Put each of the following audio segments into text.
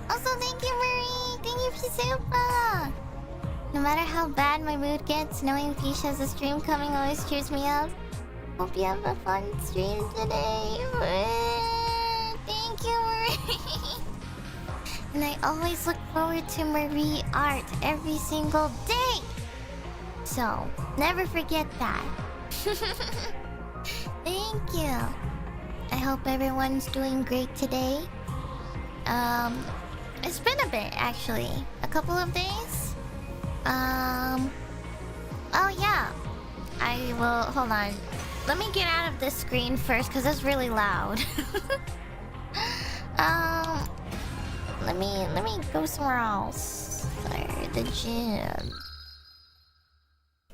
Also, thank you, Marie. Thank you for super. No matter how bad my mood gets, knowing Peach has a stream coming always cheers me up. Hope you have a fun stream today. Thank you, Marie. And I always look forward to Marie art every single day. So, never forget that. Thank you. I hope everyone's doing great today. It's been a bit, actually. A couple of days. Oh yeah. I will... Hold on. Let me get out of this screen first, because it's really loud. Let me go somewhere else. The gym.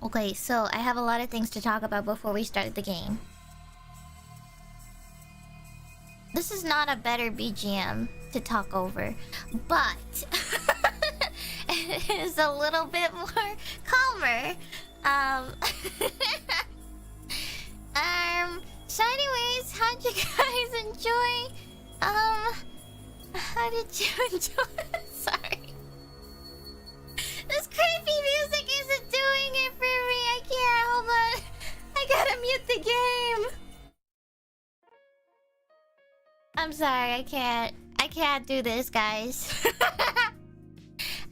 Okay, so I have a lot of things to talk about before we start the game. This is not a better BGM to talk over, but it is a little bit more calmer. So anyways, how'd you guys enjoy? How did you enjoy? Sorry. This creepy music isn't doing it for me. I can't. Hold on. I gotta mute the game. I'm sorry. I can't do this, guys.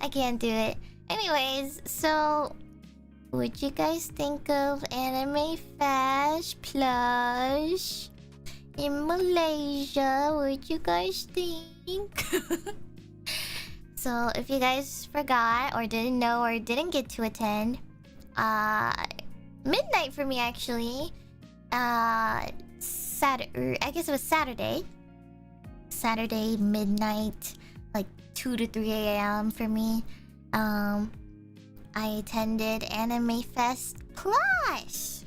I can't do it. Anyways, so what'd you guys think of Anime Fest Plush in Malaysia? What'd you guys think? So if you guys forgot or didn't know or didn't get to attend, midnight for me actually. Saturday, I guess it was Saturday. Saturday midnight, like 2 to 3 a.m. for me. I attended Anime Fest Plus,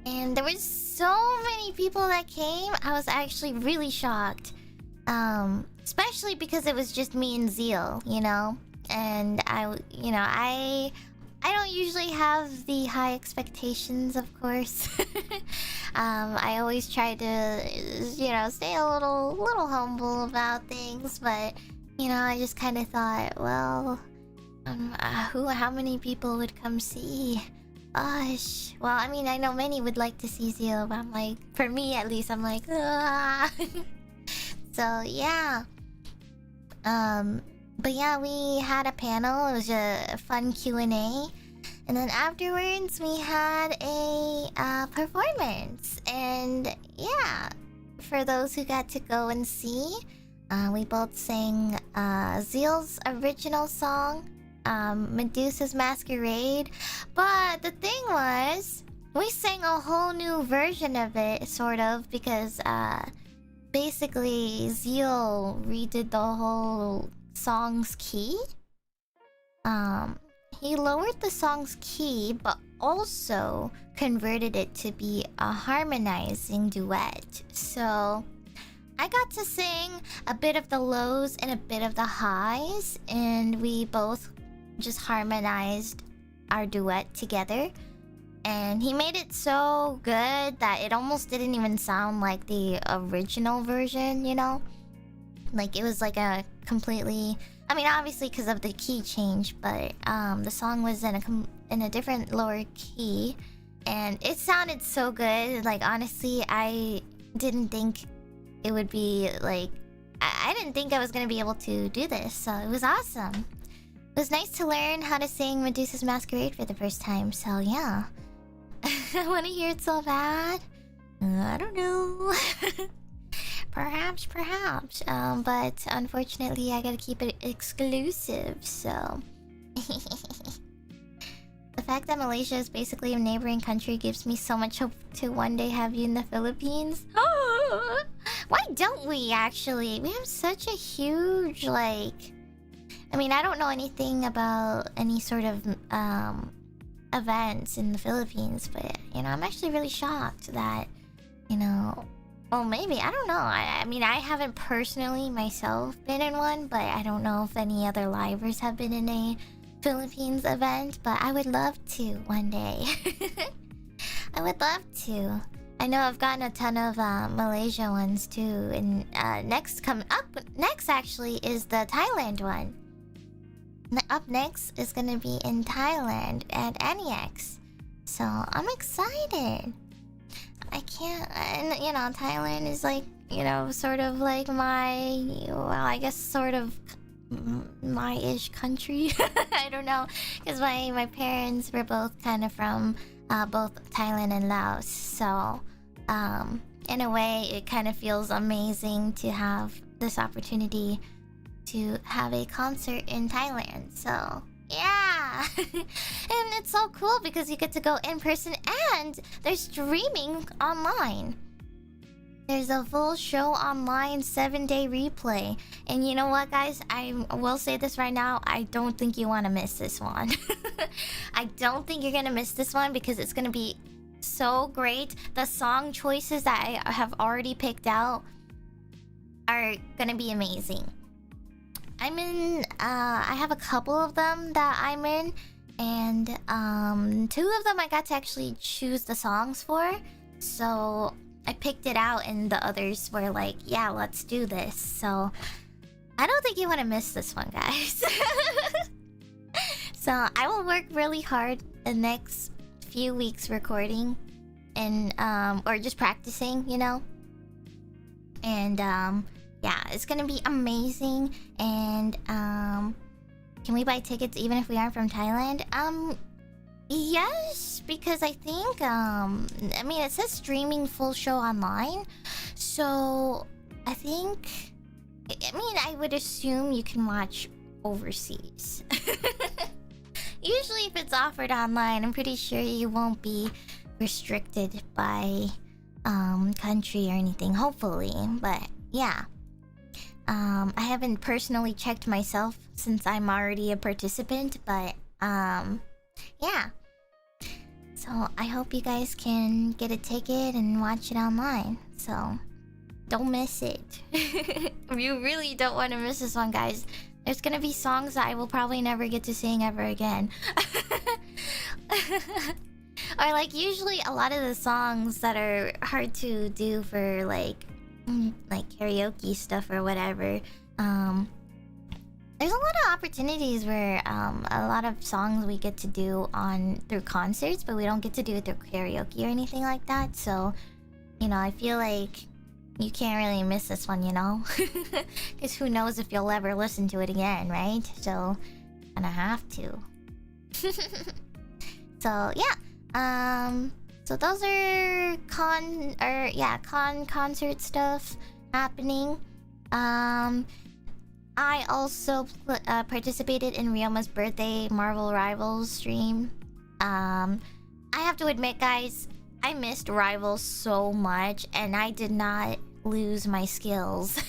and there was so many people that came. I was actually really shocked. Especially because it was just me and Zeal, you know? And I don't usually have the high expectations, of course. I always try to, stay a little humble about things, but, I just kind of thought, well, how many people would come see? Gosh. Well, I mean, I know many would like to see Zeal, but I'm like, for me at least, I'm like, ah. So yeah. But yeah, we had a panel. It was a fun Q&A, and then afterwards we had a performance. And yeah, for those who got to go and see, we both sang Zeal's original song, Medusa's Masquerade. But the thing was, we sang a whole new version of it, sort of, because basically Zeal redid the whole song's key. He lowered the song's key, but also converted it to be a harmonizing duet. So I got to sing a bit of the lows and a bit of the highs, and we both just harmonized our duet together. And he made it so good that it almost didn't even sound like the original version, you know? Like, it was like a completely... I mean, obviously because of the key change, but the song was in a different lower key. And it sounded so good. Like, honestly, I didn't think it would be, like... I didn't think I was going to be able to do this, so it was awesome. It was nice to learn how to sing Medusa's Masquerade for the first time, so yeah. I want to hear it so bad. I don't know. Perhaps. But unfortunately, I gotta keep it exclusive, so... The fact that Malaysia is basically a neighboring country gives me so much hope to one day have you in the Philippines. Why don't we, actually? We have such a huge, like... I mean, I don't know anything about any sort of, events in the Philippines, but, I'm actually really shocked that, well, maybe, I don't know. I mean, I haven't personally myself been in one, but I don't know if any other livers have been in a Philippines event, but I would love to one day. I would love to. I know I've gotten a ton of Malaysia ones too, and next actually is the Thailand one. Up next is gonna be in Thailand at NEX, so I'm excited. I can't, and you know, Thailand is like, you know, sort of like my, well, I guess sort of my-ish country. I don't know, because my parents were both kind of from both Thailand and Laos, so in a way it kind of feels amazing to have this opportunity to have a concert in Thailand. So yeah. And it's so cool because you get to go in person and they're streaming online. There's a full show online 7-day replay. And you know what, guys? I will say this right now. I don't think you want to miss this one. I don't think you're going to miss this one because it's going to be so great. The song choices that I have already picked out are going to be amazing. I'm in, I have a couple of them that I'm in. And 2 of them I got to actually choose the songs for. So I picked it out and the others were like, yeah, let's do this. So I don't think you want to miss this one, guys. So I will work really hard the next few weeks recording and or just practicing, you know. And yeah, it's gonna be amazing. And can we buy tickets even if we aren't from Thailand? Yes, because I think I mean, it says streaming full show online, so I think, I mean, I would assume you can watch overseas. Usually if it's offered online, I'm pretty sure you won't be restricted by country or anything, hopefully. But yeah, I haven't personally checked myself since I'm already a participant, but yeah. So I hope you guys can get a ticket and watch it online. So don't miss it. You really don't want to miss this one, guys. There's gonna be songs that I will probably never get to sing ever again. Or like, usually a lot of the songs that are hard to do for like karaoke stuff or whatever, there's a lot of opportunities where a lot of songs we get to do through concerts, but we don't get to do it through karaoke or anything like that. So, you know, I feel like you can't really miss this one, you know? Because who knows if you'll ever listen to it again, right? So, gonna have to. So, yeah. So those are concert stuff happening. I also participated in Ryoma's birthday Marvel Rivals stream. I have to admit, guys, I missed Rivals so much, and I did not lose my skills.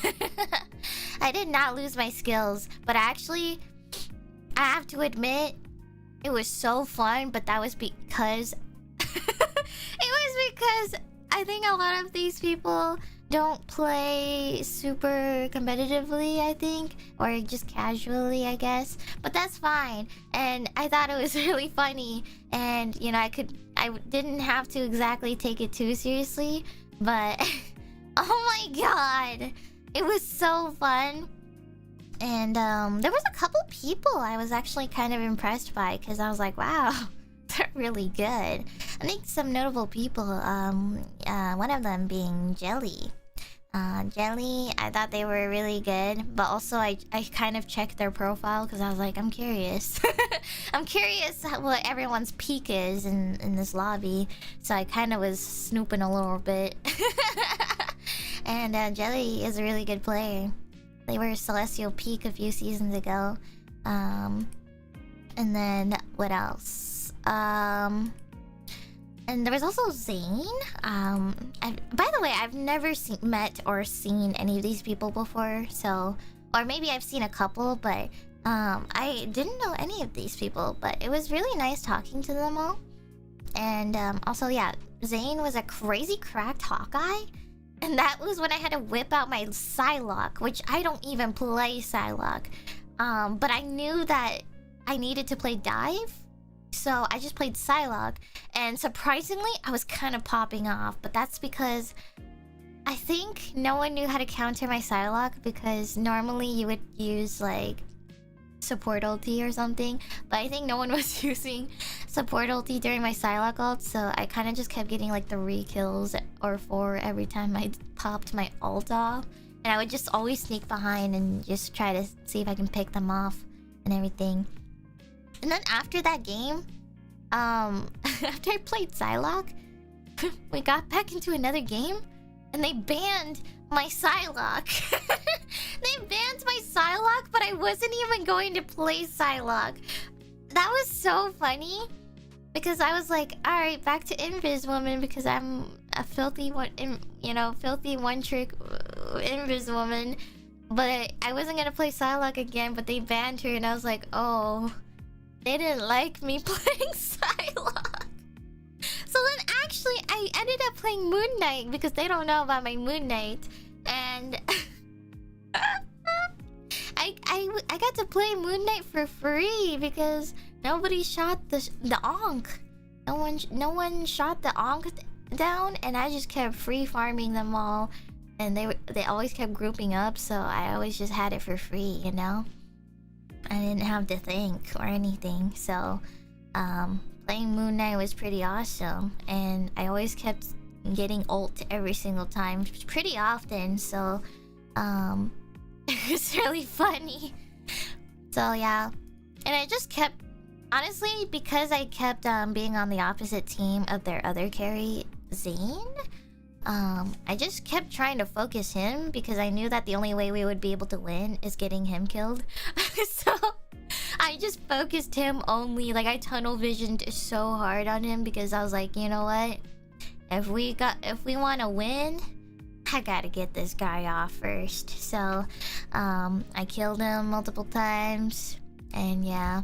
I did not lose my skills, but actually, I have to admit, it was so fun, but that was because... It was because I think a lot of these people don't play super competitively, I think, or just casually, I guess. But that's fine. And I thought it was really funny, and you know, I didn't have to exactly take it too seriously, but oh my god, it was so fun. And there was a couple people I was actually kind of impressed by, because I was like, wow, they're really good. I think some notable people, one of them being Jelly. Jelly, I thought they were really good, but also I kind of checked their profile because I was like, I'm curious. I'm curious what everyone's peak is in this lobby, so I kind of was snooping a little bit. And Jelly is a really good player. They were Celestial Peak a few seasons ago. And then what else? And there was also Zane. By the way, I've never met or seen any of these people before, so, or maybe I've seen a couple, but I didn't know any of these people, but it was really nice talking to them all. And also, yeah, Zane was a crazy cracked Hawkeye, and that was when I had to whip out my Psylocke, which I don't even play Psylocke. But I knew that I needed to play Dive, So I just played Psylocke, and surprisingly, I was kind of popping off. But that's because I think no one knew how to counter my Psylocke, because normally you would use like support ulti or something, but I think no one was using support ulti during my Psylocke ult, so I kind of just kept getting like 3 kills or 4 every time I popped my ult off, and I would just always sneak behind and just try to see if I can pick them off and everything. And then after that game, after I played Psylocke, we got back into another game, and they banned my Psylocke. They banned my Psylocke, but I wasn't even going to play Psylocke. That was so funny, because I was like, alright, back to Invis Woman, because I'm a filthy one, filthy one-trick Invis Woman. But I wasn't gonna play Psylocke again, but they banned her, and I was like, oh, they didn't like me playing Psylocke. So then actually, I ended up playing Moon Knight, because they don't know about my Moon Knight. And I got to play Moon Knight for free, because nobody shot the Ankh. No one shot the Ankh down, and I just kept free farming them all. And they always kept grouping up, so I always just had it for free, you know? I didn't have to think or anything, so playing Moon Knight was pretty awesome, and I always kept getting ult every single time, pretty often, so it was really funny. So yeah, and I just kept, honestly, because I kept being on the opposite team of their other carry, Zane, I just kept trying to focus him, because I knew that the only way we would be able to win is getting him killed. So I just focused him only. Like, I tunnel visioned so hard on him, because I was like, you know what? If we want to win, I gotta get this guy off first. So I killed him multiple times, and yeah,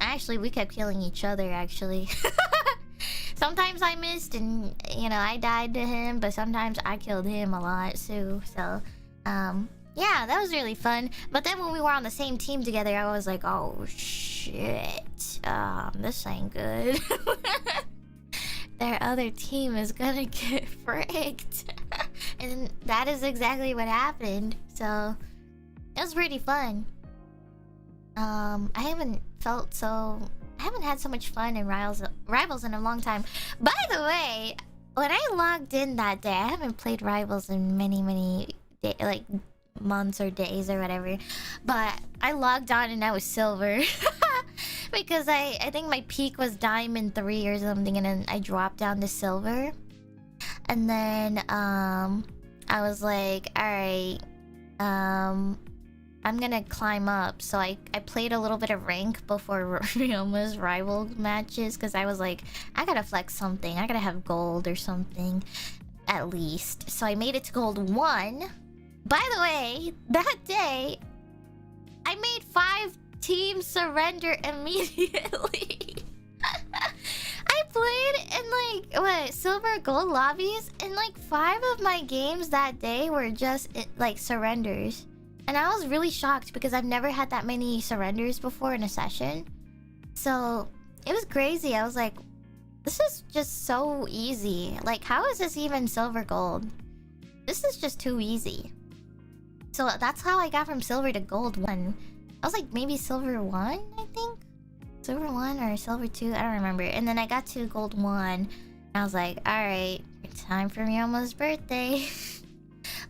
actually we kept killing each other, actually. Sometimes I missed, and I died to him, but sometimes I killed him a lot too. So yeah, that was really fun. But then when we were on the same team together, I was like, oh shit, this ain't good. Their other team is gonna get fricked. And that is exactly what happened. So it was pretty fun. I haven't had so much fun in Rivals in a long time. By the way, when I logged in that day, I haven't played Rivals in many months or days or whatever, but I logged on and I was silver. Because I think my peak was Diamond 3 or something, and then I dropped down to silver. And then I was like, alright, I'm gonna climb up. So I played a little bit of rank before Ryoma's rival matches, because I was like, I gotta flex something. I gotta have gold or something, at least. So I made it to gold 1. By the way, that day, I made 5 teams surrender immediately. I played in silver gold lobbies, and 5 of my games that day were just surrenders. And I was really shocked, because I've never had that many surrenders before in a session. So it was crazy. I was like, this is just so easy. Like, how is this even silver gold? This is just too easy. So that's how I got from silver to gold 1. I was like, maybe silver 1, I think? Silver 1 or silver 2, I don't remember. And then I got to gold 1, and I was like, alright, time for Ryoma's birthday.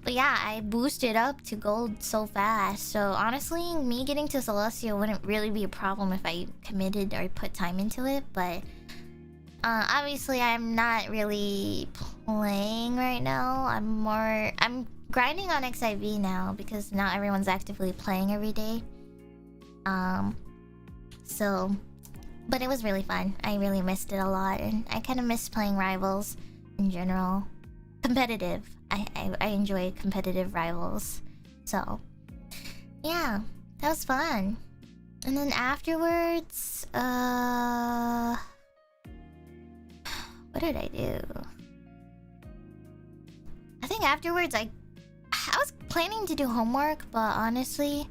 But yeah, I boosted up to gold so fast. So honestly, me getting to Celestial wouldn't really be a problem if I committed or put time into it. But obviously, I'm not really playing right now. I'm grinding on XIV now, because now everyone's actively playing every day. But it was really fun. I really missed it a lot, and I kind of miss playing Rivals in general. Competitive. I enjoy competitive Rivals. So yeah, that was fun. And then afterwards, what did I do? I think afterwards I was planning to do homework, but honestly,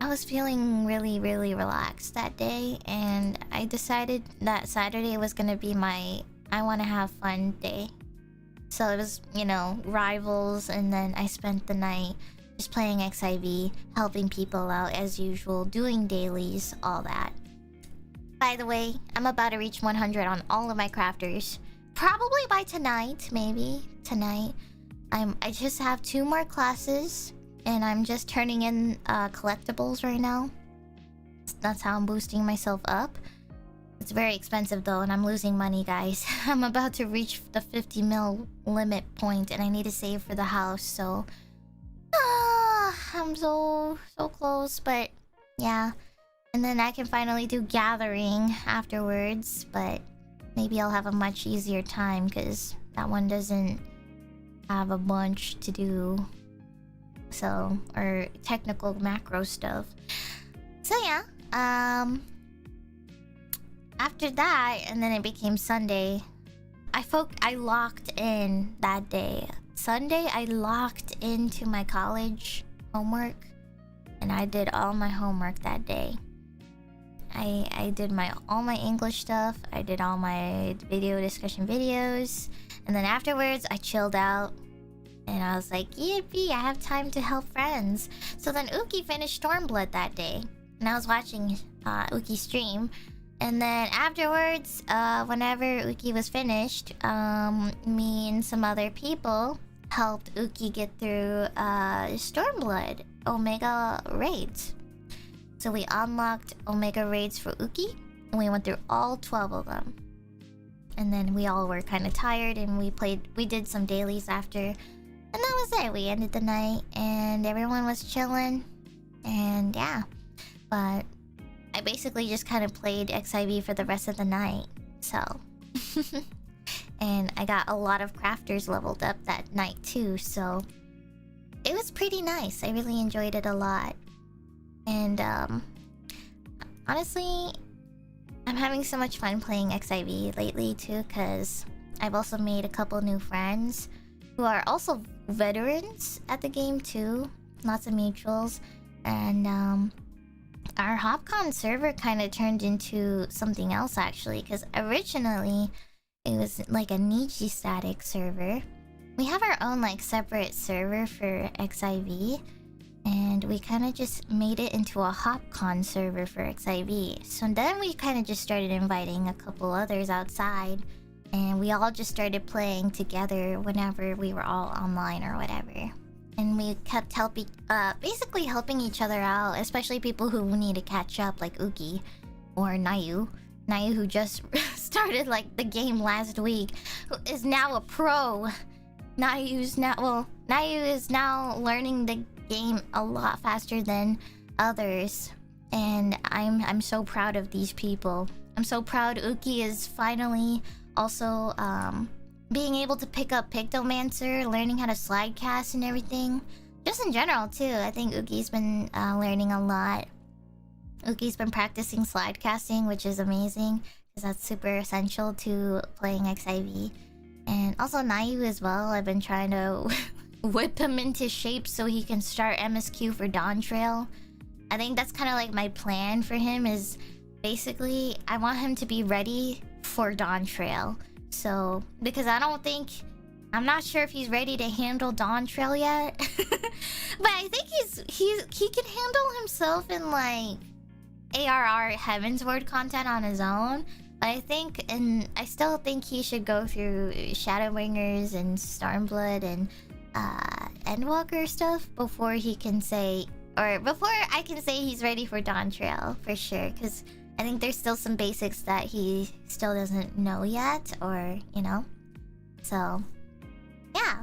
I was feeling really, really relaxed that day, and I decided that Saturday was gonna be my I wanna have fun day. So it was, you know, rivals, and then I spent the night just playing XIV, helping people out as usual, doing dailies, all that. By the way, I'm about to reach 100 on all of my crafters. Probably by tonight, maybe. Tonight. I just have 2 more classes, and I'm just turning in collectibles right now. That's how I'm boosting myself up. It's very expensive though, and I'm losing money, guys. I'm about to reach the 50 mil limit point, and I need to save for the house, so... I'm so close, but yeah. And then I can finally do gathering afterwards, but maybe I'll have a much easier time, because that one doesn't have a bunch to do. So, or technical macro stuff. So yeah, after that, and then it became Sunday. I locked in that day. Sunday, I locked into my college homework, and I did all my homework that day. I did all my English stuff. I did all my video discussion videos, and then afterwards I chilled out, and I was like, yippee, I have time to help friends. So then Uki finished Stormblood that day, and I was watching Uki stream. And then afterwards, whenever Uki was finished, me and some other people helped Uki get through Stormblood Omega raids. So we unlocked Omega raids for Uki, and we went through all 12 of them. And then we all were kind of tired, and we did some dailies after. And that was it. We ended the night, and everyone was chilling. And yeah. But I basically just kind of played XIV for the rest of the night. So. And I got a lot of crafters leveled up that night too, so it was pretty nice. I really enjoyed it a lot. And honestly, I'm having so much fun playing XIV lately too, because I've also made a couple new friends who are also veterans at the game too. Lots of mutuals. And our HopCon server kind of turned into something else actually, because originally it was like a NIJISANJI server. We have our own like separate server for XIV, and we kind of just made it into a HopCon server for XIV. So then we kind of just started inviting a couple others outside, and we all just started playing together whenever we were all online or whatever. And we kept basically helping each other out, especially people who need to catch up, like Uki or Nayu, who just started like the game last week, who is now a pro. Nayu is now learning the game a lot faster than others, and I'm so proud of these people. I'm so proud Uki is finally also being able to pick up Pictomancer, learning how to slide cast and everything. Just in general too, I think Uki's been learning a lot. Uki's been practicing slide casting, which is amazing, because that's super essential to playing XIV. And also Nayu as well. I've been trying to whip him into shape so he can start MSQ for Dawn Trail. I think that's kind of like my plan for him, is basically I want him to be ready for Dawn Trail. So, because I'm not sure if he's ready to handle Dawn Trail yet. But I think he can handle himself in like ARR Heavensward content on his own. But I still think he should go through Shadowbringers and Stormblood and Endwalker stuff before he can say, or before I can say he's ready for Dawn Trail for sure. Because I think there's still some basics that he still doesn't know yet, or you know. So yeah.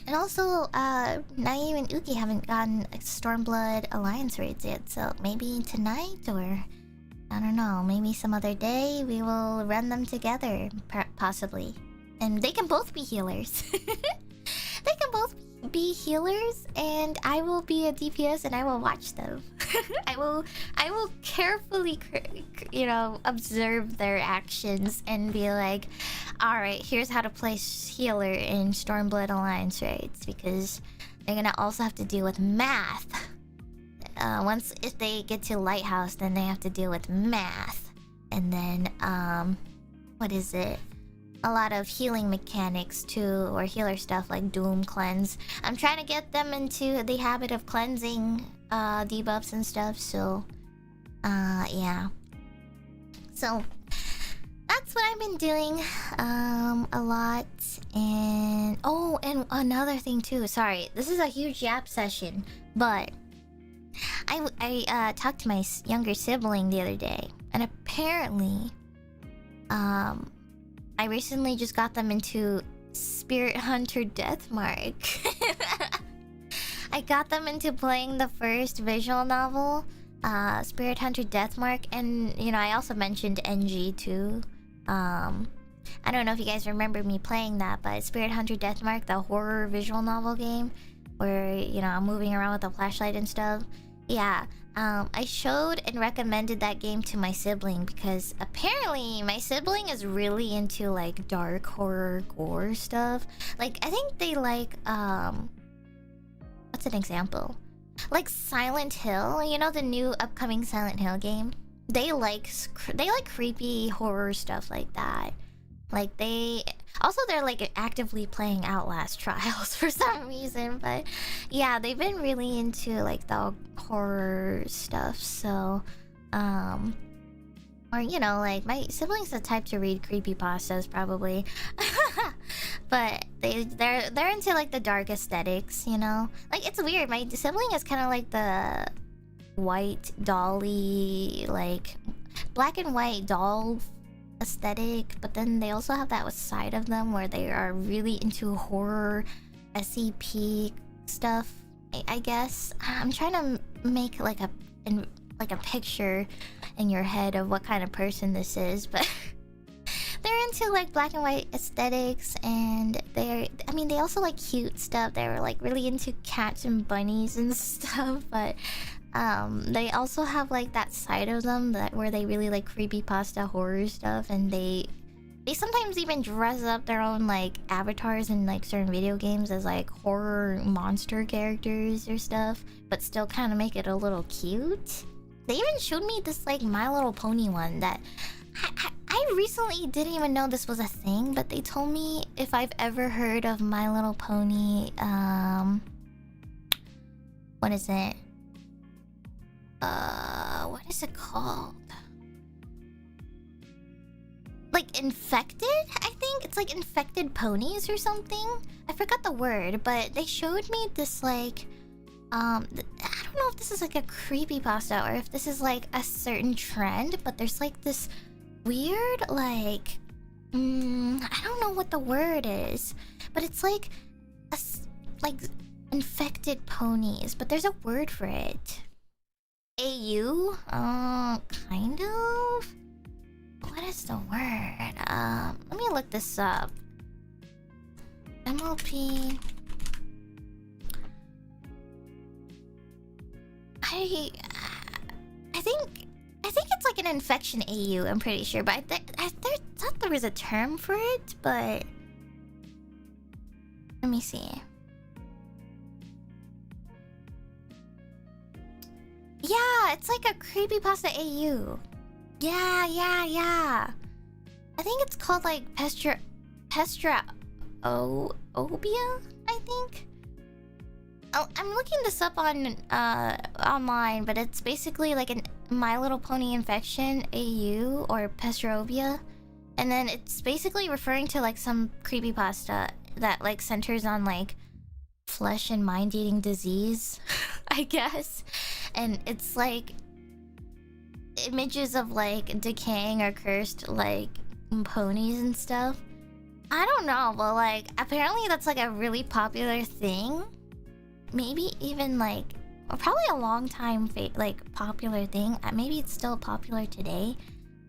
And also, Nayu and Uki haven't gotten Stormblood Alliance raids yet, so maybe tonight, or I don't know, maybe some other day we will run them together, possibly. And they can both be healers. They can both be healers, and I will be a DPS and I will watch them. I will carefully, you know, observe their actions and be like, alright, here's how to play healer in Stormblood Alliance raids, because they're gonna also have to deal with math. once if they get to Lighthouse, then they have to deal with math. And then, what is it? A lot of healing mechanics too, or healer stuff like Doom Cleanse. I'm trying to get them into the habit of cleansing debuffs and stuff, so yeah. So that's what I've been doing a lot. And oh, and another thing too, sorry, this is a huge yap session, but I talked to my younger sibling the other day, and apparently I recently just got them into Spirit Hunter Deathmark. I got them into playing the first visual novel, Spirit Hunter Deathmark, and you know, I also mentioned NG too. I don't know if you guys remember me playing that, but Spirit Hunter Deathmark, the horror visual novel game where, you know, I'm moving around with a flashlight and stuff. Yeah, I showed and recommended that game to my sibling because apparently my sibling is really into like dark horror gore stuff. Like, I think they like what's an example? Like Silent Hill, you know, the new upcoming Silent Hill game? They like creepy horror stuff like that. Like they're like actively playing Outlast Trials for some reason, but yeah, they've been really into like the horror stuff. So or you know, like my siblings the type to read creepypastas probably. But they're into like the dark aesthetics, you know? Like it's weird, my sibling is kind of like the white dolly, like black and white doll aesthetic, but then they also have that side of them where they are really into horror SCP stuff. I guess I'm trying to make like a picture in your head of what kind of person this is, but they're into like black and white aesthetics, and they also like cute stuff. They were like really into cats and bunnies and stuff, but they also have like that side of them that where they really like creepypasta horror stuff, and they sometimes even dress up their own like avatars in like certain video games as like horror monster characters or stuff, but still kind of make it a little cute. They even showed me this like My Little Pony one that I recently didn't even know this was a thing, but they told me if I've ever heard of My Little Pony, what is it? What is it called? Like Infected? I think it's like Infected Ponies or something. I forgot the word, but they showed me this like I don't know if this is like a creepypasta or if this is like a certain trend, but there's like this weird like I don't know what the word is, but it's like like infected ponies, but there's a word for it. AU? Kind of? What is the word? Let me look this up. MLP. I think it's like an infection AU, I'm pretty sure, but I thought there was a term for it, but let me see. Yeah, it's like a creepypasta AU. Yeah. I think it's called like Pestra Obia, I think. Oh, I'm looking this up on online, but it's basically like an My Little Pony infection AU or Pestrovia, and then it's basically referring to like some creepypasta that like centers on like flesh and mind-eating disease, I guess, and it's like images of like decaying or cursed like ponies and stuff. I don't know, but like apparently that's like a really popular thing. Maybe even like probably a long time like popular thing. Maybe it's still popular today,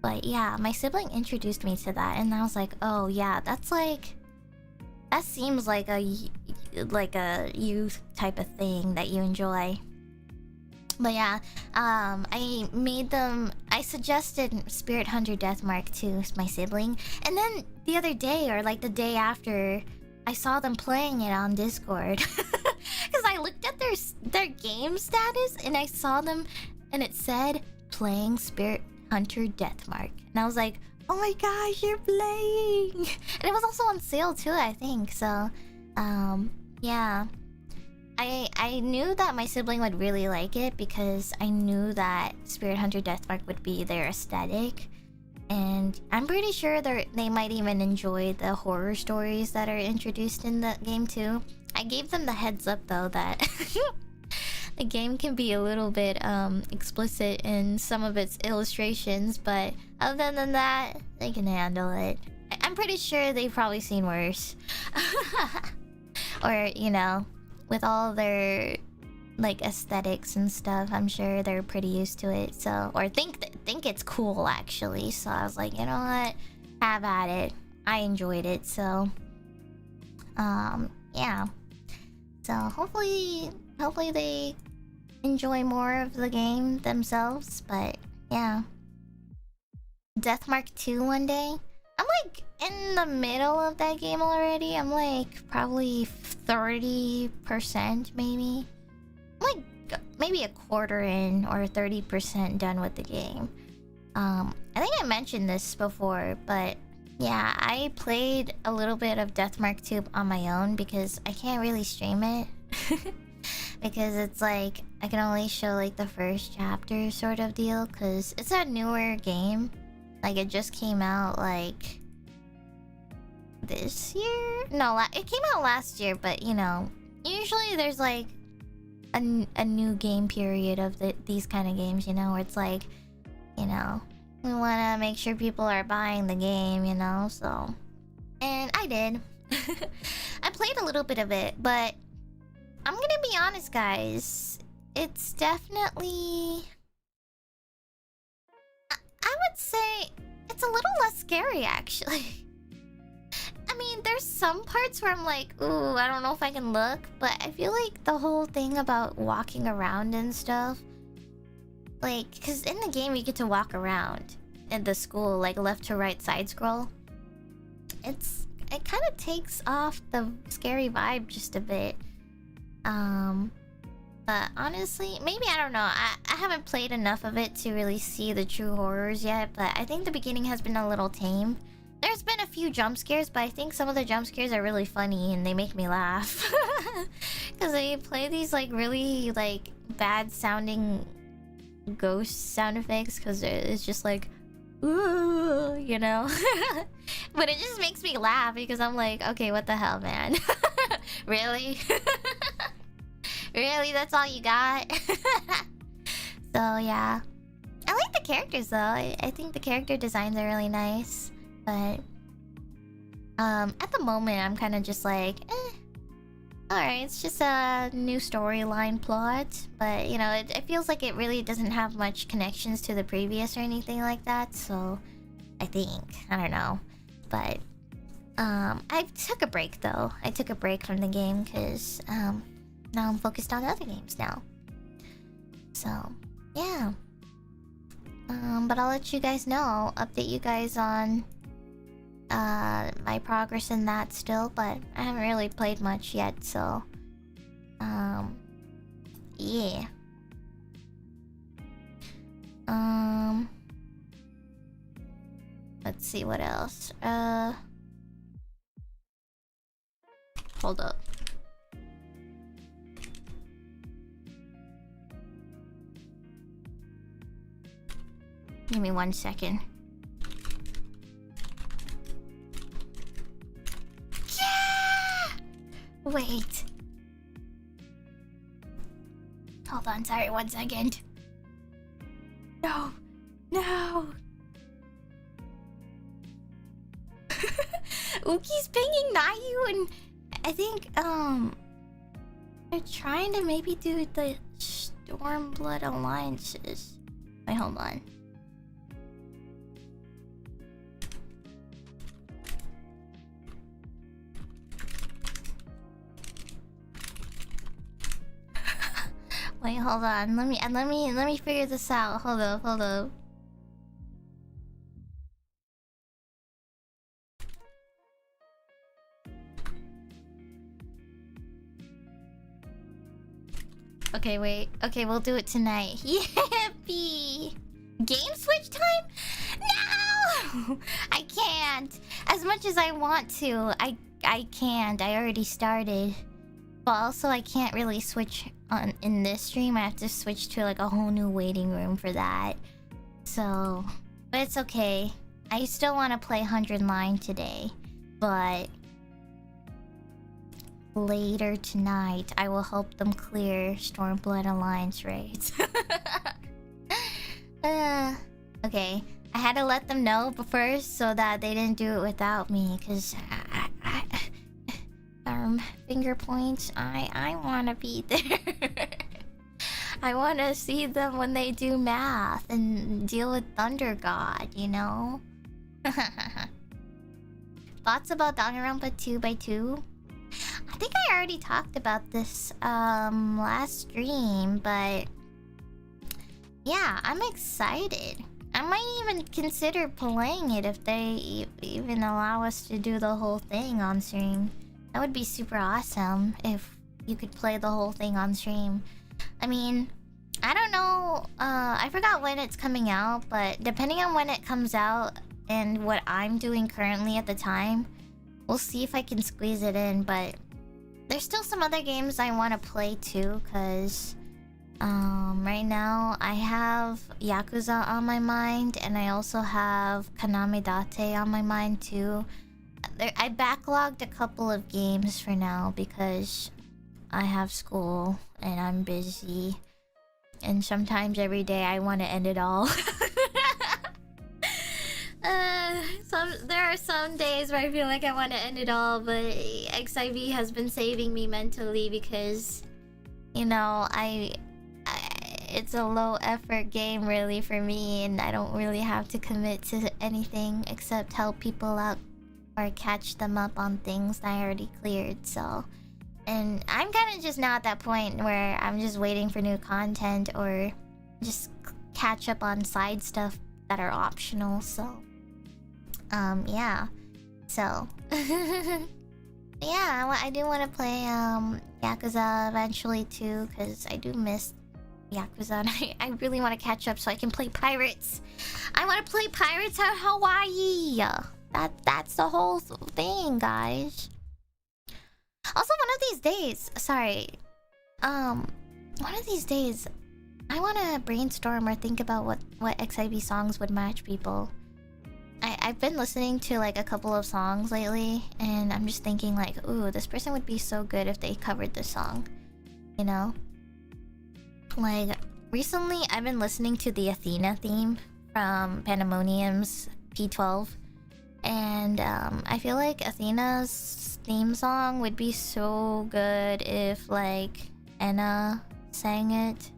but yeah, my sibling introduced me to that, and I was like, oh yeah, that's like, that seems like a youth type of thing that you enjoy. But yeah, I suggested Spirit Hunter Deathmark to my sibling, and then the other day or like the day after, I saw them playing it on Discord. because I looked at their game status and I saw them and it said playing Spirit Hunter Deathmark. And I was like, oh my gosh, you're playing! And it was also on sale too, I think. So, yeah. I knew that my sibling would really like it because I knew that Spirit Hunter Deathmark would be their aesthetic. And I'm pretty sure they might even enjoy the horror stories that are introduced in the game too. I gave them the heads up though that the game can be a little bit explicit in some of its illustrations, but other than that, they can handle it. I'm pretty sure they've probably seen worse. Or, you know, with all their like aesthetics and stuff, I'm sure they're pretty used to it. So, or think it's cool actually. So I was like, you know what, have at it. I enjoyed it. So, yeah. So hopefully they enjoy more of the game themselves. But yeah, Deathmark 2 one day. I'm like in the middle of that game already. I'm like probably 30% maybe. I'm like maybe a quarter in or 30% done with the game. I think I mentioned this before, but yeah, I played a little bit of Deathmark 2 on my own because I can't really stream it. Because it's like I can only show like the first chapter sort of deal because it's a newer game. Like it just came out like this year? No, it came out last year, but you know, usually there's like a new game period of these kind of games, you know, where it's like, you know, we want to make sure people are buying the game, you know, so. And I did. I played a little bit of it, but I'm gonna be honest, guys. It's definitely... I would say it's a little less scary, actually. I mean, there's some parts where I'm like, ooh, I don't know if I can look. But I feel like the whole thing about walking around and stuff... Like, because in the game you get to walk around in the school, like left to right side scroll. It kind of takes off the scary vibe just a bit. But honestly, maybe, I don't know. I haven't played enough of it to really see the true horrors yet, but I think the beginning has been a little tame. There's been a few jump scares, but I think some of the jump scares are really funny and they make me laugh. Because they play these like really like bad sounding ghost sound effects because it's just like, ooh, you know. But it just makes me laugh because I'm like, okay, what the hell, man? Really? Really? That's all you got? So yeah, I like the characters though. I think the character designs are really nice, but at the moment I'm kind of just like, alright, it's just a new storyline plot. But you know, it feels like it really doesn't have much connections to the previous or anything like that. So I don't know. But I took a break though. I took a break from the game because now I'm focused on other games now. So yeah. But I'll let you guys know. I'll update you guys on my progress in that still, but I haven't really played much yet, so yeah. Let's see what else. Hold up. Give me 1 second. Yeah! Wait. Hold on, sorry, 1 second. No. No. Uki's pinging Nayu and I think, they're trying to maybe do the Stormblood alliances. Wait, hold on. Wait, hold on. Let me figure this out. Hold up. Okay, wait. Okay, we'll do it tonight. Yippee! Game switch time? No! I can't. As much as I want to, I can't. I already started. But also, I can't really switch on in this stream. I have to switch to like a whole new waiting room for that. So, but it's okay. I still want to play 100 line today, but later tonight I will help them clear Stormblood Alliance raids. Okay, I had to let them know first so that they didn't do it without me, because finger points. I want to be there. I want to see them when they do math and deal with Thunder God, you know? Thoughts about Danganronpa 2x2? I think I already talked about this last stream, but yeah, I'm excited. I might even consider playing it if they even allow us to do the whole thing on stream. That would be super awesome if you could play the whole thing on stream. I mean, I don't know, I forgot when it's coming out, but depending on when it comes out and what I'm doing currently at the time, we'll see if I can squeeze it in. But there's still some other games I want to play too, because right now I have Yakuza on my mind, and I also have Kaname Date on my mind too. I backlogged a couple of games for now because I have school and I'm busy, and sometimes every day I want to end it all. There are some days where I feel like I want to end it all, but XIV has been saving me mentally because, you know, it's a low effort game really for me, and I don't really have to commit to anything except help people out or catch them up on things that I already cleared. So, and I'm kind of just now at that point where I'm just waiting for new content or just catch up on side stuff that are optional. So yeah, so yeah, I do want to play Yakuza eventually too, because I do miss Yakuza, and I really want to catch up so I can play Pirates. I want to play Pirates at Hawaii. That's the whole thing, guys. Also, one of these days, one of these days, I want to brainstorm or think about what XIV songs would match people. I've been listening to like a couple of songs lately, and I'm just thinking like, ooh, this person would be so good if they covered this song, you know? Like, recently I've been listening to the Athena theme from Pandemonium's P12, and I feel like Athena's theme song would be so good if like Enna sang it.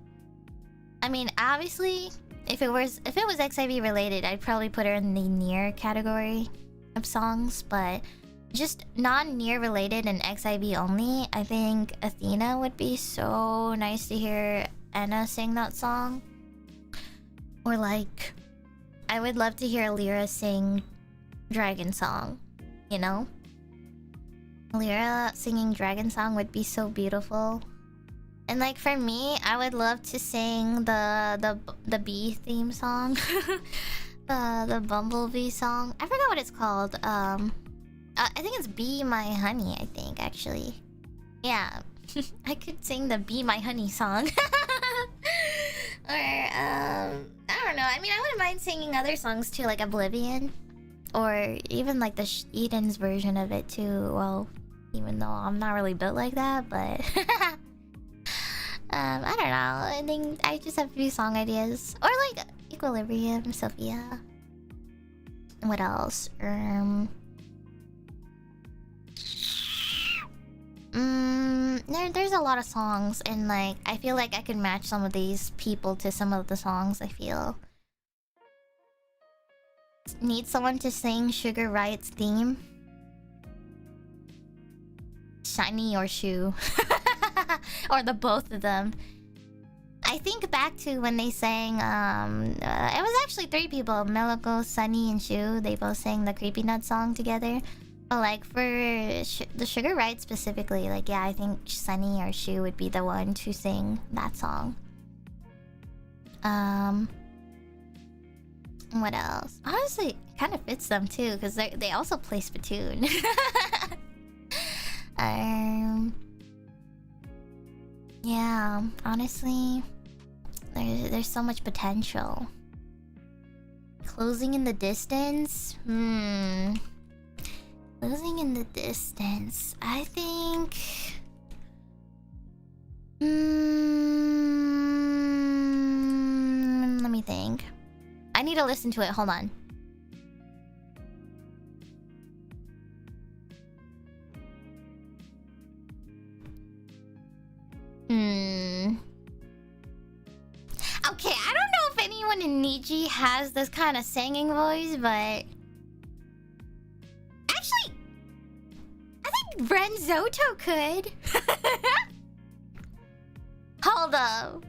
I mean, obviously, if it was XIV related, I'd probably put her in the Nier category of songs, but just non-Nier related and XIV only, I think Athena would be so nice to hear Enna sing that song. Or like, I would love to hear Lyra sing Dragon Song, you know? Lyra singing Dragon Song would be so beautiful. And like for me, I would love to sing the bee theme song. the bumblebee song. I forgot what it's called. I think it's Be My Honey, I think, actually. Yeah. I could sing the Be My Honey song. Or I don't know. I mean, I wouldn't mind singing other songs too, like Oblivion. Or even like the Eden's version of it too. Well, even though I'm not really built like that, but I don't know. I think I just have a few song ideas. Or like Equilibrium, Sophia. What else? There's a lot of songs, and like I feel like I could match some of these people to some of the songs. I feel need someone to sing Sugar Riot's theme. Shiny or Shu. Or the both of them. I think back to when they sang it was actually 3 people, Meloko, Sunny, and Shu. They both sang the Creepy Nut song together. But like for the Sugar Ride specifically, like yeah, I think Sunny or Shu would be the one to sing that song. What else? Honestly, it kind of fits them too, because they also play Splatoon. Yeah, honestly, there's so much potential. Closing in the distance? Closing in the distance. I think... let me think. I need to listen to it. Hold on. Okay, I don't know if anyone in Niji has this kind of singing voice, but... Actually, I think Renzoto could. Hold up.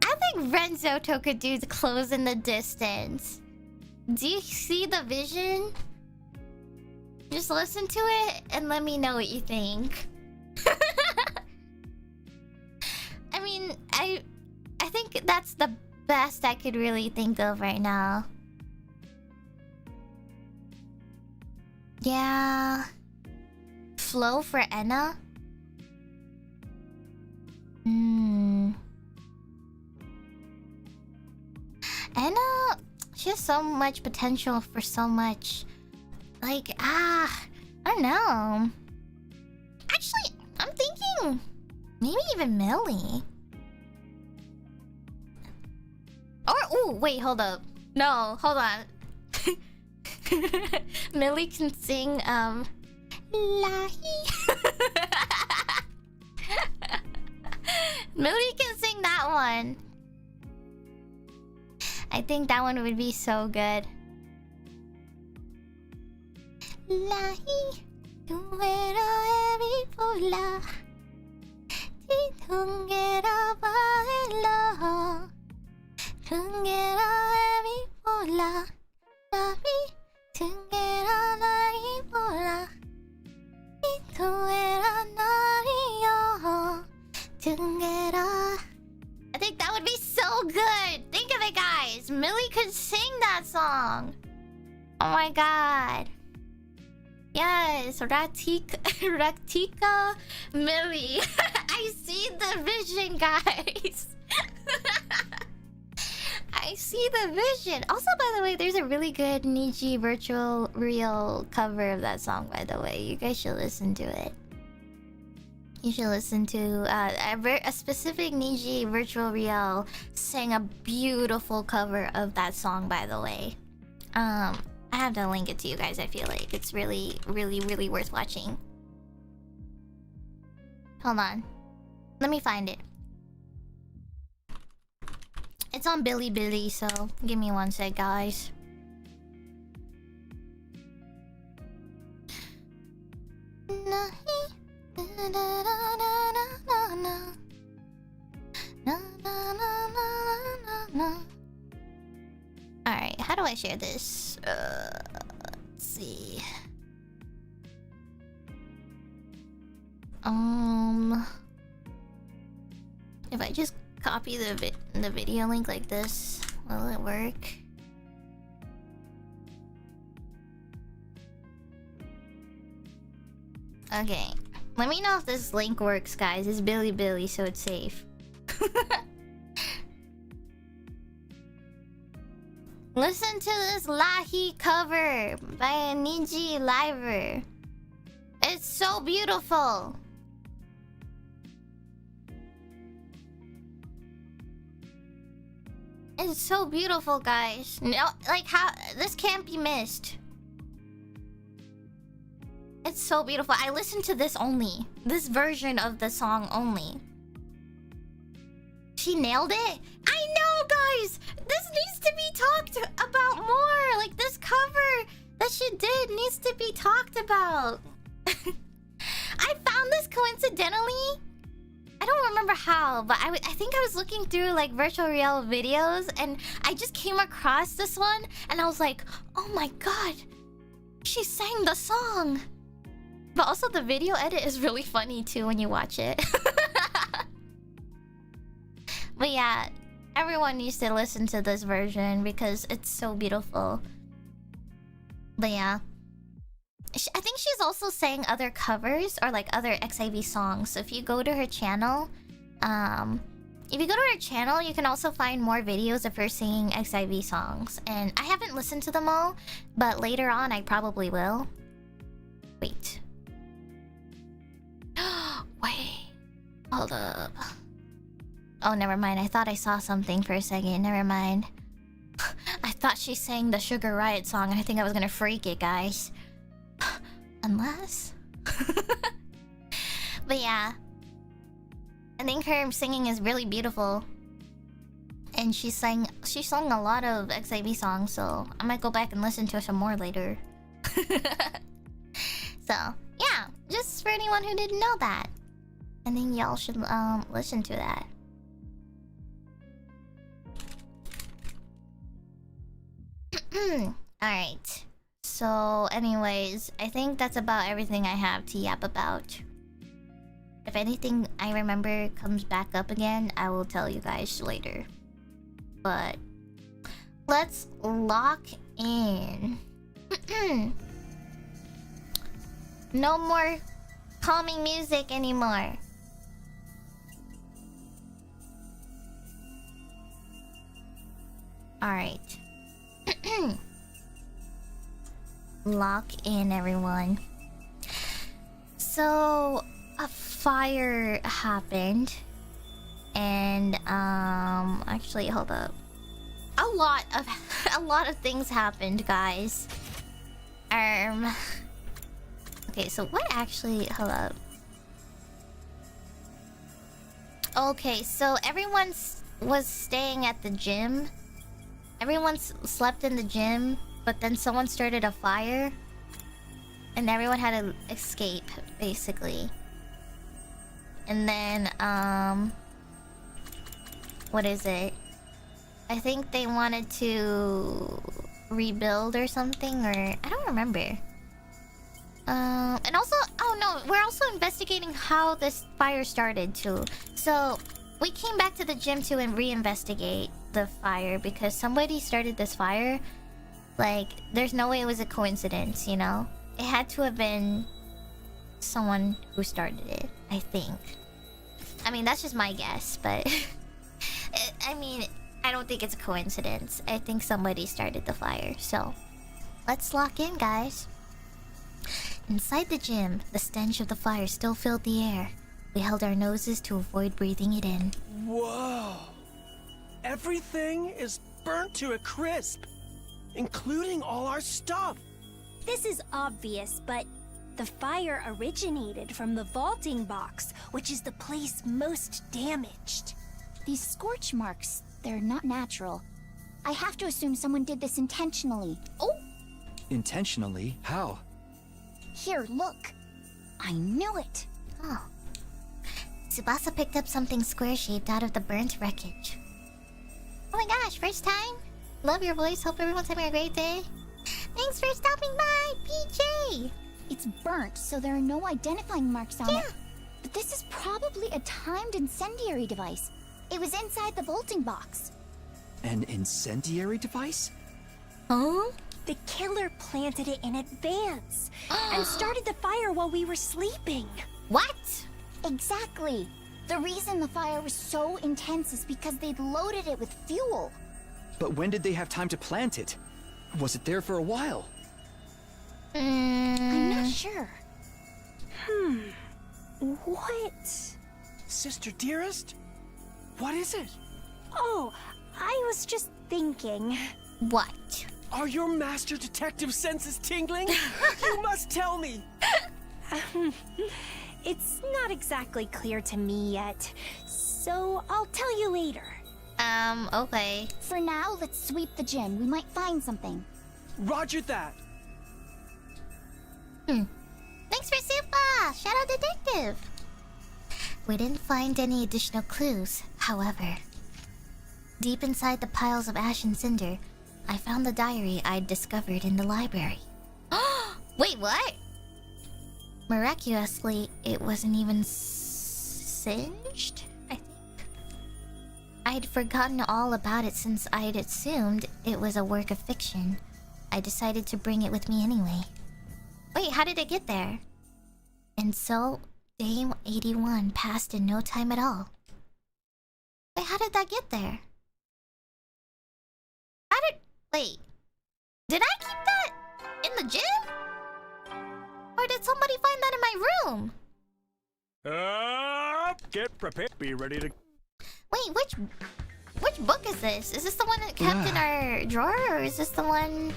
I think Renzoto could do the close in the distance. Do you see the vision? Just listen to it and let me know what you think. I mean, I think that's the best I could really think of right now. Yeah. Flow for Enna? Enna, she has so much potential for so much. Like, I don't know. Actually, I'm thinking maybe even Millie. Or, oh, wait, hold up. No, hold on. Millie can sing, Lahi. Millie can sing that one. I think that one would be so good. Lahi, tuera evi pola, ti tungera baelo, tungera evi pola, tapi tungera nari pola, ti tuera nario, tungera. I think that would be so good. Think of it, guys. Millie could sing that song. Oh my god. Yes, Ratika Millie. I see the vision, guys. I see the vision. Also, by the way, there's a really good Niji virtual real cover of that song, by the way. You guys should listen to it. You should listen to a specific Niji virtual real sang a beautiful cover of that song, by the way. I have to link it to you guys. I feel like it's really, really, really worth watching. Hold on. Let me find it. It's on Bilibili, so give me one sec, guys. Alright, how do I share this? Let's see. If I just copy the video link like this, will it work? Okay, let me know if this link works, guys. It's Bilibili, so it's safe. Listen to this Lahi cover by a Niji Liver. It's so beautiful. It's so beautiful, guys. No, like how this can't be missed. It's so beautiful. I listened to this only. This version of the song only. She nailed it. I know, guys. This needs to be talked about more. Like this cover that she did needs to be talked about. I found this coincidentally. I don't remember how, but I think I was looking through like virtual real videos and I just came across this one and I was like, oh my god, she sang the song. But also the video edit is really funny too when you watch it. But yeah, everyone needs to listen to this version because it's so beautiful. But yeah, I think she's also sang other covers or like other XIV songs. So if you go to her channel, you can also find more videos of her singing XIV songs. And I haven't listened to them all, but later on I probably will. Wait. Wait. Hold up. Oh, never mind. I thought I saw something for a second. Never mind. I thought she sang the Sugar Riot song and I think I was gonna freak it, guys. Unless... But yeah. I think her singing is really beautiful. And she sung a lot of XIV songs, so I might go back and listen to some more later. So, yeah. Just for anyone who didn't know that. I think y'all should listen to that. Alright. So, anyways, I think that's about everything I have to yap about. If anything I remember comes back up again, I will tell you guys later. But let's lock in. No more calming music anymore. Alright. Lock in, everyone. So, a fire happened. And, actually, hold up. A lot of things happened, guys. Okay, so what actually... Hold up. Okay, so everyone was staying at the gym. Everyone slept in the gym, but then someone started a fire. And everyone had to escape, basically. And then, what is it? I think they wanted to rebuild or something, or... I don't remember. And also... Oh no, we're also investigating how this fire started, too. So, we came back to the gym to reinvestigate the fire because somebody started this fire. Like, there's no way it was a coincidence, you know? It had to have been someone who started it, I think. I mean, that's just my guess, but... I mean, I don't think it's a coincidence. I think somebody started the fire, so... Let's lock in, guys. Inside the gym, the stench of the fire still filled the air. We held our noses to avoid breathing it in. Whoa! Everything is burnt to a crisp, including all our stuff. This is obvious, but the fire originated from the vaulting box, which is the place most damaged. These scorch marks, they're not natural. I have to assume someone did this intentionally. Oh! Intentionally? How? Here, look. I knew it. Oh. Tsubasa picked up something square-shaped out of the burnt wreckage. Oh my gosh, first time? Love your voice, hope everyone's having a great day. Thanks for stopping by, PJ! It's burnt, so there are no identifying marks on it. But this is probably a timed incendiary device. It was inside the vaulting box. An incendiary device? Huh? The killer planted it in advance and started the fire while we were sleeping. What? Exactly. The reason the fire was so intense is because they'd loaded it with fuel. But when did they have time to plant it? Was it there for a while? I'm not sure. What? Sister dearest? What is it? Oh, I was just thinking. What? Are your master detective senses tingling? You must tell me! It's not exactly clear to me yet, so I'll tell you later. Okay. For now, let's sweep the gym. We might find something. Roger that! Thanks for super! Shadow Detective! We didn't find any additional clues, however. Deep inside the piles of ash and cinder, I found the diary I'd discovered in the library. Wait, what? Miraculously, it wasn't even singed, I think. I'd forgotten all about it since I'd assumed it was a work of fiction. I decided to bring it with me anyway. Wait, how did it get there? And so, Dame 81 passed in no time at all. Wait, how did that get there? Wait. Did I keep that in the gym? Or did somebody find that in my room? Get prepared. Be ready to... Wait, which book is this? Is this the one that kept in our drawer? Or is this the one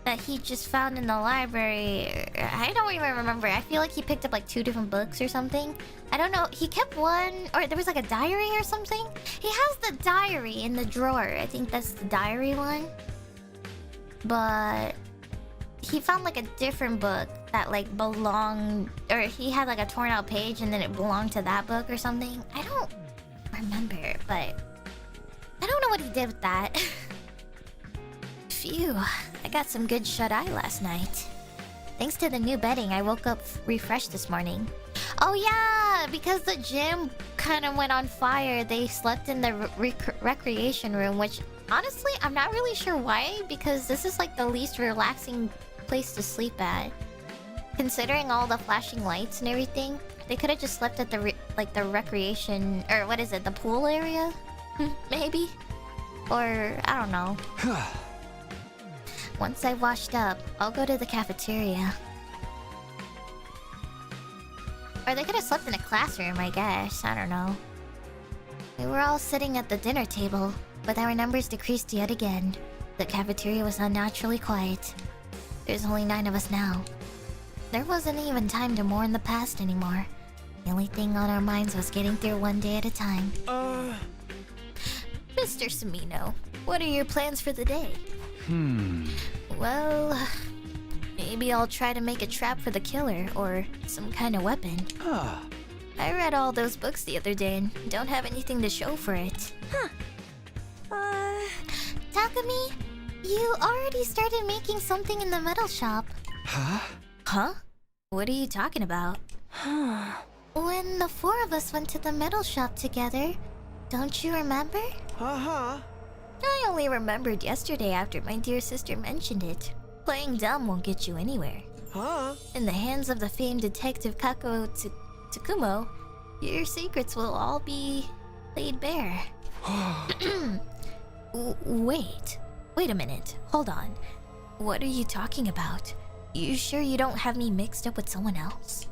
that he just found in the library? I don't even remember. I feel like he picked up like 2 different books or something. I don't know. He kept one, or there was like a diary or something. He has the diary in the drawer. I think that's the diary one. But he found like a different book that like belonged, or he had like a torn out page and then it belonged to that book or something. I don't remember, but I don't know what he did with that. Phew, I got some good shut-eye last night. Thanks to the new bedding, I woke up refreshed this morning. Oh yeah, because the gym kind of went on fire, they slept in the recreation room, which honestly, I'm not really sure why, because this is like the least relaxing place to sleep at. Considering all the flashing lights and everything, they could have just slept at the the recreation, or what is it, the pool area? Maybe? Or, I don't know. Once I washed up, I'll go to the cafeteria. Or they could have slept in a classroom, I guess. I don't know. We were all sitting at the dinner table, but our numbers decreased yet again. The cafeteria was unnaturally quiet. There's only 9 of us now. There wasn't even time to mourn the past anymore. The only thing on our minds was getting through one day at a time. Mr. Samino, what are your plans for the day? Well, maybe I'll try to make a trap for the killer, or some kind of weapon. I read all those books the other day and don't have anything to show for it. Takumi, you already started making something in the metal shop. Huh? What are you talking about? When the 4 of us went to the metal shop together, don't you remember? I only remembered yesterday after my dear sister mentioned it. Playing dumb won't get you anywhere. In the hands of the famed detective Kako Tsukumo, your secrets will all be laid bare. Wait a minute. Hold on. What are you talking about? You sure you don't have me mixed up with someone else?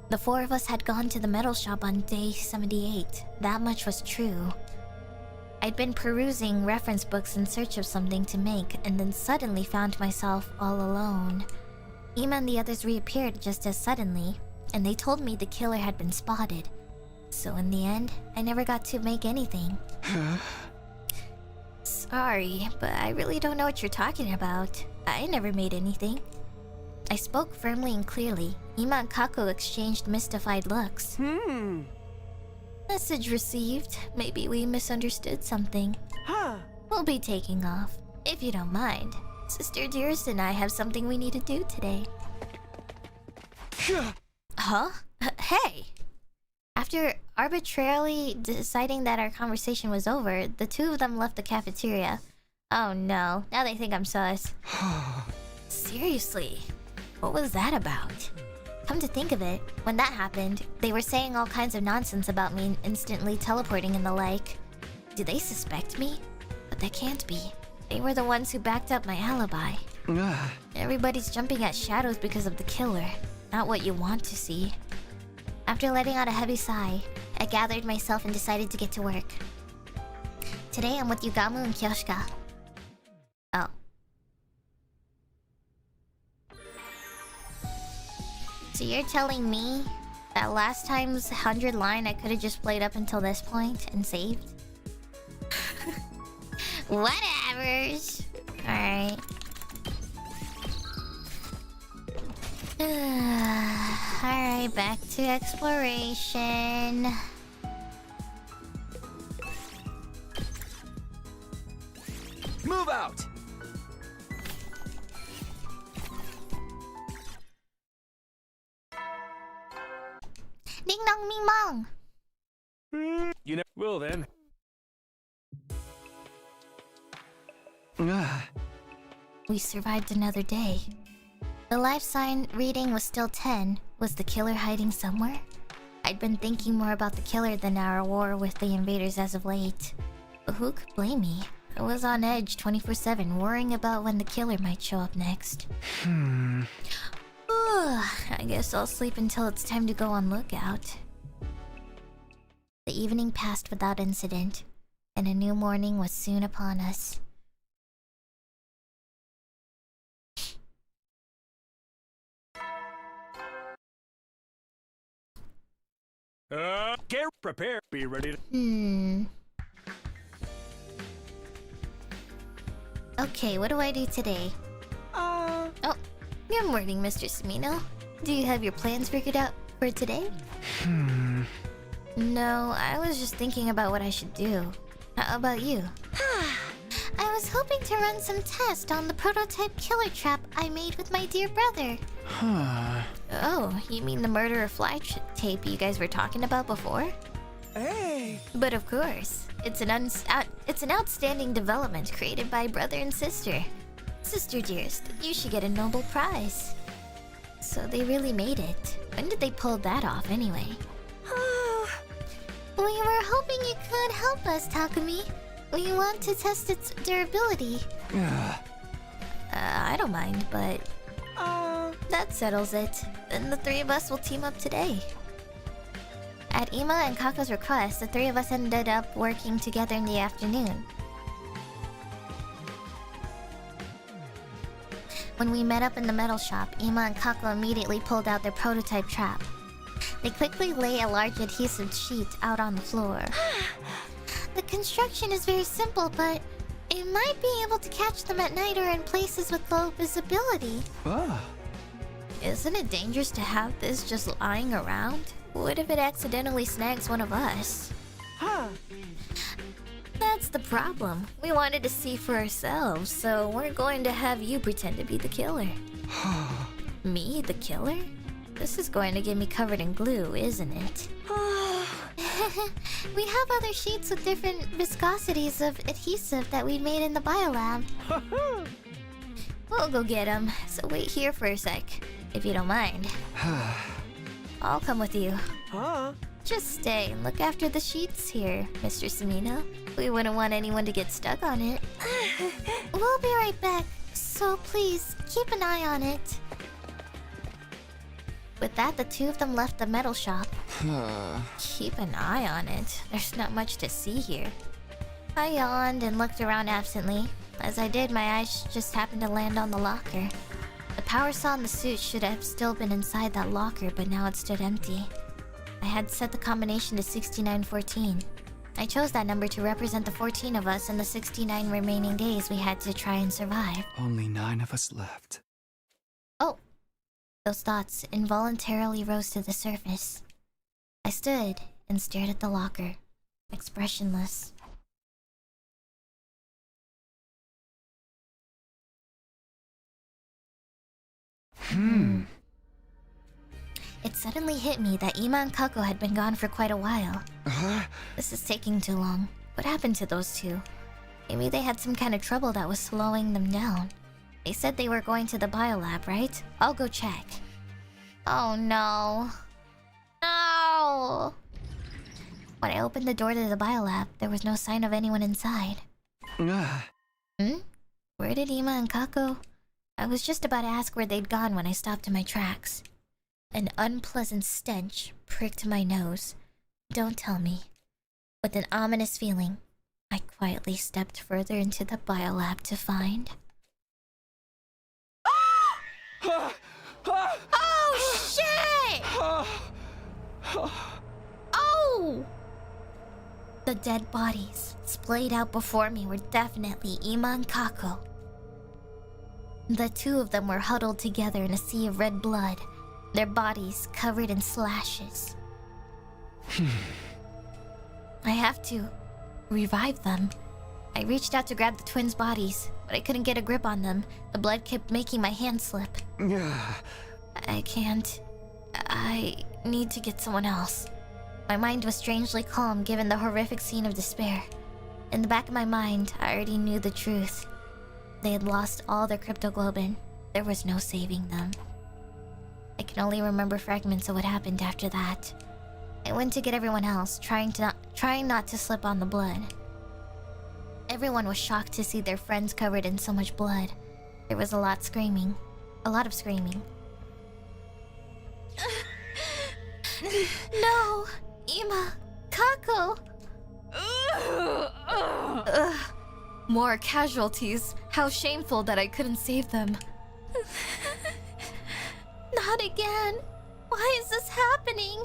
The 4 of us had gone to the metal shop on day 78. That much was true. I'd been perusing reference books in search of something to make, and then suddenly found myself all alone. Ima and the others reappeared just as suddenly, and they told me the killer had been spotted. So in the end, I never got to make anything. Sorry, but I really don't know what you're talking about. I never made anything. I spoke firmly and clearly. Ima and Kako exchanged mystified looks. Message received. Maybe we misunderstood something. We'll be taking off, if you don't mind. Sister Dearest and I have something we need to do today. Huh? Hey! After arbitrarily deciding that our conversation was over, the 2 of them left the cafeteria. Oh no, now they think I'm sus. Seriously, what was that about? Come to think of it, when that happened, they were saying all kinds of nonsense about me instantly teleporting and the like. Do they suspect me? But that can't be. They were the ones who backed up my alibi. Everybody's jumping at shadows because of the killer. Not what you want to see. After letting out a heavy sigh, I gathered myself and decided to get to work. Today I'm with Yugamu and Kyoshika. Oh. So you're telling me that last time's 100 line I could have just played up until this point and saved? Whatevers. Alright. Alright, back to exploration. Move out! Ding dong ming mong. You know, well then. We survived another day. The life sign reading was still 10. Was the killer hiding somewhere? I'd been thinking more about the killer than our war with the invaders as of late. But who could blame me? I was on edge 24/7, worrying about when the killer might show up next. I guess I'll sleep until it's time to go on lookout. The evening passed without incident, and a new morning was soon upon us. Get prepared. Be ready to... Okay, what do I do today? Oh, good morning, Mr. Sumino. Do you have your plans figured out for today? No, I was just thinking about what I should do. How about you? I was hoping to run some tests on the prototype killer trap I made with my dear brother. Oh, you mean the murderer fly tape you guys were talking about before? Hey! But of course, it's an outstanding development created by brother and sister. Sister dearest, you should get a Nobel Prize. So they really made it. When did they pull that off anyway? We were hoping you could help us, Takumi. We want to test its durability. I don't mind, but... that settles it. Then the three of us will team up today. At Ima and Kaka's request, the three of us ended up working together in the afternoon. When we met up in the metal shop, Ima and Kako immediately pulled out their prototype trap. They quickly lay a large adhesive sheet out on the floor. The construction is very simple, but it might be able to catch them at night or in places with low visibility. Isn't it dangerous to have this just lying around? What if it accidentally snags one of us? That's the problem. We wanted to see for ourselves, so we're going to have you pretend to be the killer. Me, the killer? This is going to get me covered in glue, isn't it? We have other sheets with different viscosities of adhesive that we made in the biolab. We'll go get them, so wait here for a sec, if you don't mind. I'll come with you. Just stay and look after the sheets here, Mr. Sumino. We wouldn't want anyone to get stuck on it. We'll be right back, so please keep an eye on it. With that, the two of them left the metal shop. Keep an eye on it. There's not much to see here. I yawned and looked around absently. As I did, my eyes just happened to land on the locker. The power saw in the suit should have still been inside that locker, but now it stood empty. I had set the combination to 6914. I chose that number to represent the 14 of us and the 69 remaining days we had to try and survive. Only 9 of us left. Oh. Those thoughts involuntarily rose to the surface. I stood and stared at the locker, expressionless. It suddenly hit me that Ima and Kako had been gone for quite a while. This is taking too long. What happened to those two? Maybe they had some kind of trouble that was slowing them down. They said they were going to the biolab, right? I'll go check. Oh no. No! When I opened the door to the biolab, there was no sign of anyone inside. Where did Ima and Kako? I was just about to ask where they'd gone when I stopped in my tracks. An unpleasant stench pricked my nose. Don't tell me. With an ominous feeling, I quietly stepped further into the biolab to find... Oh shit! Oh! The dead bodies splayed out before me were definitely Ima and Kako. The two of them were huddled together in a sea of red blood. their bodies covered in slashes. I have to revive them. I reached out to grab the twins' bodies, but I couldn't get a grip on them. The blood kept making my hand slip. I can't. I need to get someone else. My mind was strangely calm given the horrific scene of despair. In the back of my mind, I already knew the truth. They had lost all their cryptoglobin. There was no saving them. I can only remember fragments of what happened after that. I went to get everyone else, trying not to slip on the blood. Everyone was shocked to see their friends covered in so much blood. There was a lot of screaming. No! Ima! Kako! Ugh. More casualties. How shameful that I couldn't save them. Not again! Why is this happening?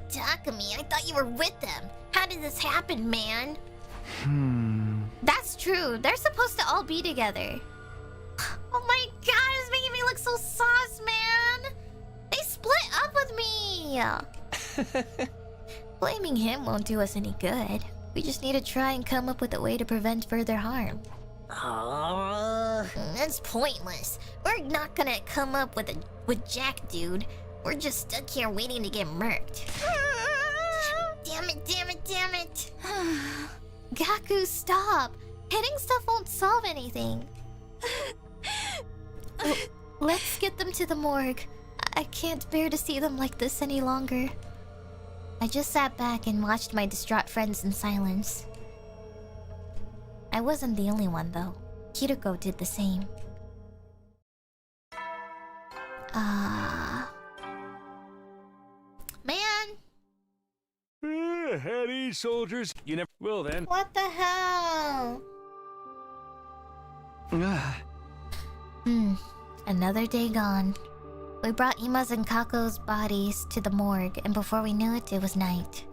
Takumi, I thought you were with them. How did this happen, man? That's true. They're supposed to all be together. Oh my god, it's making me look so sauce, man. They split up with me. Blaming him won't do us any good. We just need to try and come up with a way to prevent further harm. That's pointless. We're not gonna come up with Jack, dude. We're just stuck here waiting to get murked. Damn it. Gaku, stop. Hitting stuff won't solve anything. Let's get them to the morgue. I can't bear to see them like this any longer. I just sat back and watched my distraught friends in silence. I wasn't the only one, though. Kiriko did the same. Man! Heady soldiers, you never will then. What the hell? Another day gone. We brought Ima's and Kako's bodies to the morgue, and before we knew it, it was night.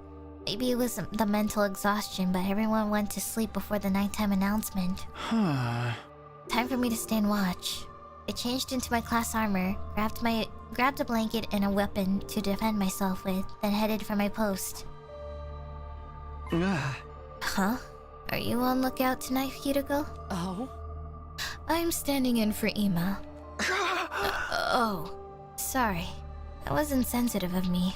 Maybe it was the mental exhaustion, but everyone went to sleep before the nighttime announcement. Time for me to stand watch. I changed into my class armor, grabbed a blanket and a weapon to defend myself with, then headed for my post. Huh? Are you on lookout tonight, Kiriko? Oh? I'm standing in for Ima. Oh. Sorry. That was insensitive of me.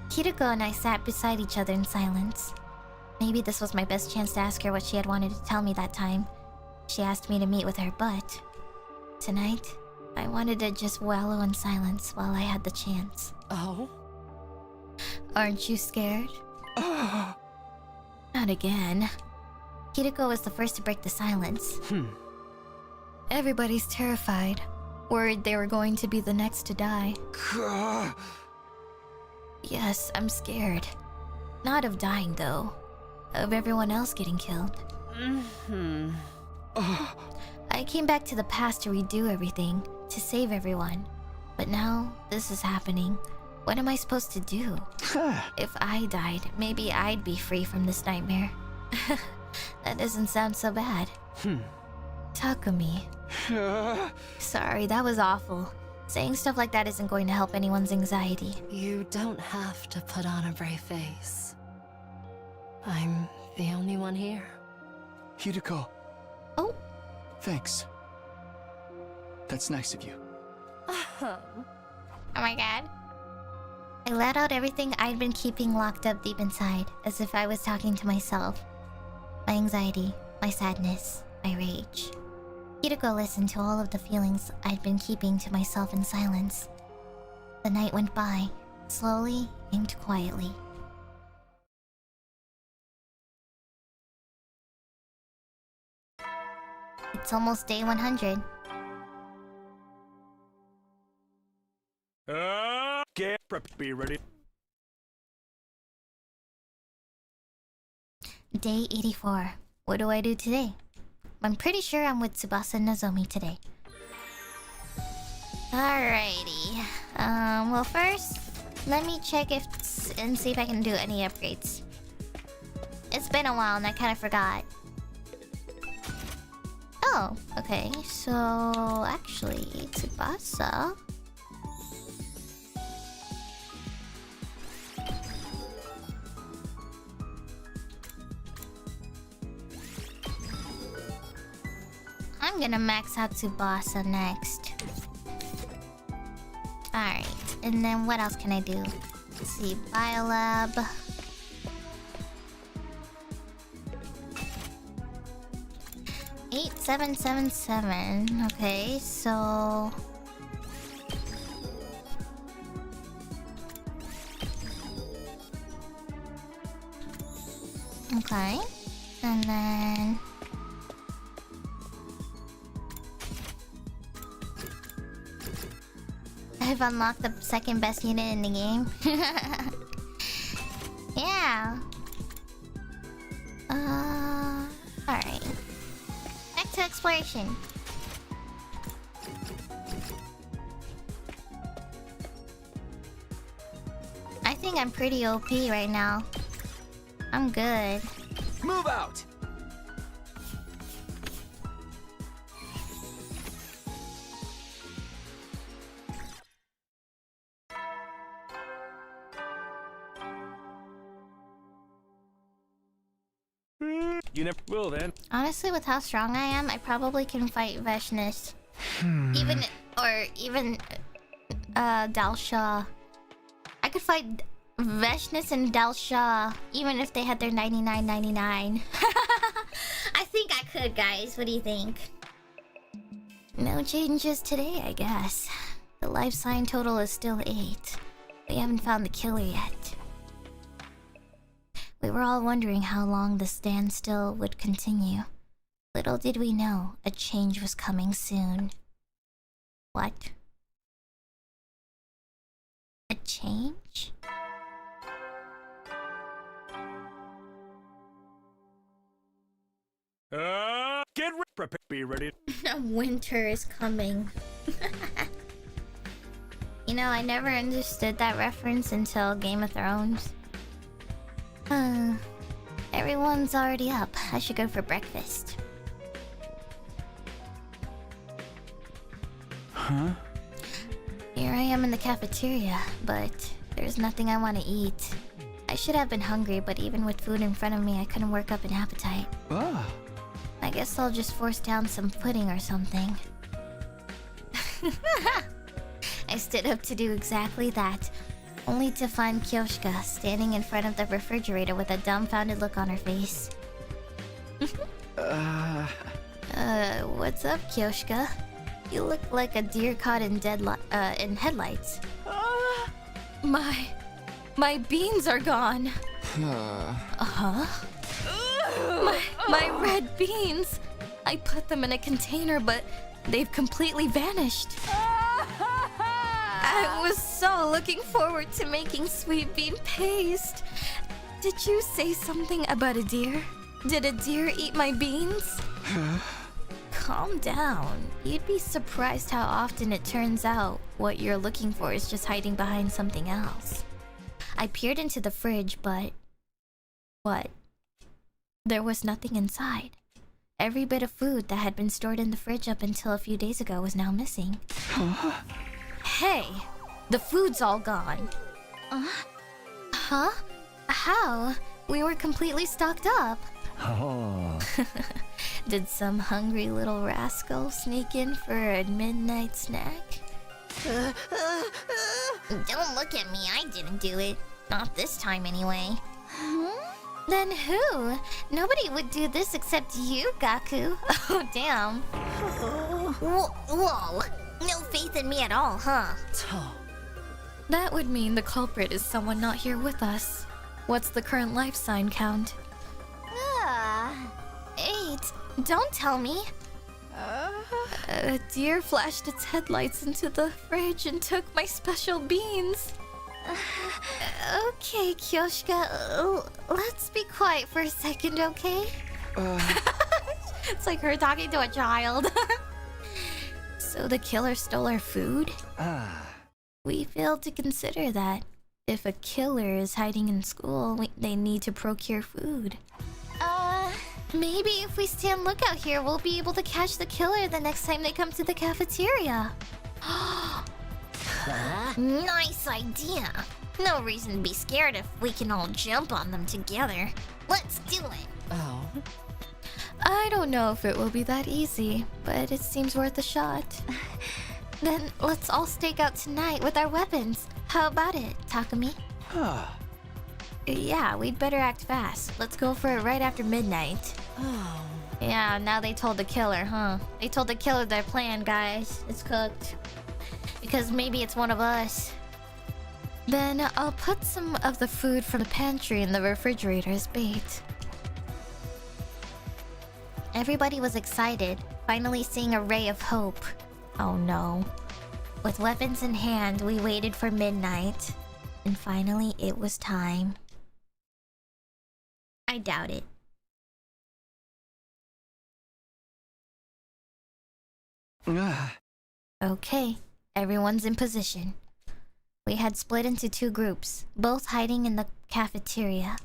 Kiriko and I sat beside each other in silence. Maybe this was my best chance to ask her what she had wanted to tell me that time. She asked me to meet with her, but... tonight, I wanted to just wallow in silence while I had the chance. Oh? Aren't you scared? Not again. Kiriko was the first to break the silence. Everybody's terrified. Worried they were going to be the next to die. Yes, I'm scared. Not of dying, though. Of everyone else getting killed. I came back to the past to redo everything, to save everyone. But now, this is happening. What am I supposed to do? If I died, maybe I'd be free from this nightmare. That doesn't sound so bad. Takumi. Sorry, that was awful. Saying stuff like that isn't going to help anyone's anxiety. You don't have to put on a brave face. I'm the only one here. Hideko. Oh. Thanks. That's nice of you. Oh my god. I let out everything I'd been keeping locked up deep inside, as if I was talking to myself. My anxiety, my sadness, my rage. Hideko listened to all of the feelings I'd been keeping to myself in silence. The night went by, slowly and quietly. It's almost day 100. Get prep, be ready. Day 84. What do I do today? I'm pretty sure I'm with Tsubasa and Nozomi today. Alrighty. Well first, let me check and see if I can do any upgrades. It's been a while and I kind of forgot. Oh, okay. So actually, Tsubasa. I'm gonna max out Tsubasa next. Alright, and then what else can I do? Let's see, Biolab. Eight, 777. Okay, so okay, and then I've unlocked the second best unit in the game. Yeah. Alright. Back to exploration. I think I'm pretty OP right now. I'm good. Move out! You never will then. Honestly, with how strong I am, I probably can fight Veshness. Even Dalsha. I could fight Veshness and Dalsha even if they had their 99.99. I think I could, guys. What do you think? No changes today, I guess. The life sign total is still 8. We haven't found the killer yet. We were all wondering how long the standstill would continue. Little did we know, a change was coming soon. What? A change? Get ready. Prepare. Be ready. Winter is coming. You know, I never understood that reference until Game of Thrones. Everyone's already up. I should go for breakfast. Huh? Here I am in the cafeteria, but there's nothing I want to eat. I should have been hungry, but even with food in front of me, I couldn't work up an appetite. Ah. I guess I'll just force down some pudding or something. I stood up to do exactly that, only to find Kyoshka standing in front of the refrigerator with a dumbfounded look on her face. What's up, Kyoshka? You look like a deer caught in in headlights. My beans are gone. My red beans. I put them in a container, but they've completely vanished. I was so looking forward to making sweet bean paste. Did you say something about a deer? Did a deer eat my beans? Calm down. You'd be surprised how often it turns out what you're looking for is just hiding behind something else. I peered into the fridge, but... what? There was nothing inside. Every bit of food that had been stored in the fridge up until a few days ago was now missing. Hey! The food's all gone. Huh? How? We were completely stocked up. Oh. Did some hungry little rascal sneak in for a midnight snack? Don't look at me, I didn't do it. Not this time anyway. Then who? Nobody would do this except you, Gaku. Oh, damn. Whoa. No faith in me at all, huh? That would mean the culprit is someone not here with us. What's the current life sign count? 8. Don't tell me. A deer flashed its headlights into the fridge and took my special beans. Okay, Kyoshka, let's be quiet for a second, okay? It's like her talking to a child. So the killer stole our food? We failed to consider that. If a killer is hiding in school, they need to procure food. Maybe if we stand lookout here, we'll be able to catch the killer the next time they come to the cafeteria. Nice idea. No reason to be scared if we can all jump on them together. Let's do it. Oh. I don't know if it will be that easy, but it seems worth a shot. Then let's all stake out tonight with our weapons. How about it, Takumi? Yeah, we'd better act fast. Let's go for it right after midnight. Oh. Yeah, now they told the killer, huh? They told the killer their plan, guys. It's cooked. Because maybe it's one of us. Then I'll put some of the food from the pantry in the refrigerator as bait. Everybody was excited, finally seeing a ray of hope. Oh no. With weapons in hand, we waited for midnight. And finally, it was time. I doubt it. Okay, everyone's in position. We had split into 2 groups, both hiding in the cafeteria.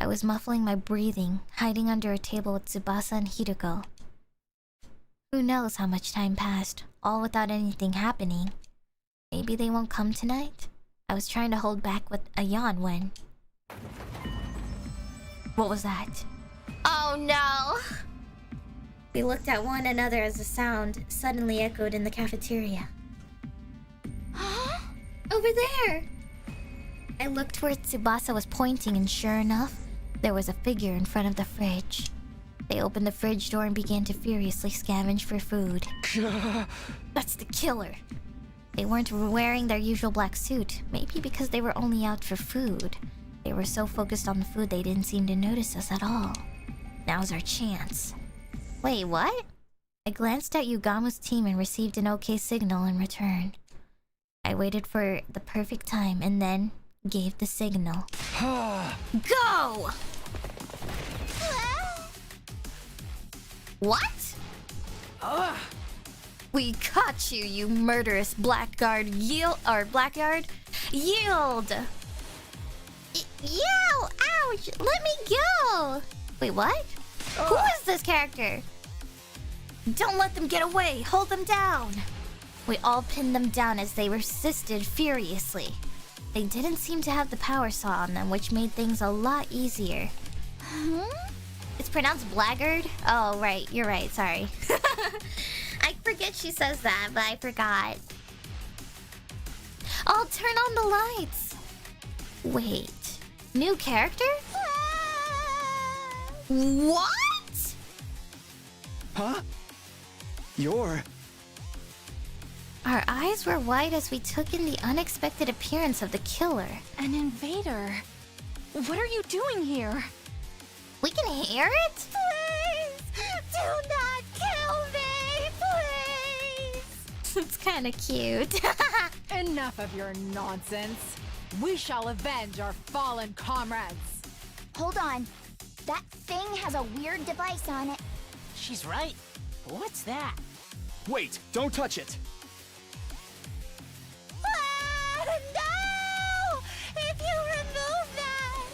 I was muffling my breathing, hiding under a table with Tsubasa and Hideko. Who knows how much time passed, all without anything happening. Maybe they won't come tonight? I was trying to hold back with a yawn when... What was that? Oh no! We looked at one another as the sound suddenly echoed in the cafeteria. Huh? Over there! I looked where Tsubasa was pointing and sure enough, there was a figure in front of the fridge. They opened the fridge door and began to furiously scavenge for food. That's the killer. They weren't wearing their usual black suit, maybe because they were only out for food. They were so focused on the food they didn't seem to notice us at all. Now's our chance. Wait, what? I glanced at Yugamu's team and received an okay signal in return. I waited for the perfect time and then gave the signal. Go! What? We caught you, you murderous blackguard. Blackguard. Yield! Yo! Ouch! Let me go! Wait, what? Who is this character? Don't let them get away! Hold them down! We all pinned them down as they resisted furiously. They didn't seem to have the power saw on them, which made things a lot easier. It's pronounced blackguard? Oh, right. You're right. Sorry. I forget she says that, but I forgot. I'll turn on the lights. Wait. New character? What? Huh? You're... Our eyes were wide as we took in the unexpected appearance of the killer. An invader? What are you doing here? We can hear it? Please! Do not kill me! Please! It's kind of cute. Enough of your nonsense. We shall avenge our fallen comrades. Hold on. That thing has a weird device on it. She's right. What's that? Wait, don't touch it! No! If you remove that...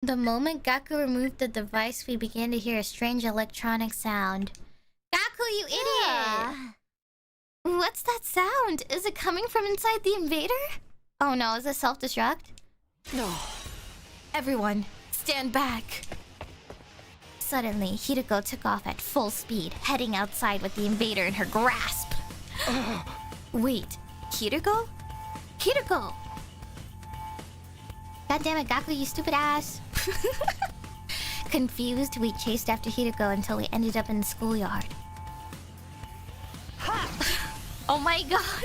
The moment Gaku removed the device, we began to hear a strange electronic sound. Gaku, you idiot! What's that sound? Is it coming from inside the invader? Oh no, is it self-destruct? No. Everyone, stand back. Suddenly, Hideko took off at full speed, heading outside with the invader in her grasp. Wait, Hideko? Hideko! God damn it, Gaku, you stupid ass. Confused, we chased after Hideko until we ended up in the schoolyard. Oh my god!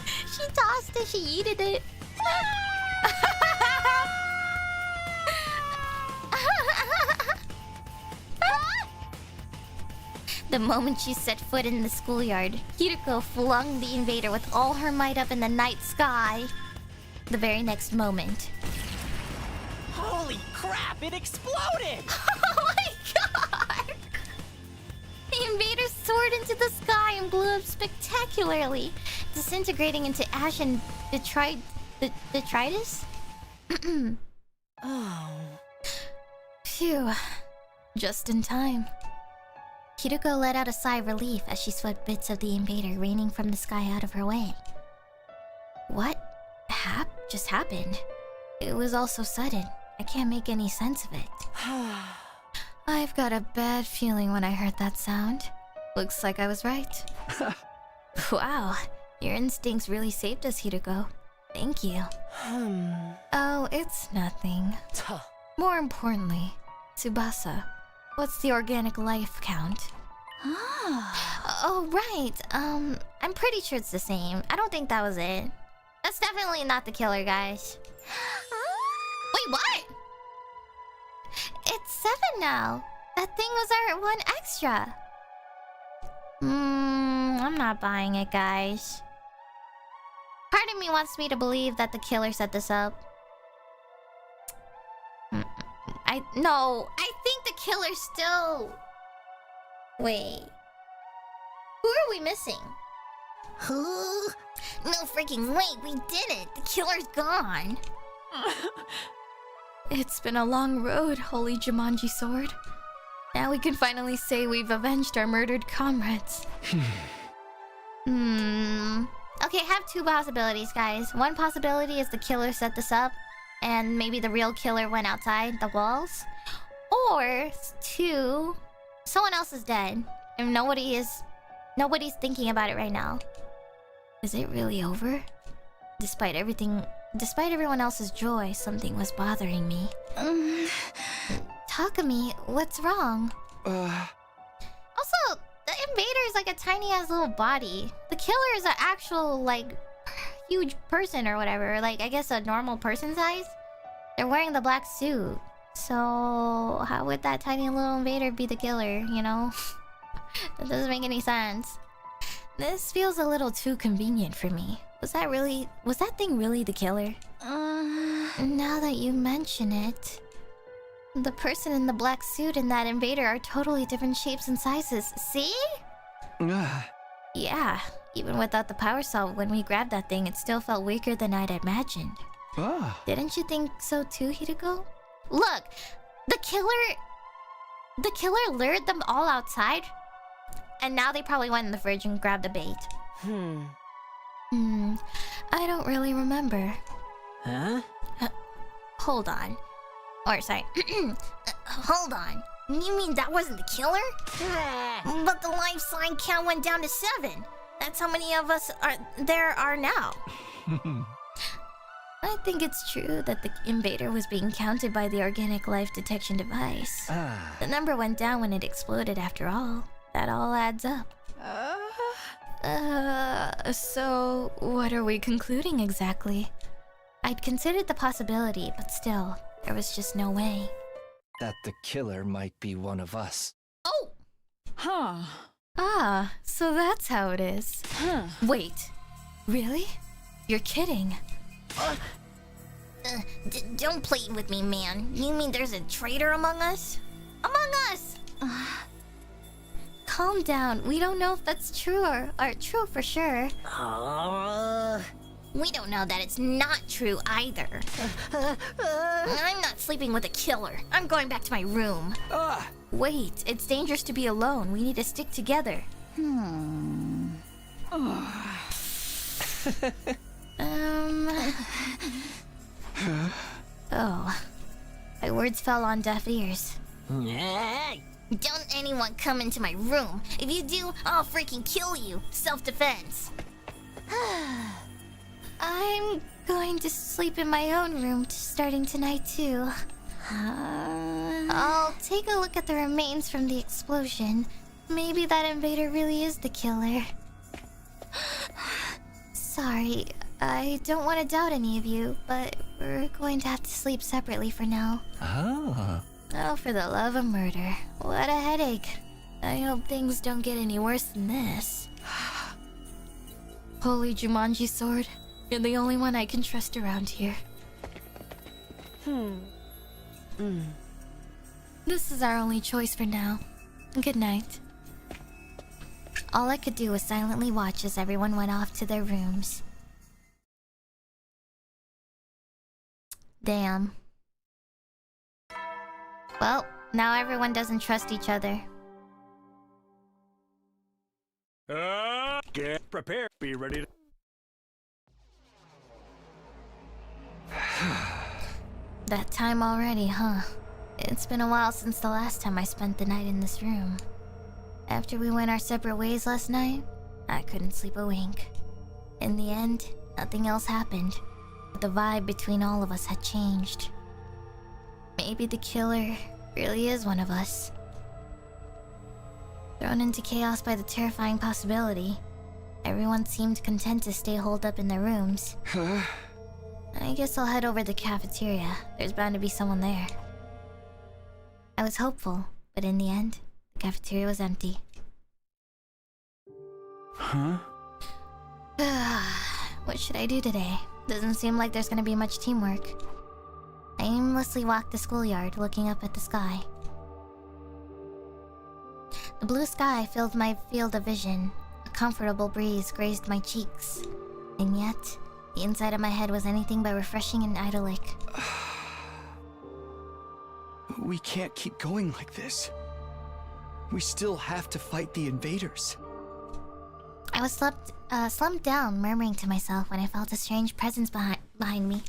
She tossed it, she yeeted it. The moment she set foot in the schoolyard, Hideko flung the invader with all her might up in the night sky. The very next moment... Holy crap, it exploded! Oh my god! The invader soared into the sky and blew up spectacularly, disintegrating into ash and detritus? Oh. Phew. Just in time. Kiriko let out a sigh of relief as she swept bits of the invader raining from the sky out of her way. What just happened? It was all so sudden. I can't make any sense of it. I've got a bad feeling when I heard that sound. Looks like I was right. Wow, your instincts really saved us, Hiroko. Thank you. Oh, it's nothing. More importantly, Tsubasa, what's the organic life count? Oh, right. I'm pretty sure it's the same. I don't think that was it. That's definitely not the killer, guys. Wait, what? It's 7 now. That thing was our 1 extra. I'm not buying it, guys. Part of me wants me to believe that the killer set this up. I think the killer's still... Wait. Who are we missing? Who? No freaking way, we did it! The killer's gone! It's been a long road, Holy Jumanji Sword. Now we can finally say we've avenged our murdered comrades. Okay, I have 2 possibilities, guys. One possibility is the killer set this up, and maybe the real killer went outside the walls. Or 2, someone else is dead, and nobody's thinking about it right now. Is it really over? Despite everyone else's joy, something was bothering me. Takumi, what's wrong? Also, the invader is like a tiny ass little body. The killer is an actual, like, huge person or whatever. Like, I guess a normal person size. They're wearing the black suit. So, how would that tiny little invader be the killer, you know? That doesn't make any sense. This feels a little too convenient for me. Was that thing really the killer? Now that you mention it... The person in the black suit and that invader are totally different shapes and sizes. See? Yeah, even without the power cell, when we grabbed that thing, it still felt weaker than I'd imagined. Didn't you think so too, Hiroko? Look, the killer lured them all outside, and now they probably went in the fridge and grabbed the bait. I don't really remember. Huh? Hold on. Or, sorry. Hold on. You mean that wasn't the killer? But the life sign count went down to 7. That's how many of us there are now. I think it's true that the invader was being counted by the organic life detection device. The number went down when it exploded after all. That all adds up. So what are we concluding exactly? I'd considered the possibility, but still, there was just no way. That the killer might be one of us. Oh! Huh. Ah, so that's how it is. Huh. Wait, really? You're kidding. Don't play with me, man. You mean there's a traitor among us? Among us! Calm down. We don't know if that's true or true for sure. We don't know that it's not true either. I'm not sleeping with a killer. I'm going back to my room. Wait, it's dangerous to be alone. We need to stick together. Oh. My words fell on deaf ears. Don't anyone come into my room. If you do, I'll freaking kill you. Self-defense. I'm going to sleep in my own room starting tonight too. I'll take a look at the remains from the explosion. Maybe that invader really is the killer. Sorry, I don't want to doubt any of you, but we're going to have to sleep separately for now. Oh, for the love of murder. What a headache. I hope things don't get any worse than this. Holy Jumanji Sword, you're the only one I can trust around here. This is our only choice for now. Good night. All I could do was silently watch as everyone went off to their rooms. Well, now everyone doesn't trust each other. Get prepared. Be ready to... That time already, huh? It's been a while since the last time I spent the night in this room. After we went our separate ways last night, I couldn't sleep a wink. In the end, nothing else happened. But the vibe between all of us had changed. Maybe the killer really is one of us. Thrown into chaos by the terrifying possibility, everyone seemed content to stay holed up in their rooms. I guess I'll head over to the cafeteria. There's bound to be someone there. I was hopeful, but in the end, the cafeteria was empty. Huh? What should I do today? Doesn't seem like there's gonna be much teamwork. I aimlessly walked the schoolyard, looking up at the sky. The blue sky filled my field of vision. A comfortable breeze grazed my cheeks. And yet, the inside of my head was anything but refreshing and idyllic. We can't keep going like this. We still have to fight the invaders. I was slumped down, murmuring to myself when I felt a strange presence behind me.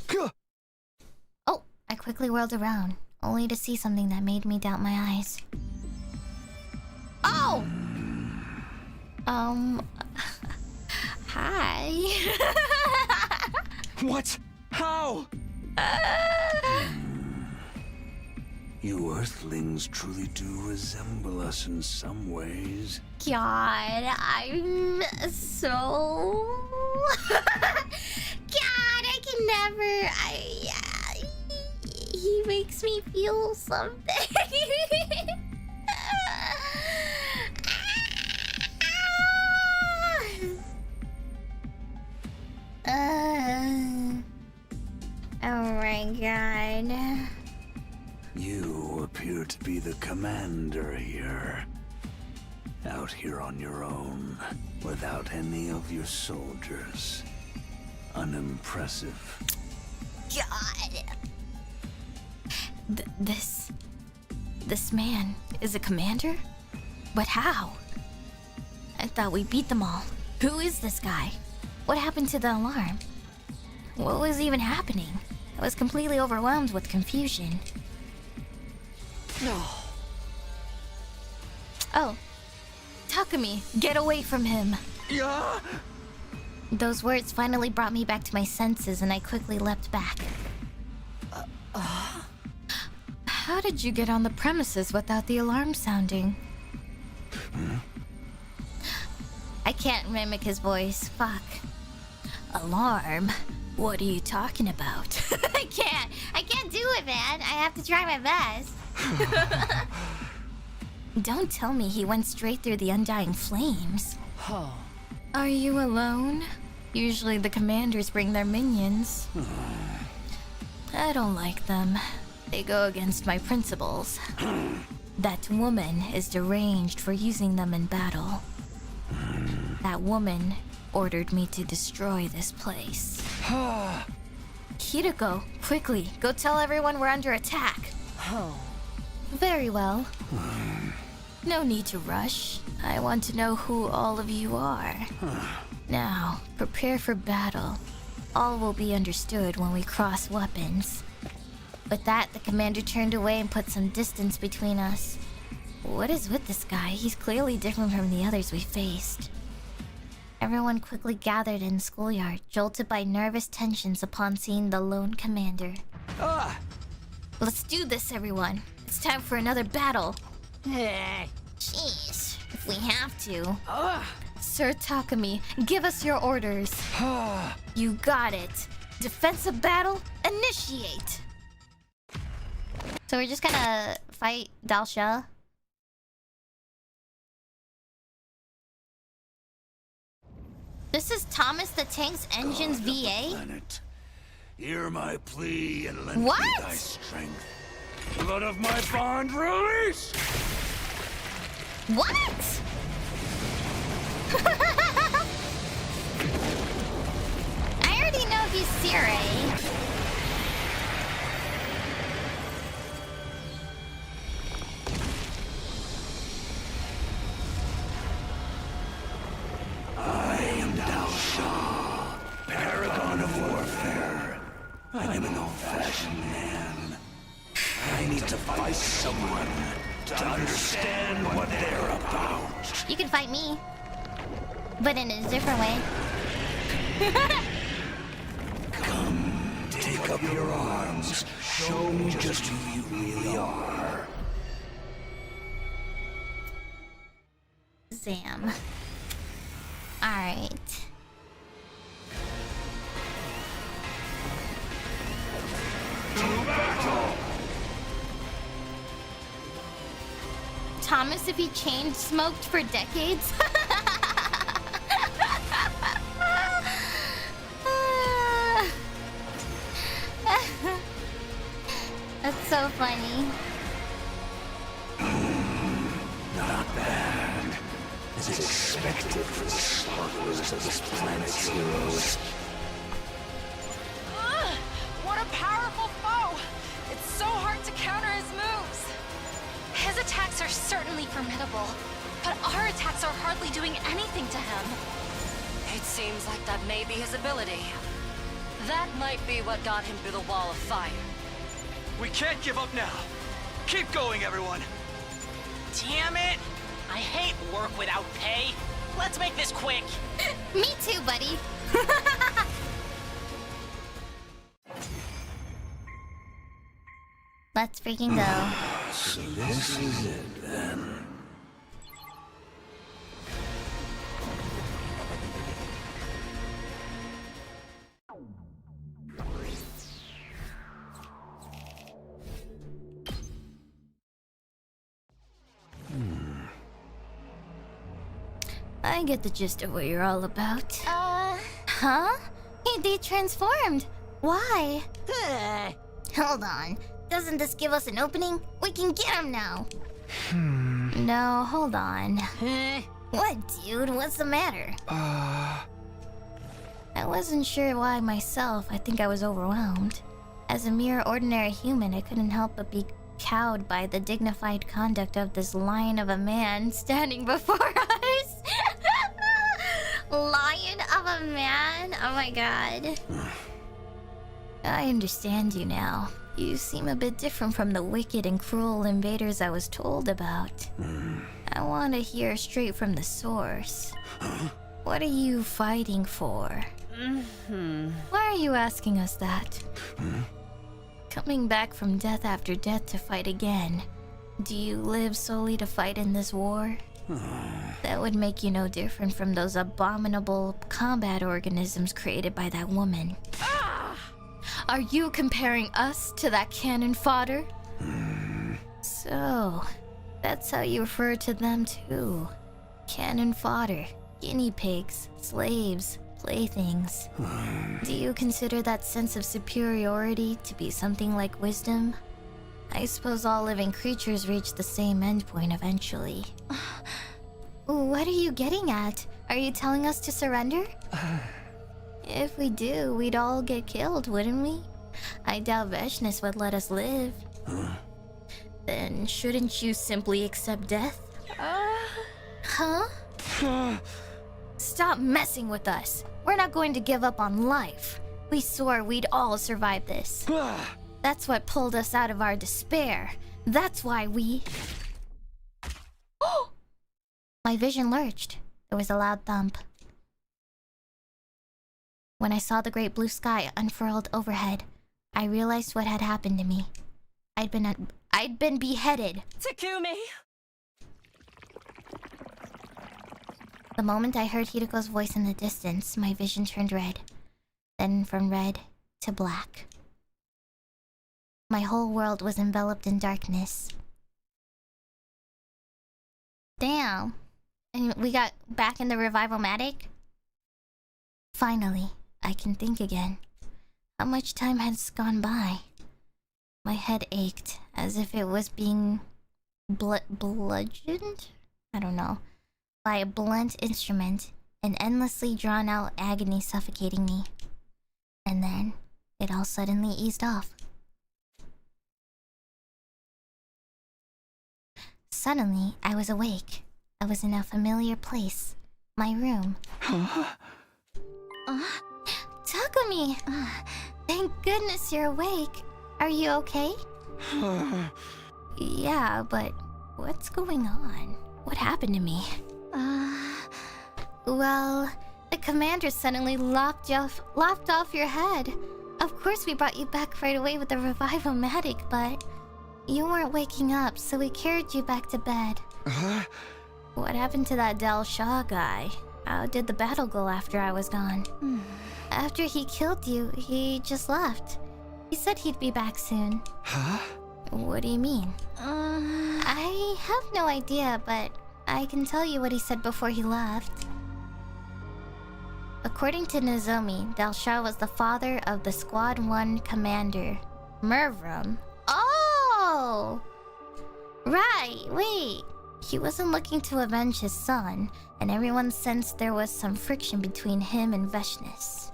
Oh, I quickly whirled around, only to see something that made me doubt my eyes. Oh! Hi. What? How? You Earthlings truly do resemble us in some ways. God, I'm so... God, I can never... He makes me feel something. Oh my god. You appear to be the commander here. Out here on your own, without any of your soldiers. Unimpressive. God. This man is a commander? But how? I thought we beat them all. Who is this guy? What happened to the alarm? What was even happening? I was completely overwhelmed with confusion. No. Oh. Takumi, get away from him. Yeah. Those words finally brought me back to my senses and I quickly leapt back. How did you get on the premises without the alarm sounding? I can't mimic his voice. Fuck. Alarm? What are you talking about? I can't do it, man. I have to try my best. Don't tell me he went straight through the undying flames. Oh. Are you alone? Usually the commanders bring their minions. I don't like them. They go against my principles. That woman is deranged for using them in battle. That woman ordered me to destroy this place. Kiriko, quickly, go tell everyone we're under attack. Oh. Very well. No need to rush. I want to know who all of you are. Now, prepare for battle. All will be understood when we cross weapons. With that, the commander turned away and put some distance between us. What is with this guy? He's clearly different from the others we faced. Everyone quickly gathered in the schoolyard, jolted by nervous tensions upon seeing the lone commander. Let's do this, everyone. It's time for another battle. Jeez, if we have to. Sir Takumi, give us your orders. You got it. Defensive battle, initiate. So we're just gonna fight Dalsha. This is Thomas the Tank's Engine's VA? Planet, hear my plea and lend What? me thy strength. Blood of my bond, release! What? I already know he's Sire. I'm an old-fashioned man. I need to fight someone to understand what they're about. You can fight me, but in a different way. Come, take up your arms. Show me just who you really are. Zam. Alright. Thomas, if he chain smoked for decades? That's so funny. Not bad. As expected for the sparklers of this planet's heroes. What a powerful foe! It's so hard to counter his moves. His attacks are certainly formidable, but our attacks are hardly doing anything to him. It seems like that may be his ability. That might be what got him through the wall of fire. We can't give up now. Keep going, everyone. Damn it! I hate work without pay. Let's make this quick. Me too, buddy. Let's freaking go. So this is it then. I get the gist of what you're all about. Huh? They transformed. Why? Hold on. Doesn't this give us an opening? We can get him now. No, hold on. What, dude? What's the matter? I wasn't sure why myself. I think I was overwhelmed. As a mere ordinary human, I couldn't help but be cowed by the dignified conduct of this lion of a man standing before us. Lion of a man? Oh my god. I understand you now. You seem a bit different from the wicked and cruel invaders I was told about. I want to hear straight from the source. What are you fighting for? Why are you asking us that? Coming back from death after death to fight again. Do you live solely to fight in this war? That would make you no different from those abominable combat organisms created by that woman. Are you comparing us to that cannon fodder? So, that's how you refer to them too. Cannon fodder, guinea pigs, slaves, playthings. Do you consider that sense of superiority to be something like wisdom? I suppose all living creatures reach the same endpoint eventually. What are you getting at? Are you telling us to surrender? If we do, we'd all get killed, wouldn't we? I doubt Veshness would let us live. Then shouldn't you simply accept death? Huh? Stop messing with us. We're not going to give up on life. We swore we'd all survive this. That's what pulled us out of our despair. That's why we... My vision lurched. There was a loud thump. When I saw the great blue sky unfurled overhead, I realized what had happened to me. I'd been beheaded. Takumi! The moment I heard Hideko's voice in the distance, my vision turned red. Then from red to black. My whole world was enveloped in darkness. Damn. And we got back in the Revival-matic? Finally, I can think again. How much time has gone by? My head ached, as if it was being bludgeoned? I don't know. By a blunt instrument, an endlessly drawn-out agony suffocating me. And then, it all suddenly eased off. Suddenly, I was awake. I was in a familiar place. My room. Takumi! Thank goodness you're awake. Are you okay? Yeah, but what's going on? What happened to me? Well, the commander suddenly lopped off your head. Of course we brought you back right away with the revival-matic, but you weren't waking up, so we carried you back to bed. What happened to that Del Shaw guy? How did the battle go after I was gone? After he killed you, he just left. He said he'd be back soon. Huh? What do you mean? I have no idea, but I can tell you what he said before he left. According to Nozomi, Del Shaw was the father of the Squad 1 commander, Mervram. Oh! Right, wait. He wasn't looking to avenge his son, and everyone sensed there was some friction between him and Veshnis.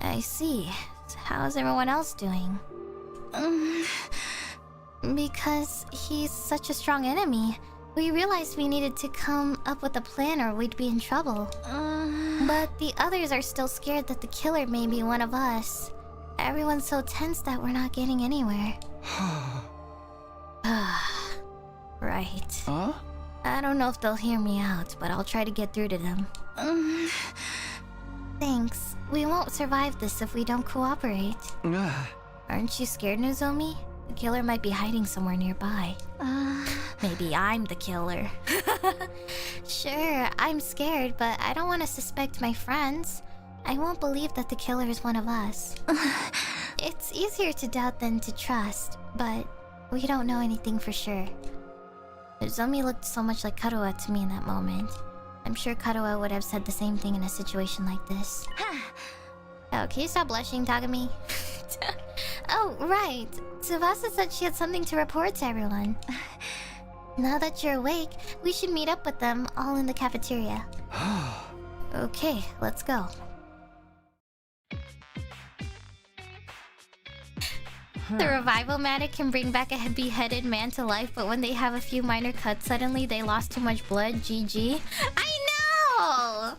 I see. So how's everyone else doing? Because he's such a strong enemy, we realized we needed to come up with a plan or we'd be in trouble. But the others are still scared that the killer may be one of us. Everyone's so tense that we're not getting anywhere. Right. Huh? I don't know if they'll hear me out, but I'll try to get through to them. Thanks. We won't survive this if we don't cooperate. Aren't you scared, Nozomi? The killer might be hiding somewhere nearby. Maybe I'm the killer. Sure, I'm scared, but I don't want to suspect my friends. I won't believe that the killer is one of us. It's easier to doubt than to trust, but we don't know anything for sure. Nozomi looked so much like Karuha to me in that moment. I'm sure Karuha would have said the same thing in a situation like this. Oh, can you stop blushing, Takumi? Oh, right. Tsubasa said she had something to report to everyone. Now that you're awake, we should meet up with them all in the cafeteria. Okay, let's go. The revival-matic can bring back a beheaded man to life, but when they have a few minor cuts, suddenly they lost too much blood. GG. I know!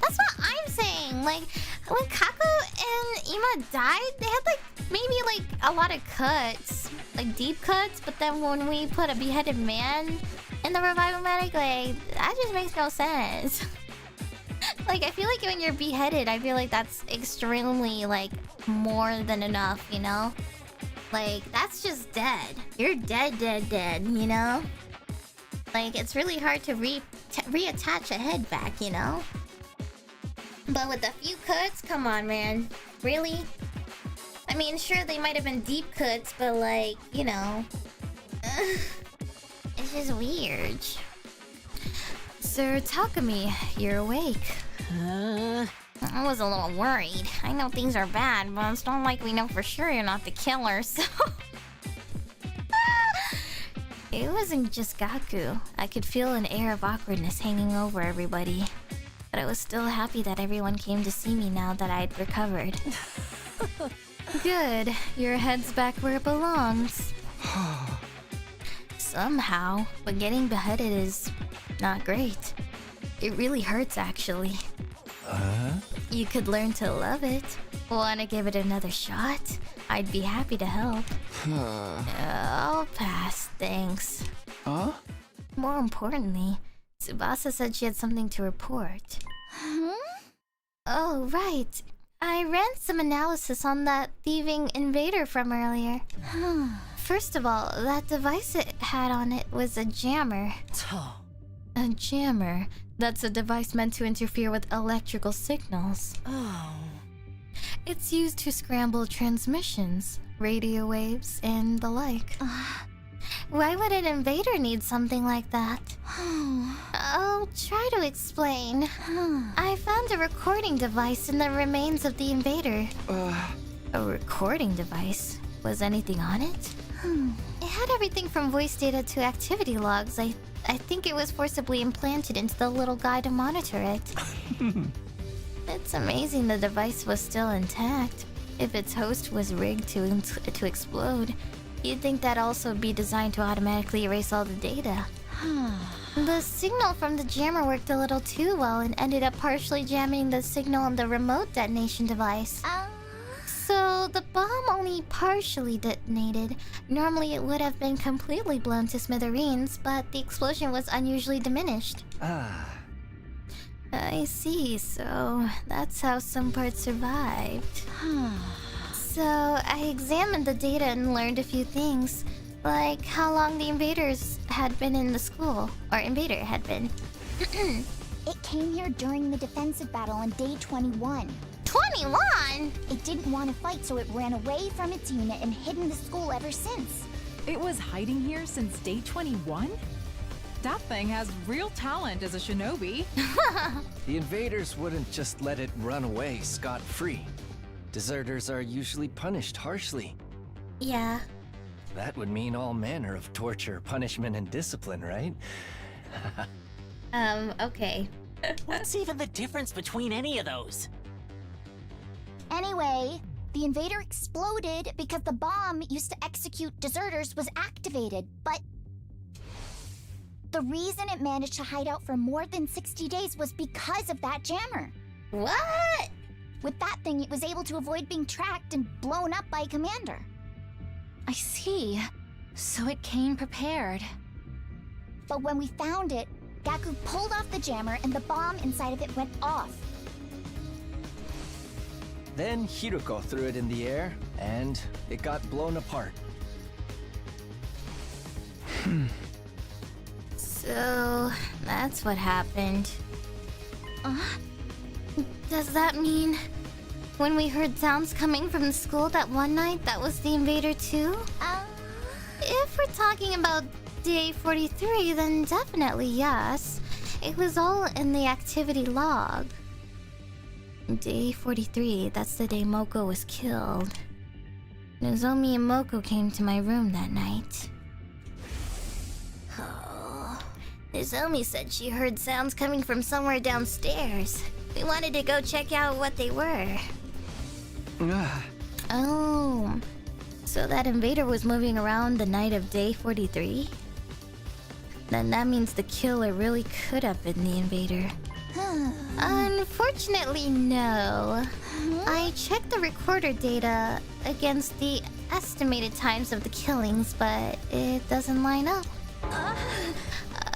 That's what I'm saying. Like, when Kaku and Ima died, they had like maybe like a lot of cuts, like deep cuts, but then when we put a beheaded man in the revival-matic, like, that just makes no sense. Like, I feel like when you're beheaded, I feel like that's extremely, like, more than enough, you know? Like, that's just dead. You're dead, you know? Like, it's really hard to reattach a head back, you know? But with a few cuts, come on, man. Really? I mean, sure, they might have been deep cuts, but like, you know... it's just weird. Sir Takumi, you're awake. I was a little worried. I know things are bad, but it's not like we know for sure you're not the killer, so... It wasn't just Gaku. I could feel an air of awkwardness hanging over everybody. But I was still happy that everyone came to see me now that I'd recovered. Good. Your head's back where it belongs. Somehow, but getting beheaded is not great. It really hurts, actually. You could learn to love it. Wanna give it another shot? I'd be happy to help. I'll pass, thanks. More importantly, Tsubasa said she had something to report. Oh, right. I ran some analysis on that thieving invader from earlier. First of all, that device it had on it was a jammer. A jammer? That's a device meant to interfere with electrical signals. It's used to scramble transmissions, radio waves, and the like. Why would an invader need something like that? I'll try to explain. I found a recording device in the remains of the invader. A recording device? Was anything on it? It had everything from voice data to activity logs. I think it was forcibly implanted into the little guy to monitor it. It's amazing the device was still intact. If its host was rigged to explode, you'd think that'd also be designed to automatically erase all the data. The signal from the jammer worked a little too well and ended up partially jamming the signal on the remote detonation device. So the bomb only partially detonated. Normally it would have been completely blown to smithereens, but the explosion was unusually diminished. Ah. I see, so that's how some parts survived. So I examined the data and learned a few things, like how long the invaders had been in the school, or invader had been. It came here during the defensive battle on day 21. 21? It didn't want to fight, so it ran away from its unit and hid in the school ever since. It was hiding here since day 21? That thing has real talent as a shinobi. The invaders wouldn't just let it run away scot-free. Deserters are usually punished harshly. Yeah. That would mean all manner of torture, punishment, and discipline, right? Okay. What's even the difference between any of those? Anyway, the invader exploded because the bomb used to execute deserters was activated, but the reason it managed to hide out for more than 60 days was because of that jammer. What? With that thing, it was able to avoid being tracked and blown up by Commander. I see. So it came prepared. But when we found it, Gaku pulled off the jammer and the bomb inside of it went off. Then Hiruko threw it in the air, and it got blown apart. So that's what happened. Does that mean when we heard sounds coming from the school that one night, that was the invader too? If we're talking about day 43, then definitely yes. It was all in the activity log. Day 43, that's the day Moko was killed. Nozomi and Moko came to my room that night. Nozomi said she heard sounds coming from somewhere downstairs. We wanted to go check out what they were. Oh, so that invader was moving around the night of day 43? Then that means the killer really could have been the invader. Unfortunately, no. I checked the recorder data against the estimated times of the killings, but it doesn't line up.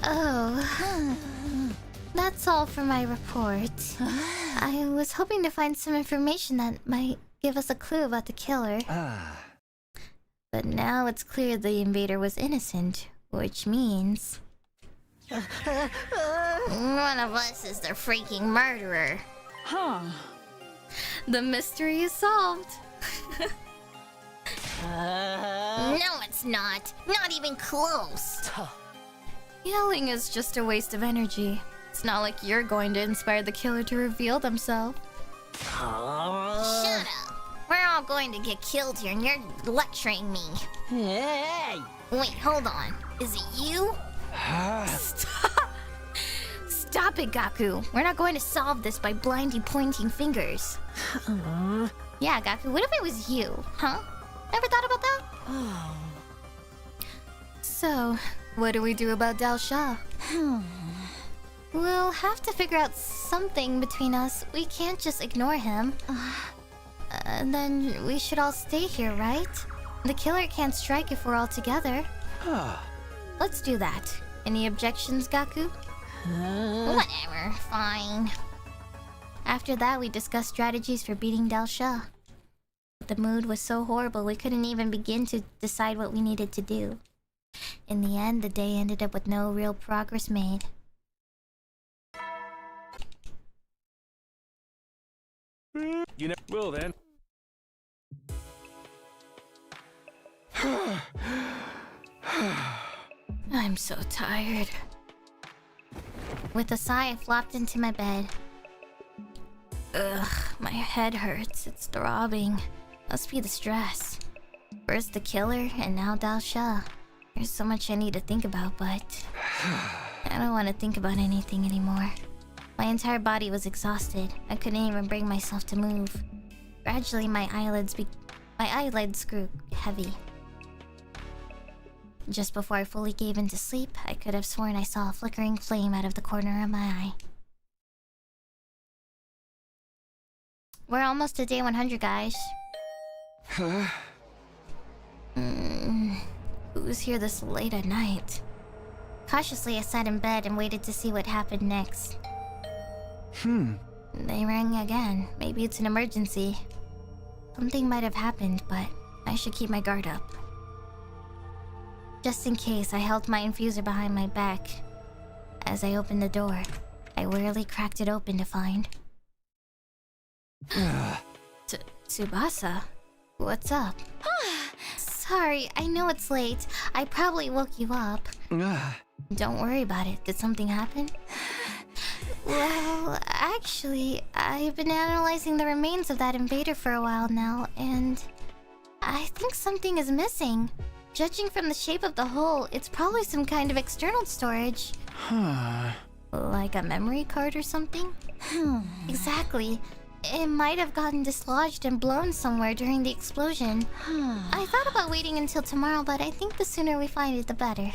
Oh. That's all for my report. I was hoping to find some information that might give us a clue about the killer. But now it's clear the invader was innocent, which means one of us is the freaking murderer. The mystery is solved. No, it's not. Not even close. Yelling is just a waste of energy. It's not like you're going to inspire the killer to reveal themselves. Shut up. We're all going to get killed here and you're lecturing me. Hey! Wait, hold on. Is it you? Stop it, Gaku. We're not going to solve this by blindly pointing fingers. Yeah, Gaku, what if it was you? Huh? Never thought about that? So, what do we do about Dalsha? We'll have to figure out something between us. We can't just ignore him. Then we should all stay here, right? The killer can't strike if we're all together. Let's do that. Any objections, Gaku? Whatever, fine. After that, we discussed strategies for beating Dalsha. The mood was so horrible we couldn't even begin to decide what we needed to do. In the end, the day ended up with no real progress made. You know, well then. I'm so tired. With a sigh, I flopped into my bed. Ugh, my head hurts. It's throbbing. Must be the stress. First the killer, and now Dalsha. There's so much I need to think about, but I don't want to think about anything anymore. My entire body was exhausted. I couldn't even bring myself to move. Gradually, my eyelids grew heavy. Just before I fully gave into sleep, I could have sworn I saw a flickering flame out of the corner of my eye. We're almost to day 100, guys. Who's here this late at night? Cautiously, I sat in bed and waited to see what happened next. They rang again. Maybe it's an emergency. Something might have happened, but I should keep my guard up. Just in case, I held my infuser behind my back. As I opened the door, I wearily cracked it open to find... Tsubasa? What's up? Sorry, I know it's late. I probably woke you up. Don't worry about it. Did something happen? Well, actually, I've been analyzing the remains of that invader for a while now, and I think something is missing. Judging from the shape of the hole, it's probably some kind of external storage. Like a memory card or something? Exactly. It might have gotten dislodged and blown somewhere during the explosion. I thought about waiting until tomorrow, but I think the sooner we find it, the better.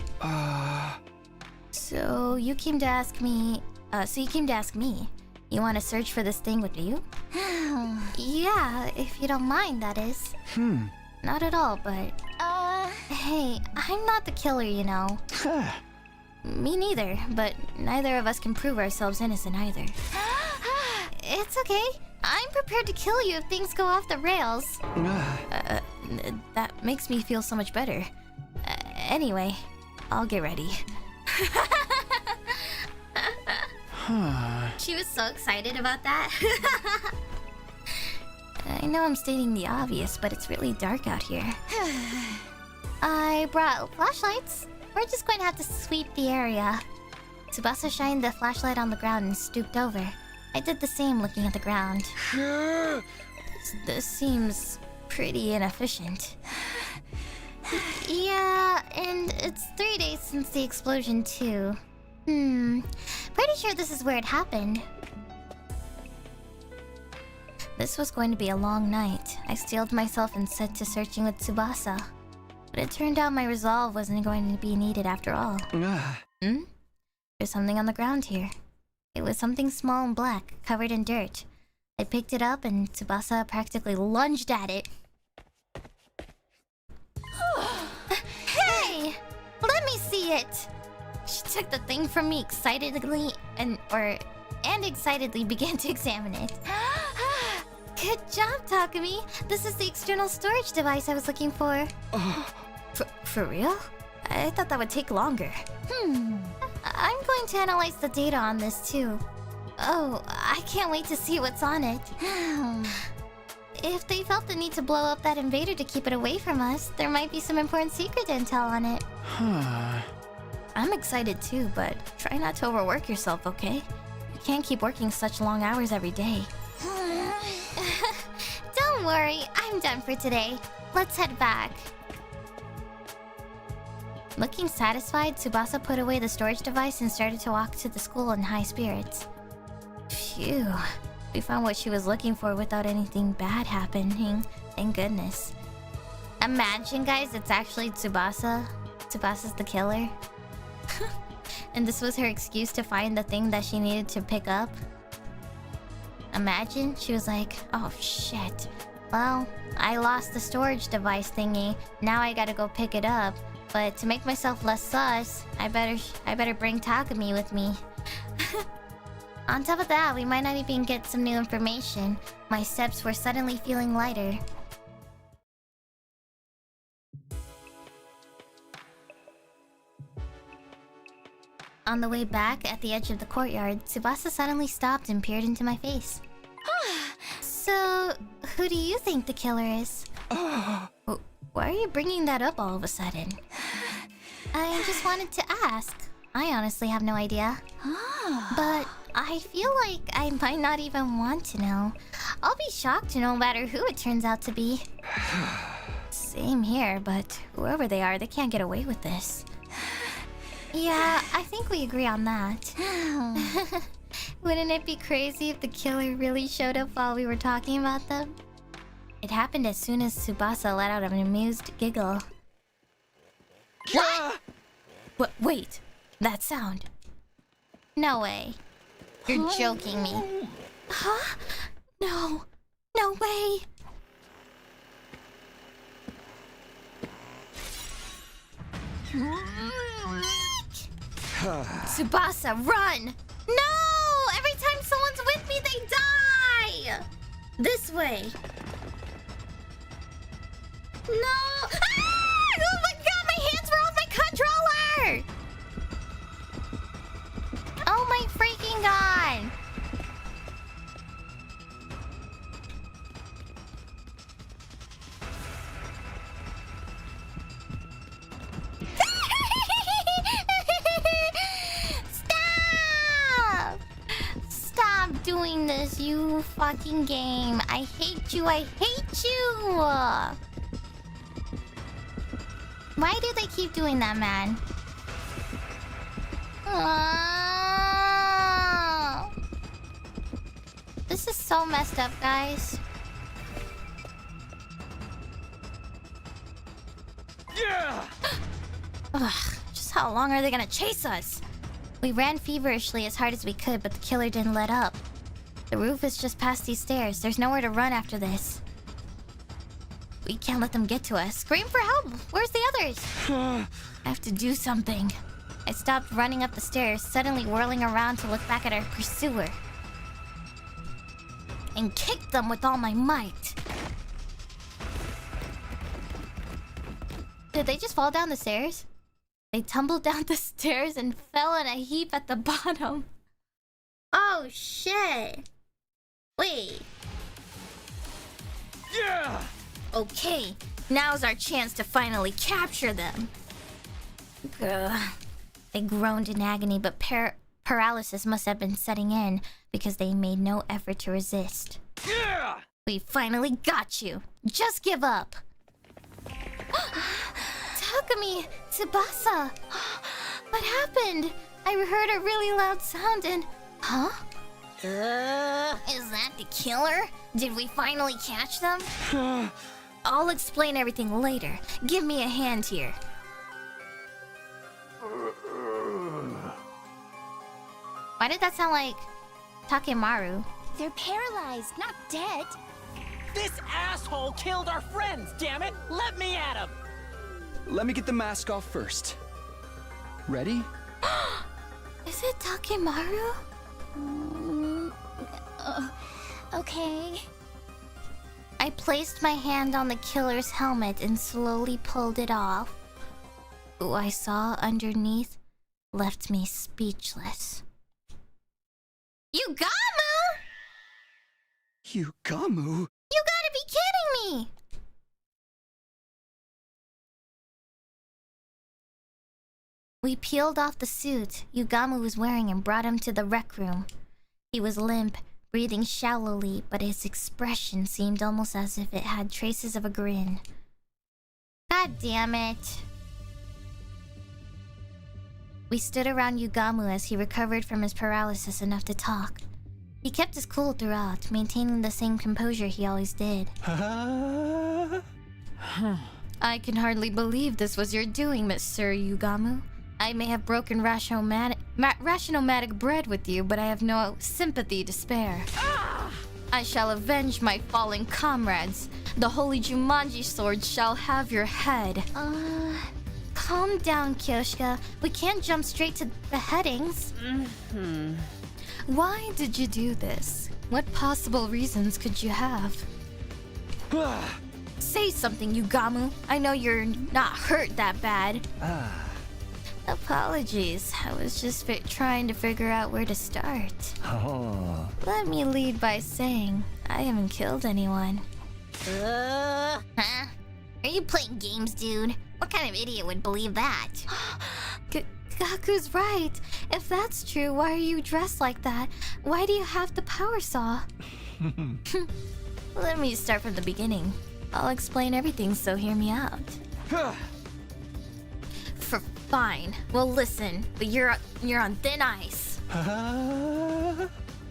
So you came to ask me... You want to search for this thing with you? Yeah, if you don't mind, that is. Not at all, but... Hey, I'm not the killer, you know. Me neither, but neither of us can prove ourselves innocent either. It's okay. I'm prepared to kill you if things go off the rails. That makes me feel so much better. Anyway, I'll get ready. She was so excited about that. I know I'm stating the obvious, but it's really dark out here. I brought flashlights. We're just going to have to sweep the area. Tsubasa shined the flashlight on the ground and stooped over. I did the same, looking at the ground. This seems pretty inefficient. Yeah, and it's 3 days since the explosion too. Pretty sure this is where it happened. This was going to be a long night. I steeled myself and set to searching with Tsubasa. But it turned out my resolve wasn't going to be needed after all. There's something on the ground here. It was something small and black, covered in dirt. I picked it up and Tsubasa practically lunged at it. Hey! Let me see it! She took the thing from me excitedly and excitedly began to examine it. Good job, Takumi. This is the external storage device I was looking for. For real? I thought that would take longer. I'm going to analyze the data on this too. Oh, I can't wait to see what's on it. If they felt the need to blow up that invader to keep it away from us, there might be some important secret intel on it. I'm excited too, but try not to overwork yourself, okay? You can't keep working such long hours every day. Don't worry, I'm done for today. Let's head back. Looking satisfied, Tsubasa put away the storage device and started to walk to the school in high spirits. Phew. We found what she was looking for without anything bad happening. Thank goodness. Imagine, guys, it's actually Tsubasa. Tsubasa's the killer. And this was her excuse to find the thing that she needed to pick up. Imagine, she was like, oh shit. Well, I lost the storage device thingy. Now I gotta go pick it up. But to make myself less sus, I better bring Takumi with me. On top of that, we might not even get some new information. My steps were suddenly feeling lighter. On the way back, at the edge of the courtyard, Tsubasa suddenly stopped and peered into my face. So, who do you think the killer is? Why are you bringing that up all of a sudden? I just wanted to ask. I honestly have no idea. But I feel like I might not even want to know. I'll be shocked no matter who it turns out to be. Same here, but whoever they are, they can't get away with this. Yeah, I think we agree on that. Wouldn't it be crazy if the killer really showed up while we were talking about them? It happened as soon as Tsubasa let out an amused giggle. What? Wait, that sound. No way. You're joking me. Huh? No. No way. Tsubasa, run! No! Every time someone's with me, they die! This way. No! Ah! Oh my god, my hands were off my controller! Oh my freaking god! Stop! Stop doing this, you fucking game. I hate you, I hate you! Why do they keep doing that, man? This is so messed up, guys. Yeah! Ugh, just how long are they gonna chase us? We ran feverishly as hard as we could, but the killer didn't let up. The roof is just past these stairs. There's nowhere to run after this. We can't let them get to us. Scream for help! Where's the others? I have to do something. I stopped running up the stairs, suddenly whirling around to look back at our pursuer. And kicked them with all my might. Did they just fall down the stairs? They tumbled down the stairs and fell in a heap at the bottom. Oh shit. Wait. Yeah! Okay, now's our chance to finally capture them. Ugh. They groaned in agony, but paralysis must have been setting in because they made no effort to resist. Yeah! We finally got you. Just give up. Takumi, Tsubasa. What happened? I heard a really loud sound and... Huh? Is that the killer? Did we finally catch them? I'll explain everything later. Give me a hand here. Why did that sound like Takemaru? They're paralyzed, not dead. This asshole killed our friends, damn it! Let me at him! Let me get the mask off first. Ready? Is it Takemaru? Okay. I placed my hand on the killer's helmet and slowly pulled it off. Who I saw underneath left me speechless. Yugamu! Yugamu? You gotta be kidding me! We peeled off the suit Yugamu was wearing and brought him to the rec room. He was limp, breathing shallowly, but his expression seemed almost as if it had traces of a grin. God damn it. We stood around Yugamu as he recovered from his paralysis enough to talk. He kept his cool throughout, maintaining the same composure he always did. I can hardly believe this was your doing, Sir Yugamu. I may have broken rationomatic bread with you, but I have no sympathy to spare. I shall avenge my fallen comrades. The holy Jumanji sword shall have your head. Calm down, Kyoshika. We can't jump straight to beheadings. Why did you do this? What possible reasons could you have? Say something, Yugamu. I know you're not hurt that bad. Apologies. I was just trying to figure out where to start. Let me lead by saying I haven't killed anyone. Huh? Are you playing games, dude? What kind of idiot would believe that? Gaku's right. If that's true, why are you dressed like that? Why do you have the power saw? Let me start from the beginning. I'll explain everything, so hear me out. Fine. Well, listen, but you're on thin ice.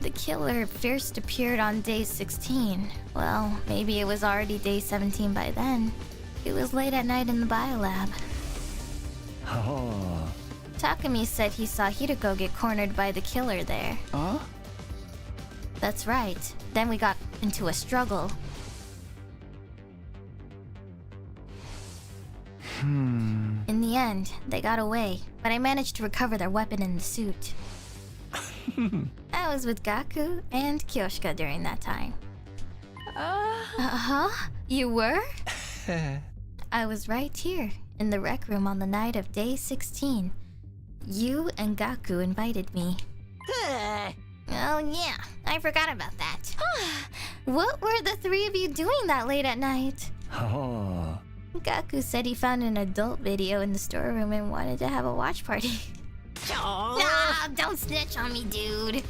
The killer first appeared on day 16. Well, maybe it was already day 17 by then. It was late at night in the biolab. Takumi said he saw Hiroko get cornered by the killer there. Huh? That's right. Then we got into a struggle. In the end, they got away, but I managed to recover their weapon in the suit. I was with Gaku and Kyoshika during that time. Uh-huh? You were? I was right here, in the rec room on the night of day 16. You and Gaku invited me. Oh yeah, I forgot about that. What were the three of you doing that late at night? Oh. Gaku said he found an adult video in the storeroom and wanted to have a watch party. Nah, don't snitch on me, dude.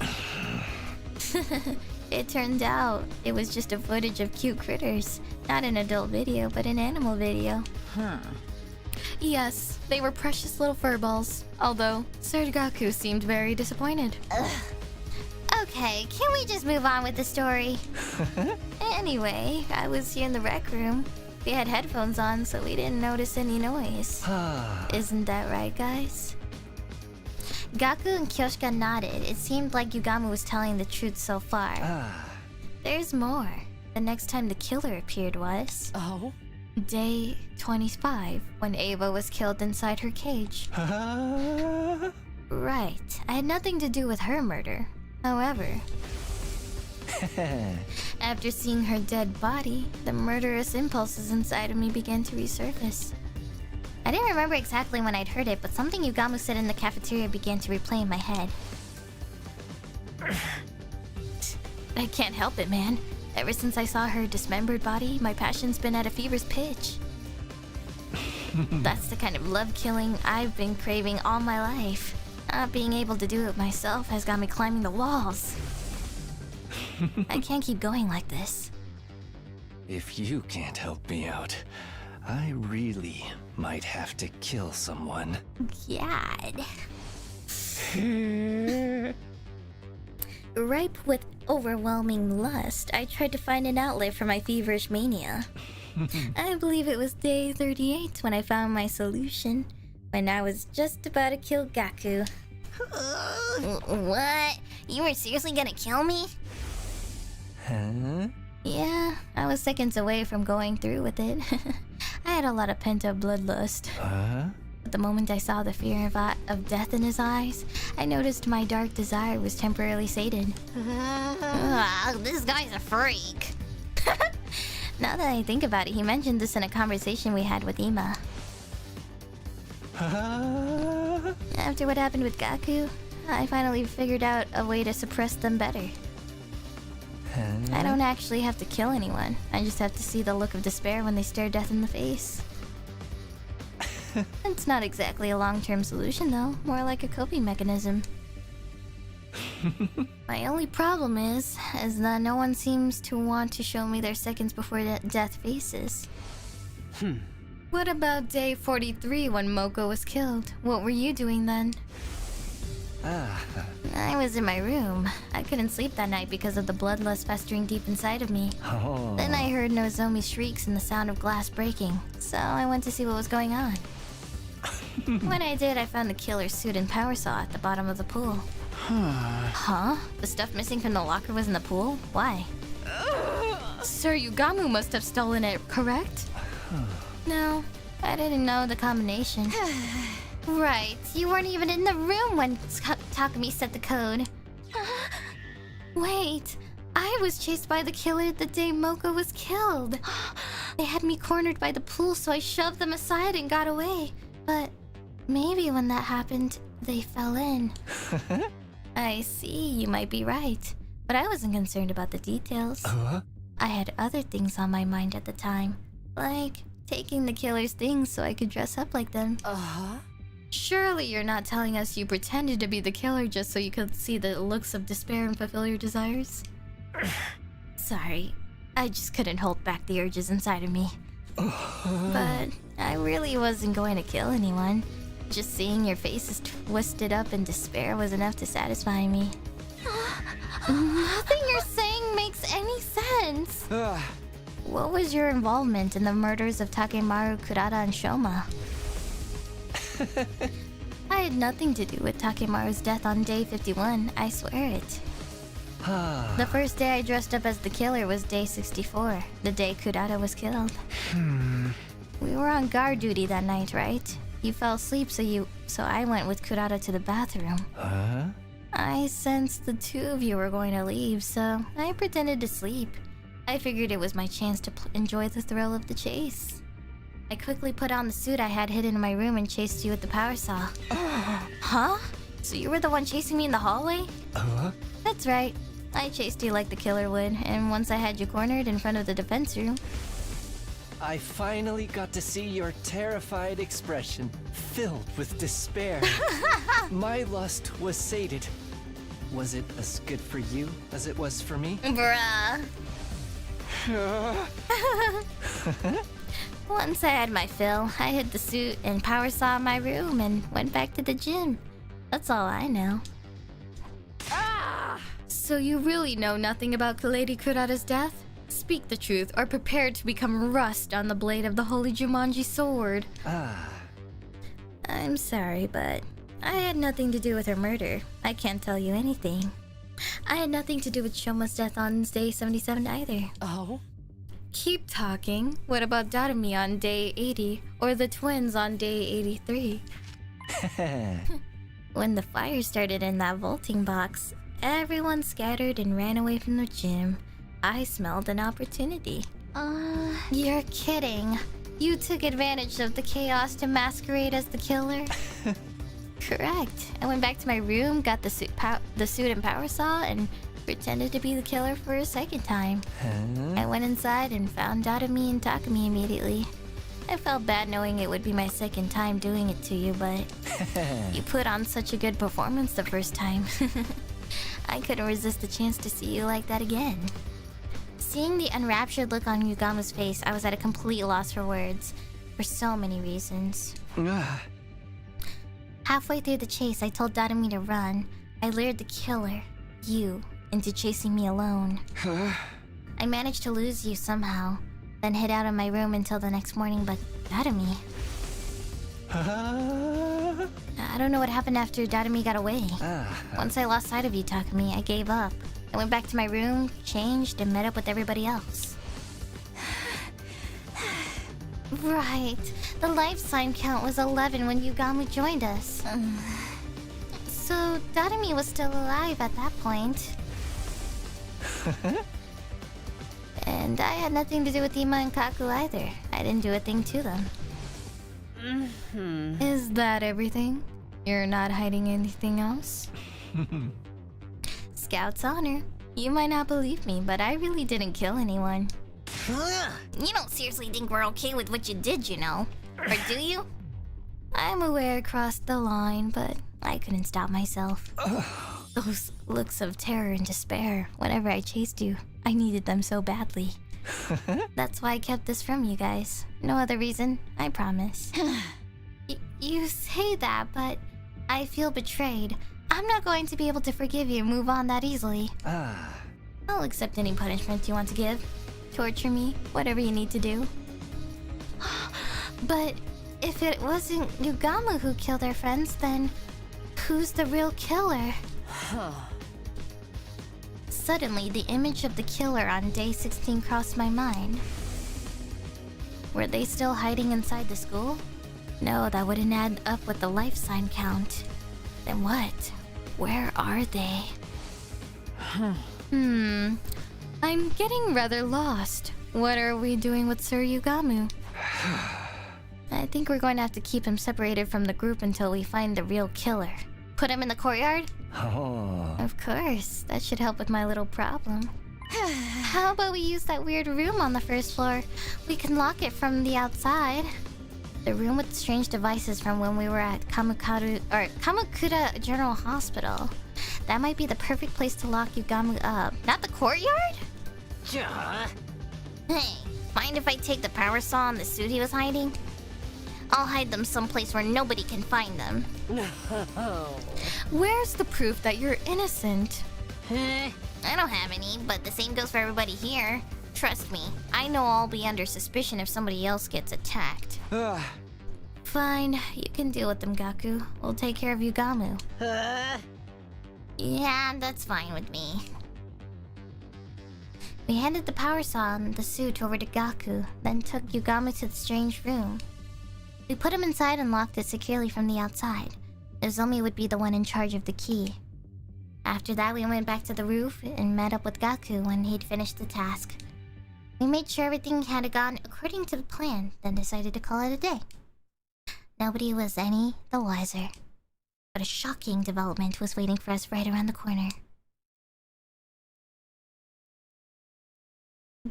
It turned out it was just a footage of cute critters. Not an adult video, but an animal video. Yes, they were precious little furballs. Although, Sir Gaku seemed very disappointed. Okay, can we just move on with the story? Anyway, I was here in the rec room. We had headphones on, so we didn't notice any noise. Isn't that right, guys? Gaku and Kyoshika nodded. It seemed like Yugamo was telling the truth so far. There's more. The next time the killer appeared was... Oh? Day 25, when Ava was killed inside her cage. Right. I had nothing to do with her murder. However... after seeing her dead body, the murderous impulses inside of me began to resurface. I didn't remember exactly when I'd heard it, but something Yugamo said in the cafeteria began to replay in my head. I can't help it, man. Ever since I saw her dismembered body, my passion's been at a fever's pitch. That's the kind of love-killing I've been craving all my life. Not being able to do it myself has got me climbing the walls. I can't keep going like this. If you can't help me out, I really might have to kill someone. God. Ripe with overwhelming lust, I tried to find an outlet for my feverish mania. I believe it was day 38 when I found my solution, when I was just about to kill Gaku. What? You were seriously gonna kill me? Huh? Yeah, I was seconds away from going through with it. I had a lot of pent-up bloodlust. But the moment I saw the fear of death in his eyes, I noticed my dark desire was temporarily sated. This guy's a freak. Now that I think about it, he mentioned this in a conversation we had with Ima. After what happened with Gaku, I finally figured out a way to suppress them better. I don't actually have to kill anyone. I just have to see the look of despair when they stare death in the face. It's not exactly a long-term solution, though. More like a coping mechanism. My only problem is that no one seems to want to show me their seconds before death faces. What about day 43 when Moko was killed? What were you doing then? I was in my room. I couldn't sleep that night because of the bloodlust festering deep inside of me. Then I heard Nozomi's shrieks and the sound of glass breaking, so I went to see what was going on. When I did, I found the killer's suit and power saw at the bottom of the pool. Huh? The stuff missing from the locker was in the pool? Why? Sir Yugamo must have stolen it, correct? No, I didn't know the combination. Right, you weren't even in the room when Takumi set the code. Wait, I was chased by the killer the day Moko was killed. They had me cornered by the pool, so I shoved them aside and got away. But maybe when that happened, they fell in. I see, you might be right. But I wasn't concerned about the details. I had other things on my mind at the time. Like taking the killer's things so I could dress up like them. Surely you're not telling us you pretended to be the killer just so you could see the looks of despair and fulfill your desires? Sorry, I just couldn't hold back the urges inside of me. But I really wasn't going to kill anyone. Just seeing your faces twisted up in despair was enough to satisfy me. Nothing you're saying makes any sense. What was your involvement in the murders of Takemaru, Kurata, and Shoma? I had nothing to do with Takemaru's death on day 51, I swear it. The first day I dressed up as the killer was day 64, the day Kurata was killed. We were on guard duty that night, right? You fell asleep, so I went with Kurata to the bathroom. Huh? I sensed the two of you were going to leave, so I pretended to sleep. I figured it was my chance to enjoy the thrill of the chase. I quickly put on the suit I had hidden in my room and chased you with the power saw. Huh? So you were the one chasing me in the hallway? That's right. I chased you like the killer would, and once I had you cornered in front of the defense room... I finally got to see your terrified expression, filled with despair. My lust was sated. Was it as good for you as it was for me? Bruh. Once I had my fill, I hid the suit and power saw in my room and went back to the gym. That's all I know. So you really know nothing about Lady Kurata's death? Speak the truth or prepare to become rust on the blade of the Holy Jumanji sword. I'm sorry, but I had nothing to do with her murder. I can't tell you anything. I had nothing to do with Shoma's death on day 77 either. Oh? Keep talking. What about Darumi on day 80 or the twins on day 83? When the fire started in that vaulting box, everyone scattered and ran away from the gym. I smelled an opportunity. You're kidding. You took advantage of the chaos to masquerade as the killer? Correct. I went back to my room, got the suit and power saw, and pretended to be the killer for a second time. I went inside and found Darumi and Takumi immediately. I felt bad knowing it would be my second time doing it to you, but you put on such a good performance the first time. I couldn't resist the chance to see you like that again. Seeing the enraptured look on Yugamu's face, I was at a complete loss for words. For so many reasons. Halfway through the chase, I told Darumi to run. I lured the killer, you, into chasing me alone. I managed to lose you somehow, then hid out of my room until the next morning, but Darumi... I don't know what happened after Darumi got away. Once I lost sight of you, Takumi, I gave up. I went back to my room, changed, and met up with everybody else. Right. The life sign count was 11 when Yugamu joined us. So Darumi was still alive at that point. And I had nothing to do with Ima and Kaku either. I didn't do a thing to them. Is that everything? You're not hiding anything else? Scout's honor. You might not believe me, but I really didn't kill anyone. You don't seriously think we're okay with what you did, you know? Or do you? I'm aware I crossed the line, but I couldn't stop myself. Those looks of terror and despair whenever I chased you, I needed them so badly. That's why I kept this from you guys. No other reason, I promise. You say that, but I feel betrayed. I'm not going to be able to forgive you and move on that easily. I'll accept any punishment you want to give. Torture me, whatever you need to do. But if it wasn't Yugamu who killed our friends, then who's the real killer? Suddenly, the image of the killer on day 16 crossed my mind. Were they still hiding inside the school? No, that wouldn't add up with the life sign count. Then what? Where are they? I'm getting rather lost. What are we doing with Sir Yugamu? I think we're going to have to keep him separated from the group until we find the real killer. Put him in the courtyard? Of course. That should help with my little problem. How about we use that weird room on the first floor? We can lock it from the outside. The room with strange devices from when we were at Kamakura General Hospital. That might be the perfect place to lock Yugamu up. Not the courtyard? Hey, mind if I take the power saw and the suit he was hiding? I'll hide them someplace where nobody can find them. Where's the proof that you're innocent? I don't have any, but the same goes for everybody here. Trust me, I know I'll be under suspicion if somebody else gets attacked. Fine, you can deal with them, Gaku. We'll take care of Yugamu. Yeah, that's fine with me. We handed the power saw and the suit over to Gaku, then took Yugamu to the strange room. We put him inside and locked it securely from the outside. Nozomi would be the one in charge of the key. After that, we went back to the roof and met up with Gaku when he'd finished the task. We made sure everything had gone according to the plan, then decided to call it a day. Nobody was any the wiser. But a shocking development was waiting for us right around the corner.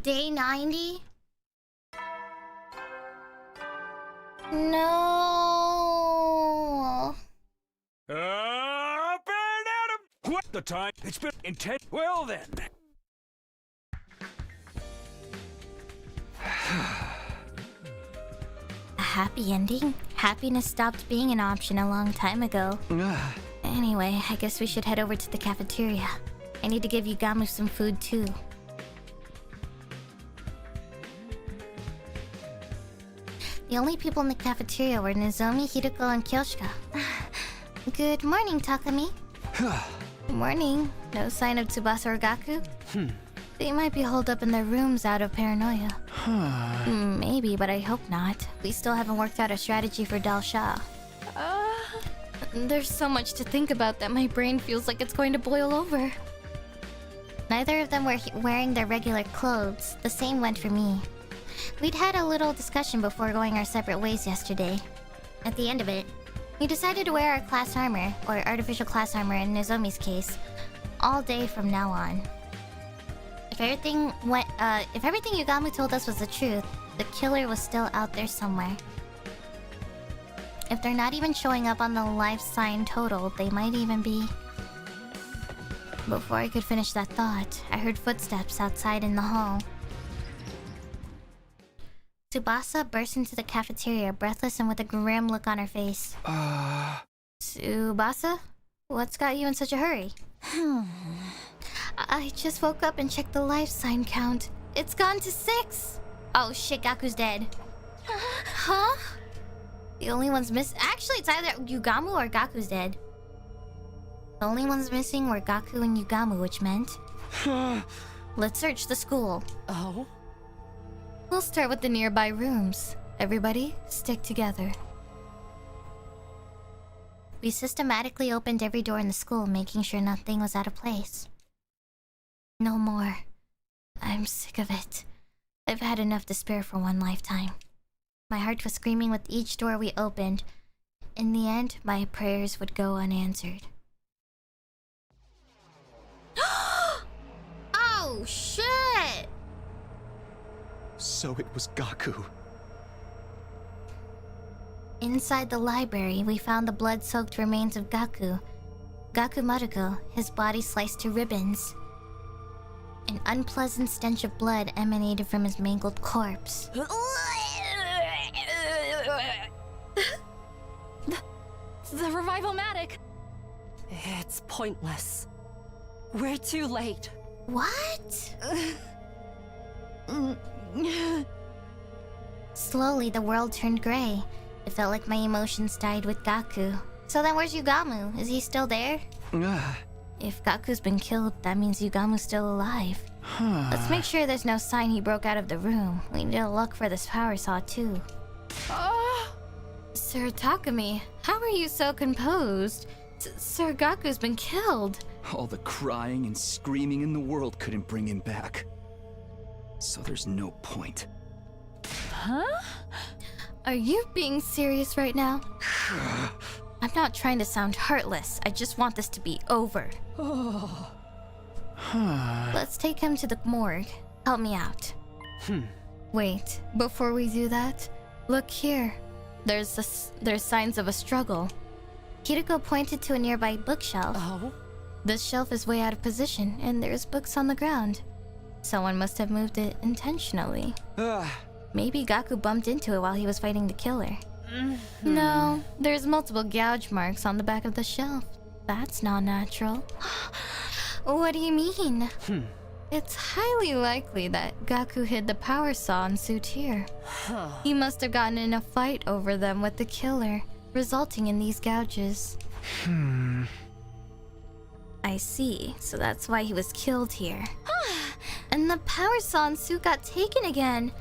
Day 90? No. Burn Adam! What the time? It's been intense. Well then. A happy ending? Happiness stopped being an option a long time ago. Anyway, I guess we should head over to the cafeteria. I need to give Yugamu some food too. The only people in the cafeteria were Nozomi, Hideko, and Kyoshika. Good morning, Takami. Morning. No sign of Tsubasa or Gaku? They might be holed up in their rooms out of paranoia. Maybe, but I hope not. We still haven't worked out a strategy for Dalsha. There's so much to think about that my brain feels like it's going to boil over. Neither of them were wearing their regular clothes. The same went for me. We'd had a little discussion before going our separate ways yesterday. At the end of it, we decided to wear our class armor, or artificial class armor in Nozomi's case, all day from now on. If everything Yugamu told us was the truth, the killer was still out there somewhere. If they're not even showing up on the life sign total, they might even be... Before I could finish that thought, I heard footsteps outside in the hall. Tsubasa burst into the cafeteria, breathless and with a grim look on her face. Tsubasa? What's got you in such a hurry? I just woke up and checked the life sign count. It's gone to 6! Oh shit, Gaku's dead. Huh? The only ones Actually, it's either Yugamu or Gaku's dead. The only ones missing were Gaku and Yugamu, which meant... Let's search the school. Oh? We'll start with the nearby rooms. Everybody, stick together. We systematically opened every door in the school, making sure nothing was out of place. No more. I'm sick of it. I've had enough to spare for one lifetime. My heart was screaming with each door we opened. In the end, my prayers would go unanswered. Oh, shit! So it was Gaku. Inside the library, we found the blood-soaked remains of Gaku. Gaku Maruko, his body sliced to ribbons. An unpleasant stench of blood emanated from his mangled corpse. The revival-matic! It's pointless. We're too late. What? Slowly, the world turned gray. It felt like my emotions died with Gaku. So then where's Yugamu? Is he still there? If Gaku's been killed, that means Yugamu's still alive. Let's make sure there's no sign he broke out of the room. We need to look for this power saw, too. Sir Takami, how are you so composed? Sir Gaku's been killed. All the crying and screaming in the world couldn't bring him back. So there's no point. Huh? Are you being serious right now? I'm not trying to sound heartless. I just want this to be over. Let's take him to the morgue. Help me out. Wait, before we do that, look here. There's signs of a struggle. Kiriko pointed to a nearby bookshelf. Oh? This shelf is way out of position, and there's books on the ground. Someone must have moved it intentionally. Maybe Gaku bumped into it while he was fighting the killer. No, there's multiple gouge marks on the back of the shelf. That's not natural. What do you mean? It's highly likely that Gaku hid the power saw and suit here. He must have gotten in a fight over them with the killer, resulting in these gouges. I see, so that's why he was killed here. And the power saw and suit got taken again.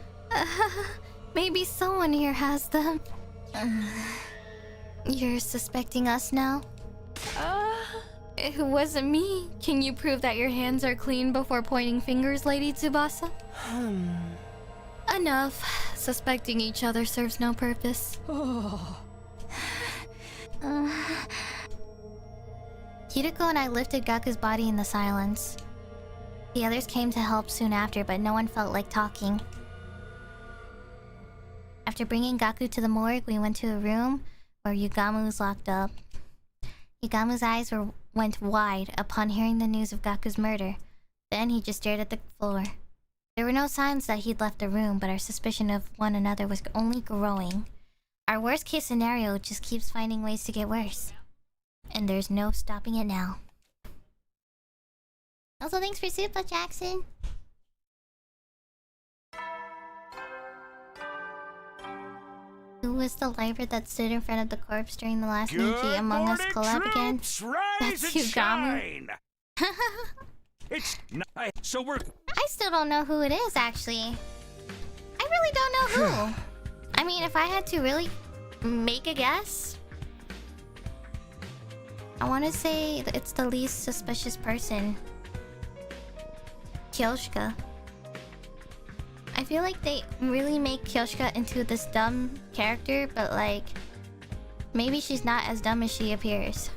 Maybe someone here has them. You're suspecting us now? It wasn't me. Can you prove that your hands are clean before pointing fingers, Lady Tsubasa? Enough. Suspecting each other serves no purpose. Hideko and I lifted Gaku's body in the silence. The others came to help soon after, but no one felt like talking. After bringing Gaku to the morgue, we went to a room where Yugamu was locked up. Yugamu's eyes went wide upon hearing the news of Gaku's murder. Then he just stared at the floor. There were no signs that he'd left the room, but our suspicion of one another was only growing. Our worst case scenario just keeps finding ways to get worse. And there's no stopping it now. Also, thanks for Super Jackson. Who was the lifer that stood in front of the corpse during the last Niji Among Us collab again? That's Yugamu. It's not, so we're... I still don't know who it is, actually. I really don't know who. I mean, if I had to really make a guess, I want to say it's the least suspicious person. Kyoshika. I feel like they really make Kyoshika into this dumb character, but like, maybe she's not as dumb as she appears.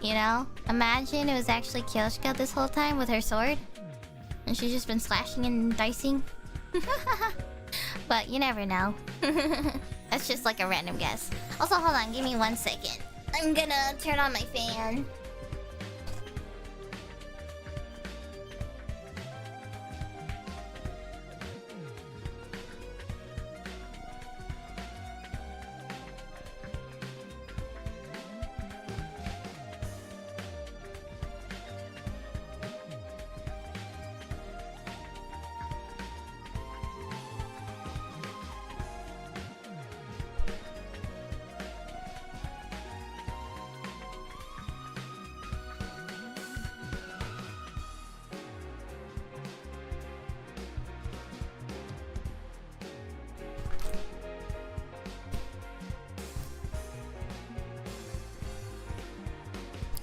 You know? Imagine it was actually Kyoshika this whole time with her sword. And she's just been slashing and dicing. But you never know. That's just like a random guess. Also, hold on, give me 1 second. I'm gonna turn on my fan.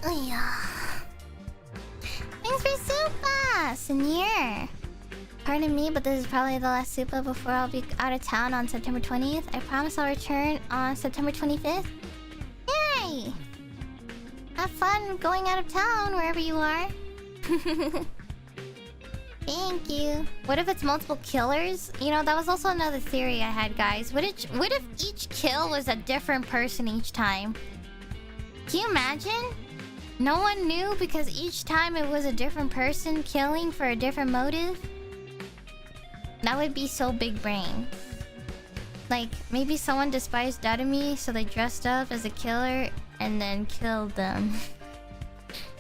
Oh yeah. Thanks for Supa, Senior. Pardon me, but this is probably the last Supa before I'll be out of town on September 20th. I promise I'll return on September 25th. Yay! Have fun going out of town wherever you are. Thank you. What if it's multiple killers? You know, that was also another theory I had, guys. What if each kill was a different person each time? Can you imagine? No one knew because each time it was a different person killing for a different motive? That would be so big brain. Like, maybe someone despised Darumi, so they dressed up as a killer and then killed them.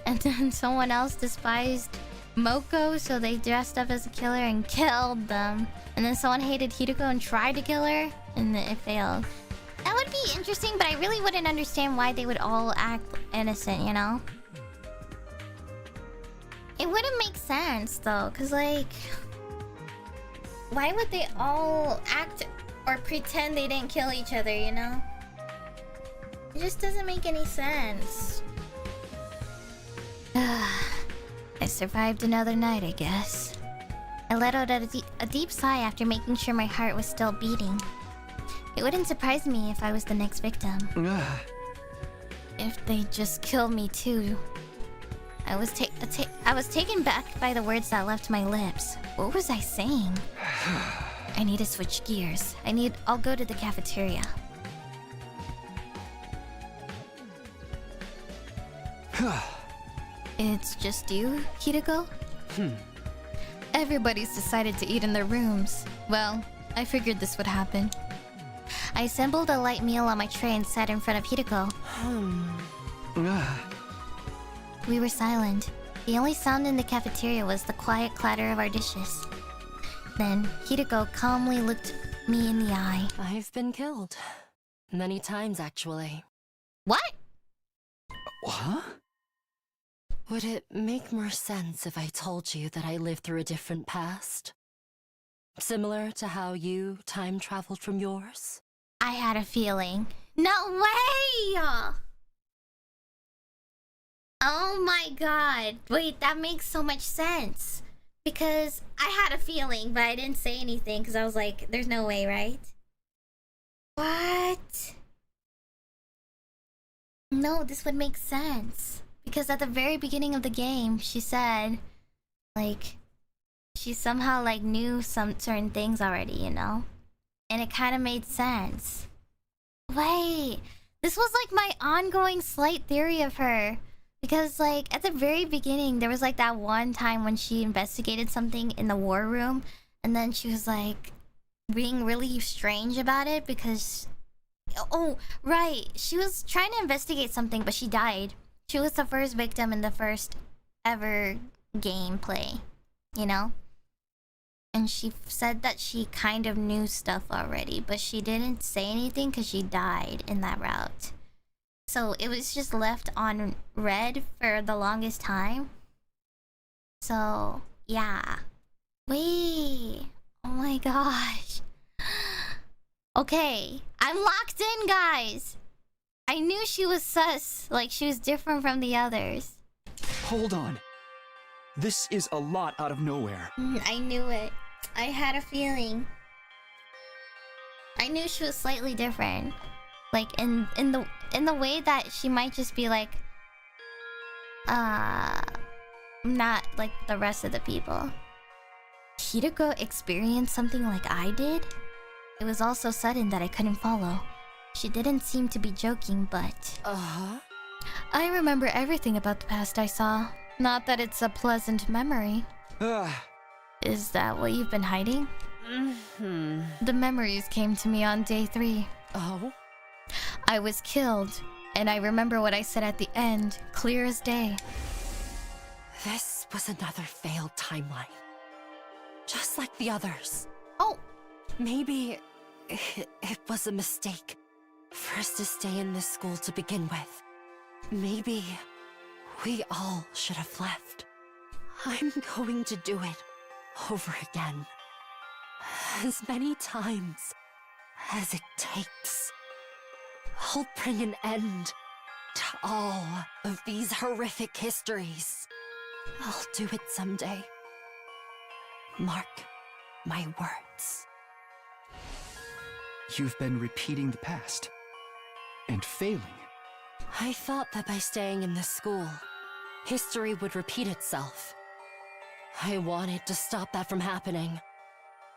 And then someone else despised Moko, so they dressed up as a killer and killed them. And then someone hated Hideko and tried to kill her, and then it failed. That would be interesting, but I really wouldn't understand why they would all act innocent, you know? It wouldn't make sense, though, because, like... why would they all act or pretend they didn't kill each other, you know? It just doesn't make any sense. I survived another night, I guess. I let out a deep sigh after making sure my heart was still beating. It wouldn't surprise me if I was the next victim. If they just killed me too. I was taken back by the words that left my lips. What was I saying? I need to switch gears. I'll go to the cafeteria. It's just you, Hideko? Everybody's decided to eat in their rooms. Well, I figured this would happen. I assembled a light meal on my tray and sat in front of Hideko. We were silent. The only sound in the cafeteria was the quiet clatter of our dishes. Then, Hideko calmly looked me in the eye. I've been killed. Many times, actually. What? Huh? Would it make more sense if I told you that I lived through a different past? Similar to how you time traveled from yours? I had a feeling. No way! Oh my god. Wait, that makes so much sense. Because I had a feeling, but I didn't say anything because I was like, there's no way, right? What? No, this would make sense. Because at the very beginning of the game, she said, like, she somehow, like, knew some certain things already, you know? And it kind of made sense. Wait, this was, like, my ongoing slight theory of her. Because, like, at the very beginning, there was, like, that one time when she investigated something in the war room. And then she was, like, being really strange about it because... Oh, right. She was trying to investigate something, but she died. She was the first victim in the first ever gameplay, you know? And she said that she kind of knew stuff already, but she didn't say anything because she died in that route. So it was just left on red for the longest time. So, yeah. Wait. Oh my gosh. Okay, I'm locked in, guys. I knew she was sus, like she was different from the others. Hold on. This is a lot out of nowhere. I knew it. I had a feeling. I knew she was slightly different. Like in the way that she might just be like not like the rest of the people. Hideko experienced something like I did? It was all so sudden that I couldn't follow. She didn't seem to be joking, but... I remember everything about the past I saw. Not that it's a pleasant memory. Is that what you've been hiding? The memories came to me on day 3. Oh? I was killed, and I remember what I said at the end, clear as day. This was another failed timeline. Just like the others. Oh! Maybe it was a mistake for us to stay in this school to begin with. Maybe we all should have left. I'm going to do it over again. As many times as it takes. I'll bring an end to all of these horrific histories. I'll do it someday. Mark my words. You've been repeating the past. And failing. I thought that by staying in this school, history would repeat itself. I wanted to stop that from happening.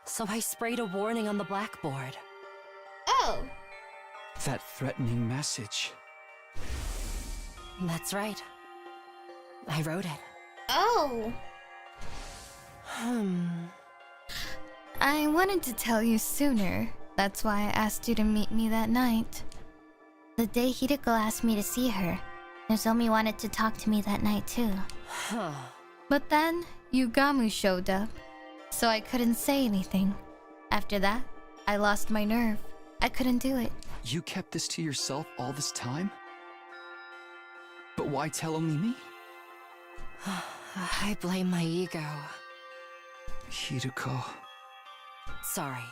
So I sprayed a warning on the blackboard. Oh! That threatening message. That's right. I wrote it. Oh! I wanted to tell you sooner. That's why I asked you to meet me that night. The day Hideko asked me to see her, Nozomi wanted to talk to me that night too. But then, Yugamu showed up, so I couldn't say anything. After that, I lost my nerve. I couldn't do it. You kept this to yourself all this time? But why tell only me? I blame my ego. Hideko. Sorry.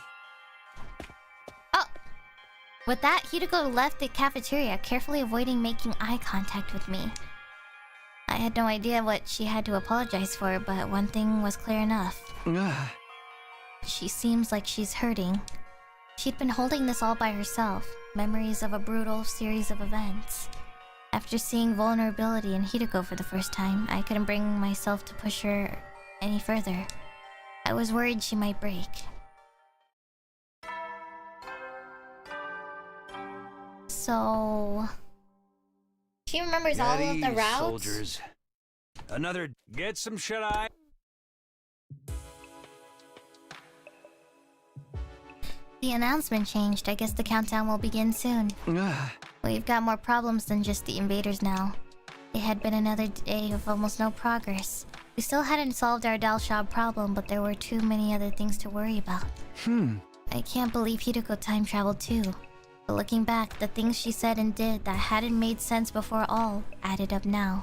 Oh! With that, Hideko left the cafeteria, carefully avoiding making eye contact with me. I had no idea what she had to apologize for, but one thing was clear enough. She seems like she's hurting. She'd been holding this all by herself, memories of a brutal series of events. After seeing vulnerability in Hideko for the first time, I couldn't bring myself to push her any further. I was worried she might break. So... She remembers all of the routes? Soldiers. Another get some shut-eye. The announcement changed. I guess the countdown will begin soon. We've got more problems than just the invaders now. It had been another day of almost no progress. We still hadn't solved our Dalshab problem, but there were too many other things to worry about. I can't believe Hideko time traveled too. But looking back, the things she said and did that hadn't made sense before all added up now.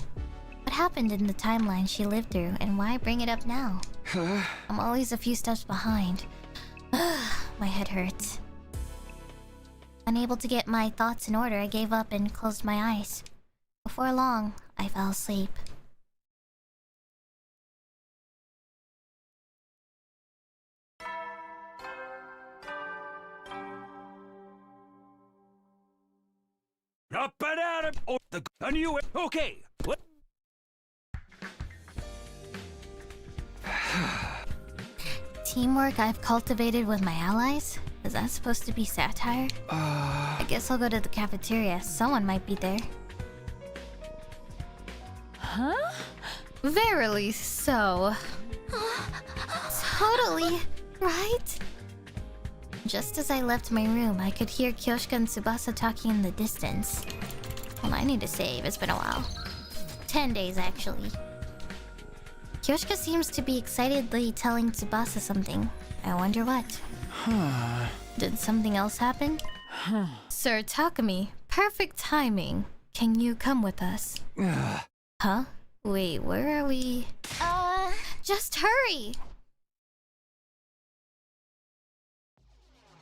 What happened in the timeline she lived through, and why bring it up now? I'm always a few steps behind. My head hurts. Unable to get my thoughts in order, I gave up and closed my eyes. Before long, I fell asleep. Up and out of a new okay. What? Teamwork I've cultivated with my allies? Is that supposed to be satire? I guess I'll go to the cafeteria. Someone might be there. Huh? Verily so. Totally, right? Just as I left my room, I could hear Kyoshika and Tsubasa talking in the distance. Well, I need to save. It's been a while. 10 days, actually. Kyoshika seems to be excitedly telling Tsubasa something. I wonder what. Did something else happen? Sir Takumi, perfect timing. Can you come with us? Huh? Wait, where are we? Just hurry!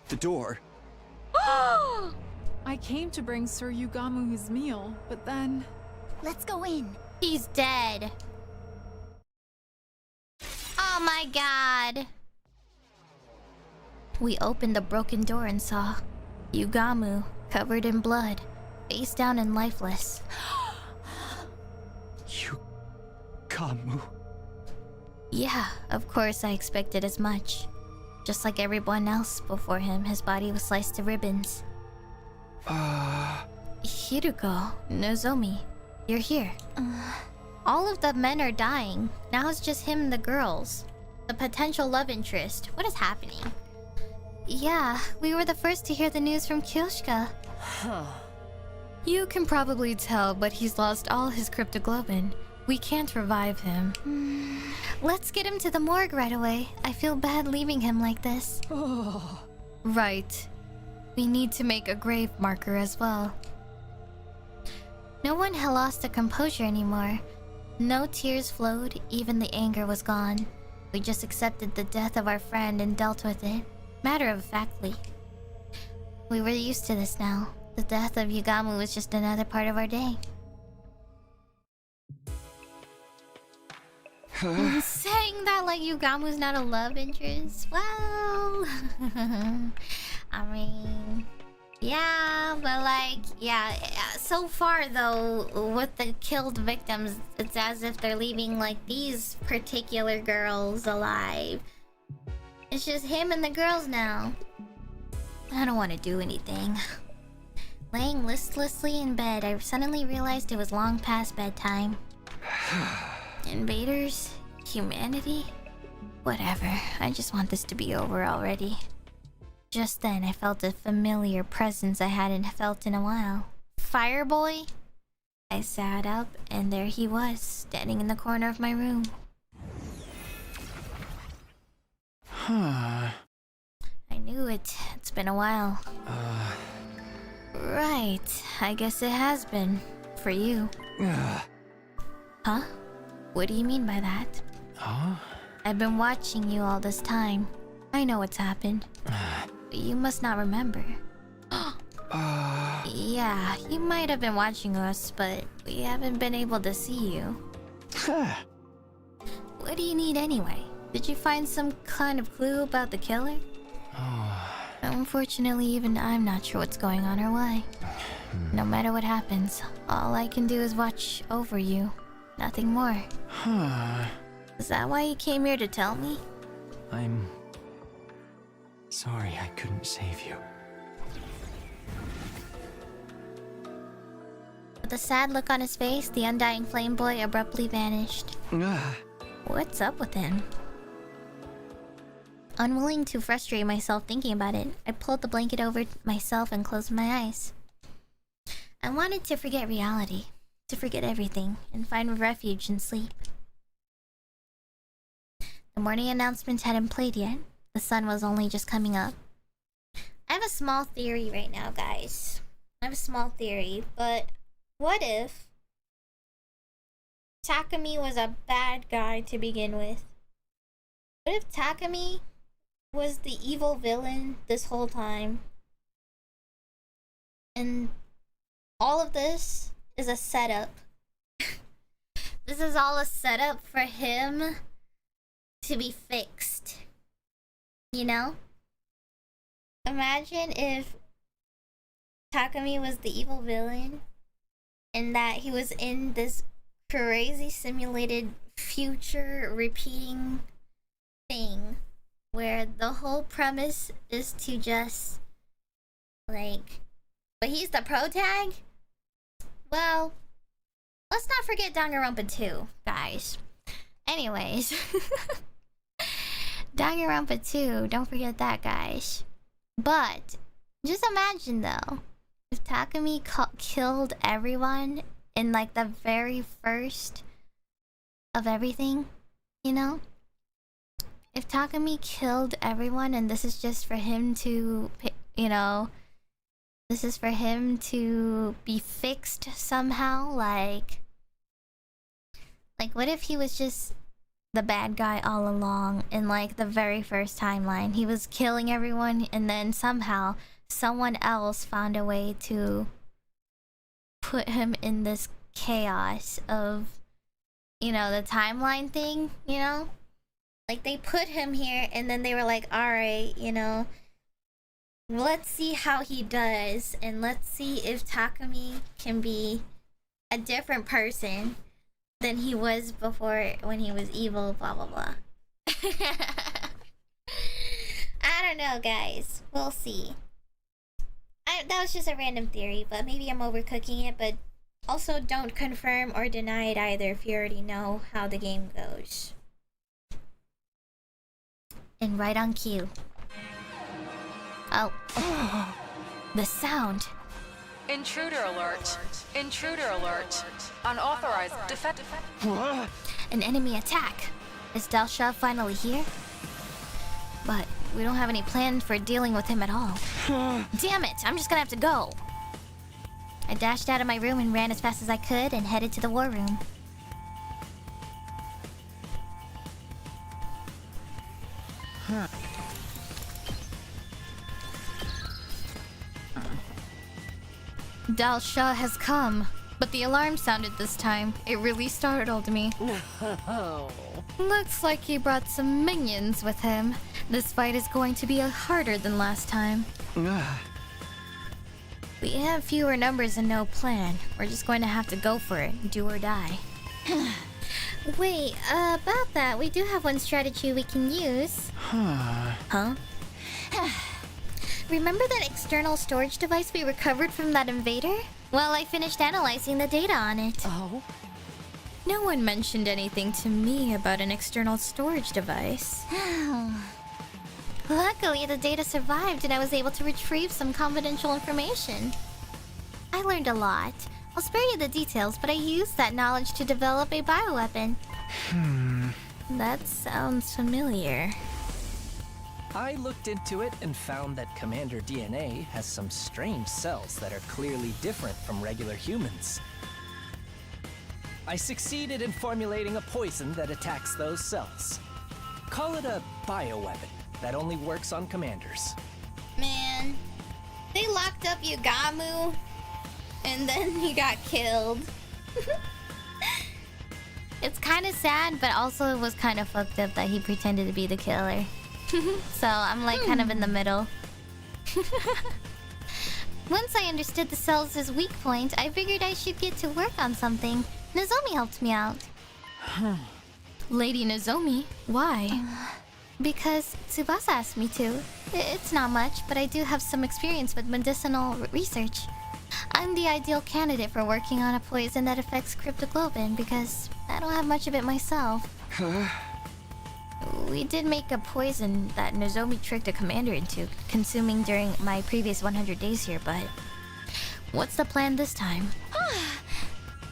The door. I came to bring Sir Yugamu his meal, but then... Let's go in. He's dead. Oh my god. We opened the broken door and saw Yugamu, covered in blood, face down and lifeless. Yugamu. Yeah, of course I expected as much. Just like everyone else before him, his body was sliced to ribbons. Hiruko, Nozomi, you're here. All of the men are dying. Now it's just him and the girls. The potential love interest. What is happening? Yeah, we were the first to hear the news from Kyoshika. You can probably tell, but he's lost all his cryptoglobin. We can't revive him. Let's get him to the morgue right away. I feel bad leaving him like this. Right. We need to make a grave marker as well. No one had lost their composure anymore. No tears flowed, even the anger was gone. We just accepted the death of our friend and dealt with it, matter-of-factly. We were used to this now. The death of Yugamu was just another part of our day. Saying that like Yugamu's not a love interest? Well... I mean... Yeah, but like... Yeah, so far though, with the killed victims, it's as if they're leaving like these particular girls alive. It's just him and the girls now. I don't want to do anything. Laying listlessly in bed, I suddenly realized it was long past bedtime. Invaders? Humanity? Whatever, I just want this to be over already. Just then, I felt a familiar presence I hadn't felt in a while. Fireboy? I sat up, and there he was, standing in the corner of my room. I knew it. It's been a while. Right. I guess it has been. For you. Huh? What do you mean by that? I've been watching you all this time. I know what's happened. But you must not remember. Yeah, you might have been watching us, but we haven't been able to see you. What do you need anyway? Did you find some kind of clue about the killer? Unfortunately, even I'm not sure what's going on or why. No matter what happens, all I can do is watch over you. Nothing more. Is that why you came here to tell me? I'm... sorry I couldn't save you. With a sad look on his face, the undying flame boy abruptly vanished. What's up with him? Unwilling to frustrate myself thinking about it, I pulled the blanket over myself and closed my eyes. I wanted to forget reality, to forget everything, and find refuge in sleep. The morning announcement hadn't played yet. The sun was only just coming up. I have a small theory right now, guys. I have a small theory, but what if Takumi was a bad guy to begin with? What if Takumi was the evil villain this whole time? And all of this is a setup. This is all a setup for him to be fixed. You know? Imagine if Takumi was the evil villain and that he was in this crazy simulated future repeating thing where the whole premise is to just like, but he's the protag? Well, let's not forget Danganronpa 2, guys. Anyways, Danganronpa 2, don't forget that, guys. But just imagine though, if Takumi killed everyone in like the very first of everything, you know? If Takumi killed everyone and this is just for him to, you know, this is for him to be fixed somehow, like what if he was just the bad guy all along in like the very first timeline? He was killing everyone and then somehow someone else found a way to put him in this chaos of, you know, the timeline thing, you know? Like they put him here and then they were like, alright, you know, let's see how he does and let's see if Takumi can be a different person than he was before when he was evil, blah blah blah. I don't know, guys. We'll see. That was just a random theory, but maybe I'm overcooking it, but also don't confirm or deny it either if you already know how the game goes. And right on cue. Oh. The sound. Intruder alert. Intruder alert. Unauthorized defective. An enemy attack. Is Dalsha finally here? But we don't have any plan for dealing with him at all. Damn it, I'm just gonna have to go. I dashed out of my room and ran as fast as I could and headed to the war room. Dalsha has come, but the alarm sounded this time. It really startled me. No. Looks like he brought some minions with him. This fight is going to be harder than last time. We have fewer numbers and no plan. We're just going to have to go for it, do or die. Wait, about that, we do have one strategy we can use. Huh? Remember that external storage device we recovered from that invader? Well, I finished analyzing the data on it. Oh? No one mentioned anything to me about an external storage device. Luckily, the data survived and I was able to retrieve some confidential information. I learned a lot. I'll spare you the details, but I used that knowledge to develop a bioweapon. That sounds familiar. I looked into it and found that Commander DNA has some strange cells that are clearly different from regular humans. I succeeded in formulating a poison that attacks those cells. Call it a bioweapon that only works on commanders. Man, they locked up Yugamu, and then he got killed. It's kind of sad, but also it was kind of fucked up that he pretended to be the killer. So I'm like kind of in the middle. Once I understood the cells' weak point, I figured I should get to work on something. Nozomi helped me out. Lady Nozomi? Why? Because Tsubasa asked me to. It's not much, but I do have some experience with medicinal research. I'm the ideal candidate for working on a poison that affects cryptoglobin because I don't have much of it myself. We did make a poison that Nozomi tricked a commander into consuming during my previous 100 days here, but what's the plan this time?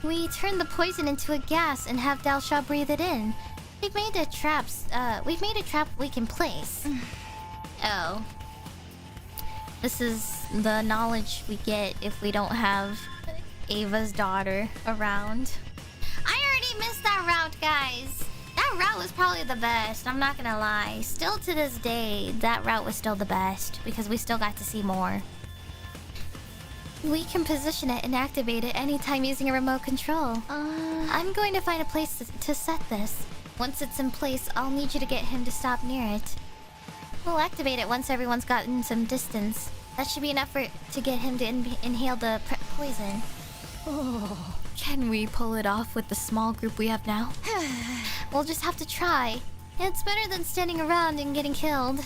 We turn the poison into a gas and have Dalsha breathe it in. We've made a trap we can place. Oh. This is the knowledge we get if we don't have Ava's daughter around. I already missed that route, guys. That route was probably the best, I'm not gonna lie. Still to this day, that route was still the best because we still got to see more. We can position it and activate it anytime using a remote control. I'm going to find a place to set this. Once it's in place, I'll need you to get him to stop near it. We'll activate it once everyone's gotten some distance. That should be enough to get him to inhale the poison. Oh, can we pull it off with the small group we have now? We'll just have to try. It's better than standing around and getting killed.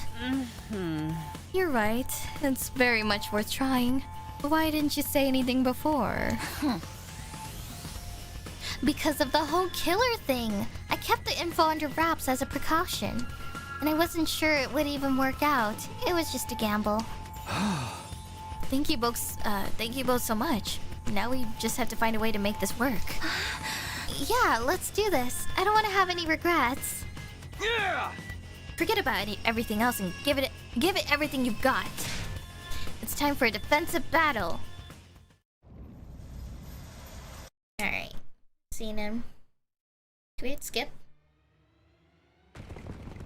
You're right. It's very much worth trying. Why didn't you say anything before? Because of the whole killer thing. I kept the info under wraps as a precaution. And I wasn't sure it would even work out. It was just a gamble. Thank you both so much. Now we just have to find a way to make this work. Yeah, let's do this. I don't want to have any regrets. Yeah! Forget about everything else and give it everything you've got. It's time for a defensive battle. Alright. Seen him. Can we hit skip?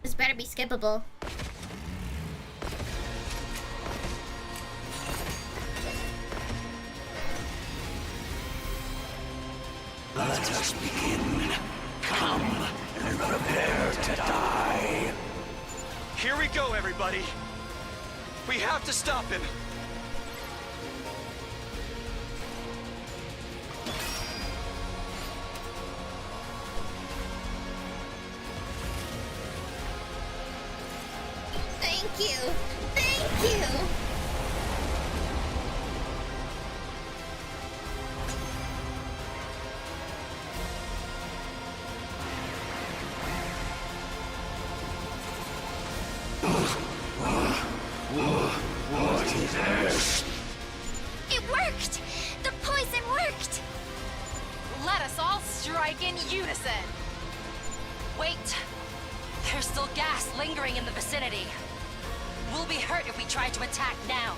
This better be skippable. Let us begin. Come and prepare to die. Here we go, everybody. We have to stop him. Thank you. Thank you. What is this? It worked! The poison worked! Let us all strike in unison. Wait. There's still gas lingering in the vicinity. We'll be hurt if we try to attack now.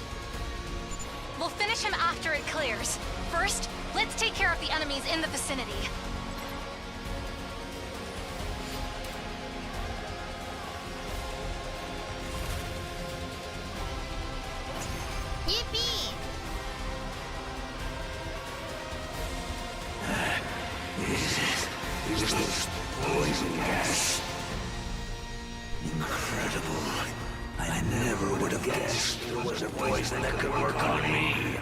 We'll finish him after it clears. First, let's take care of the enemies in the vicinity. Yippee! Is this poison gas? Incredible. I never would have guessed there was a poison that could work on me.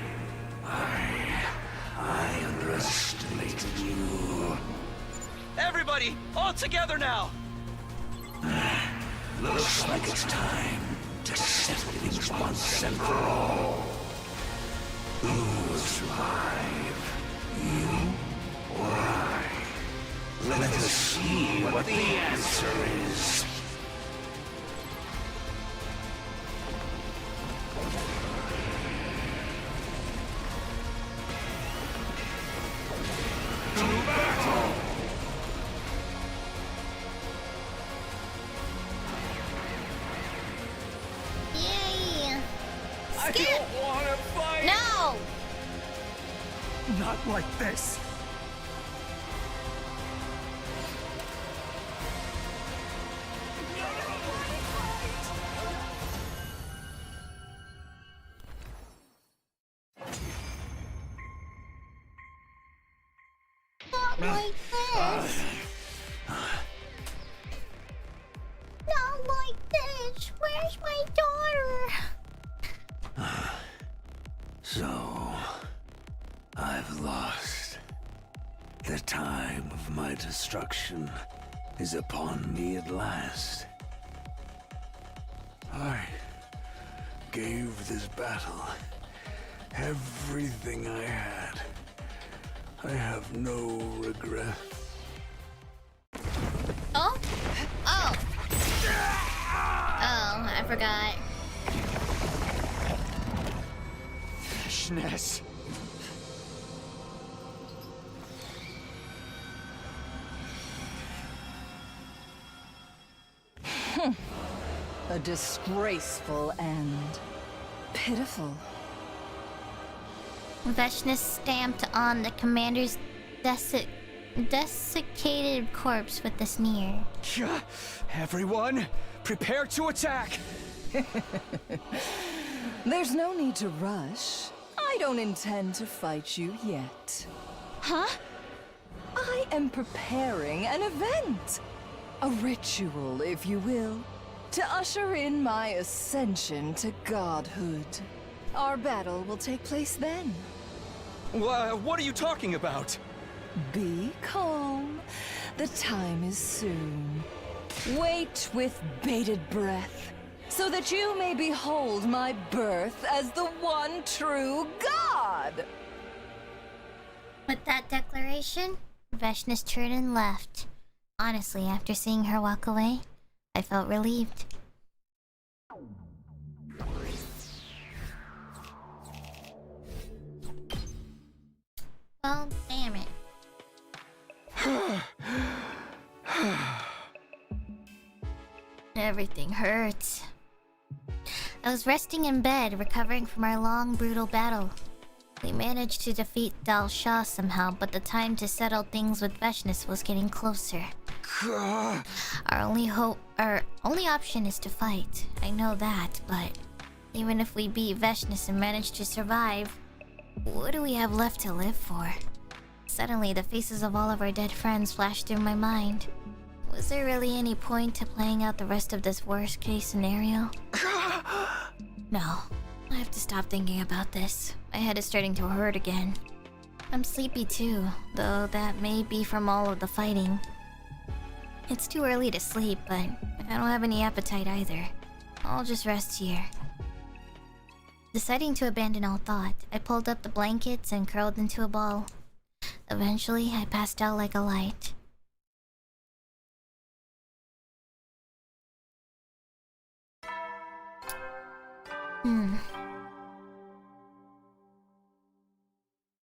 I underestimated you. Everybody, all together now! Looks like it's time to settle things once and for all. Who will survive? You or I? Let us see what the answer is. To battle! Yay! I Skip! don't want to fight! No! Not like this! Not like this! Not like this! Where's my daughter? So, I've lost. The time of my destruction is upon me at last. I gave this battle everything I had. I have no regret. Oh? Oh! Oh, I forgot. Fishness. A disgraceful end. Pitiful. Veshness stamped on the commander's desiccated corpse with a sneer. Everyone, prepare to attack! There's no need to rush. I don't intend to fight you yet. Huh? I am preparing an event. A ritual, if you will, to usher in my ascension to godhood. Our battle will take place then. What are you talking about? Be calm. The time is soon. Wait with bated breath, so that you may behold my birth as the one true god! With that declaration, Veshna's turned and left. Honestly, after seeing her walk away, I felt relieved. Oh, damn it. Everything hurts. I was resting in bed, recovering from our long, brutal battle. We managed to defeat Dal Shah somehow, but the time to settle things with Veshnis was getting closer. Our only option is to fight. I know that, but even if we beat Veshnis and manage to survive, what do we have left to live for? Suddenly, the faces of all of our dead friends flashed through my mind. Was there really any point to playing out the rest of this worst-case scenario? No. I have to stop thinking about this. My head is starting to hurt again. I'm sleepy too, though that may be from all of the fighting. It's too early to sleep, but I don't have any appetite either. I'll just rest here. Deciding to abandon all thought, I pulled up the blankets and curled into a ball. Eventually, I passed out like a light.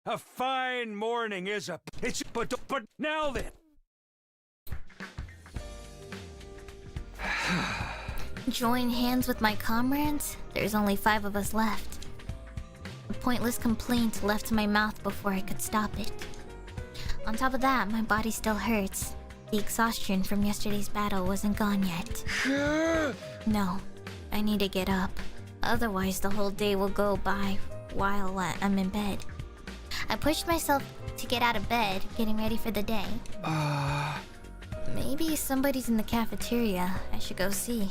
A fine morning is a... But now then... Join hands with my comrades? There's only 5 of us left. A pointless complaint left my mouth before I could stop it. On top of that, my body still hurts. The exhaustion from yesterday's battle wasn't gone yet. No, I need to get up. Otherwise, the whole day will go by while I'm in bed. I pushed myself to get out of bed, getting ready for the day. Maybe somebody's in the cafeteria. I should go see.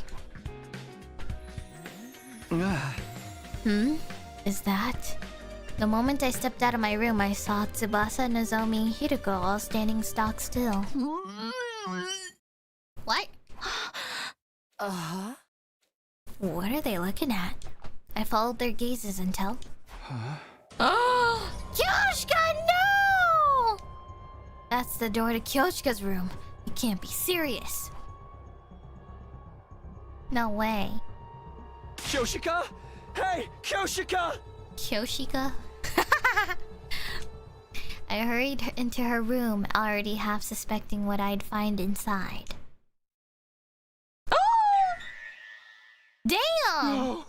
Is that? The moment I stepped out of my room, I saw Tsubasa, Nozomi, and Hiruko all standing stock still. What? What are they looking at? I followed their gazes until... Oh! Kyoshika, no! That's the door to Kyoshika's room. You can't be serious. No way. Kyoshika? Hey, Kyoshika! Kyoshika? I hurried into her room, already half suspecting what I'd find inside. Oh! Damn!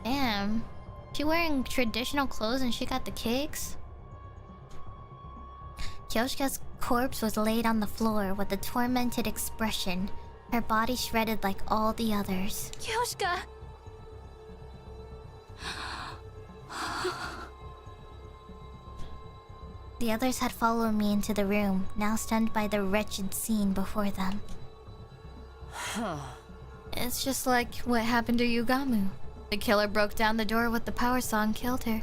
Damn. She wearing traditional clothes and she got the kicks? Kyoshika's corpse was laid on the floor with a tormented expression, her body shredded like all the others. Kyoshika! The others had followed me into the room, now stunned by the wretched scene before them. It's just like what happened to Yugamu. The killer broke down the door with the power saw and killed her.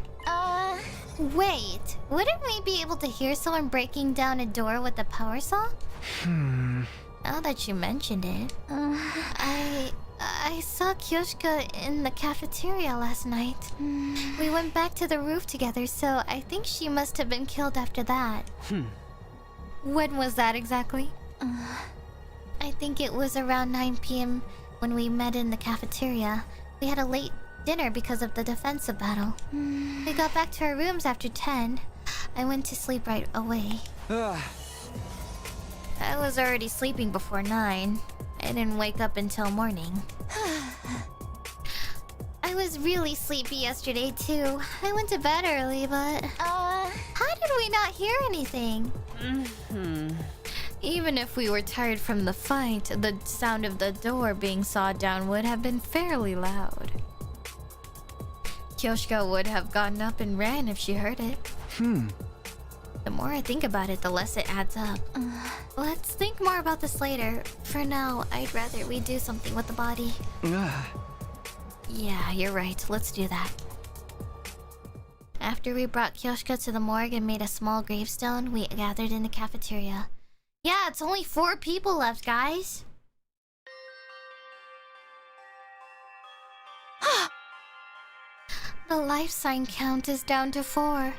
Wait, wouldn't we be able to hear someone breaking down a door with a power saw? Now that you mentioned it, I saw Kyoshika in the cafeteria last night. We went back to the roof together, so I think she must have been killed after that. When was that exactly? I think it was around 9 p.m. when we met in the cafeteria. We had a late dinner because of the defensive battle. We got back to our rooms after 10. I went to sleep right away. I was already sleeping before 9. I didn't wake up until morning. I was really sleepy yesterday too. I went to bed early, but... how did we not hear anything? Even if we were tired from the fight, the sound of the door being sawed down would have been fairly loud. Kyoshika would have gotten up and ran if she heard it. The more I think about it, the less it adds up. Let's think more about this later. For now, I'd rather we do something with the body. Yeah, you're right. Let's do that. After we brought Kyoshika to the morgue and made a small gravestone, we gathered in the cafeteria. Yeah, it's only 4 people left, guys. The life sign count is down to 4.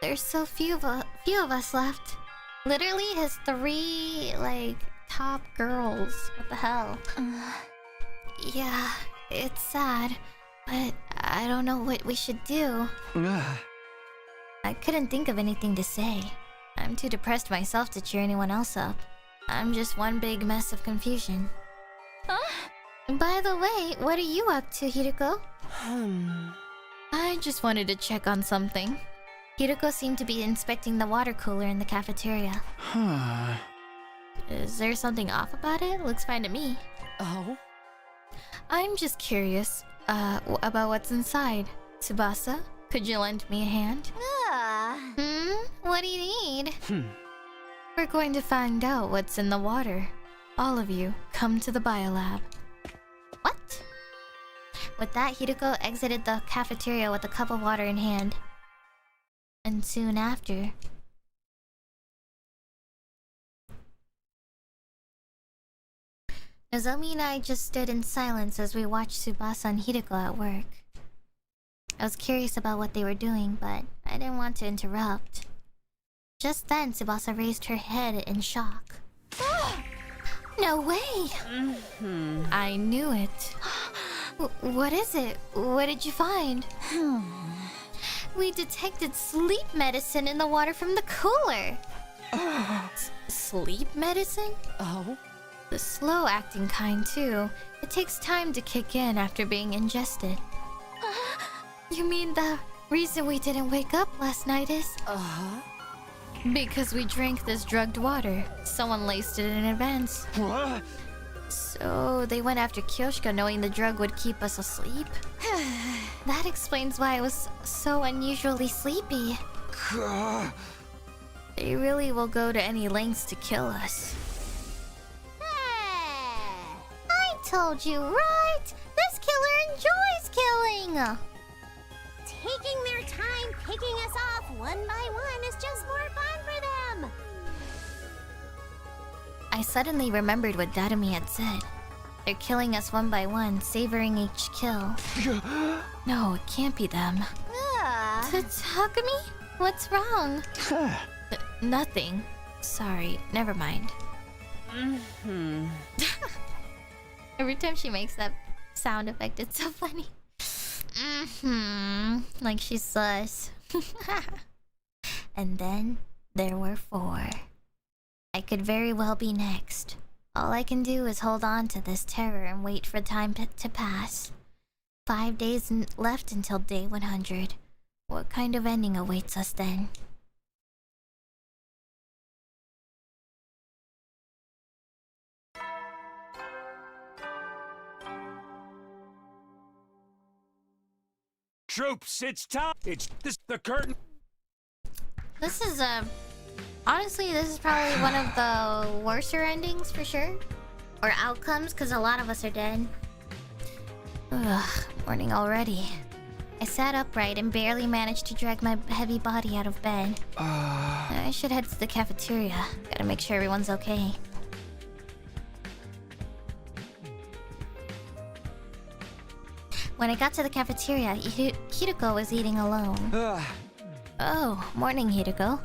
There's so few of us left. Literally his 3, like, top girls. What the hell? Yeah, it's sad, but I don't know what we should do. I couldn't think of anything to say. I'm too depressed myself to cheer anyone else up. I'm just one big mess of confusion. By the way, what are you up to, Hiroko? I just wanted to check on something. Hiroko seemed to be inspecting the water cooler in the cafeteria. Is there something off about it? Looks fine to me. Oh? I'm just curious, about what's inside. Tsubasa, could you lend me a hand? What do you need? We're going to find out what's in the water. All of you, come to the biolab. What? With that, Hiroko exited the cafeteria with a cup of water in hand. And soon after... Nozomi and I just stood in silence as we watched Tsubasa and Hiroko at work. I was curious about what they were doing, but I didn't want to interrupt. Just then, Tsubasa raised her head in shock. No way! I knew it. What is it? What did you find? We detected sleep medicine in the water from the cooler. Sleep medicine? Oh? The slow-acting kind, too. It takes time to kick in after being ingested. You mean the reason we didn't wake up last night is... Because we drank this drugged water. Someone laced it in advance. What? So they went after Kyoshika knowing the drug would keep us asleep? That explains why I was so unusually sleepy. They really will go to any lengths to kill us. I told you, right? This killer enjoys killing! Taking their time picking us off one by one is just more fun for them! I suddenly remembered what Dadami had said. They're killing us one by one, savoring each kill. No, it can't be them. Takumi? What's wrong? Nothing. Sorry, never mind. Every time she makes that sound effect, it's so funny. Like she's sus. And then there were 4. I could very well be next. All I can do is hold on to this terror and wait for time to pass. 5 days left until day 100. What kind of ending awaits us then? Troops, it's time. It's this the curtain. This is honestly, this is probably one of the worser endings for sure. Or outcomes, because a lot of us are dead. Ugh, morning already. I sat upright and barely managed to drag my heavy body out of bed. I should head to the cafeteria. Gotta make sure everyone's okay. When I got to the cafeteria, Hiroko was eating alone. Oh, morning, Hiroko.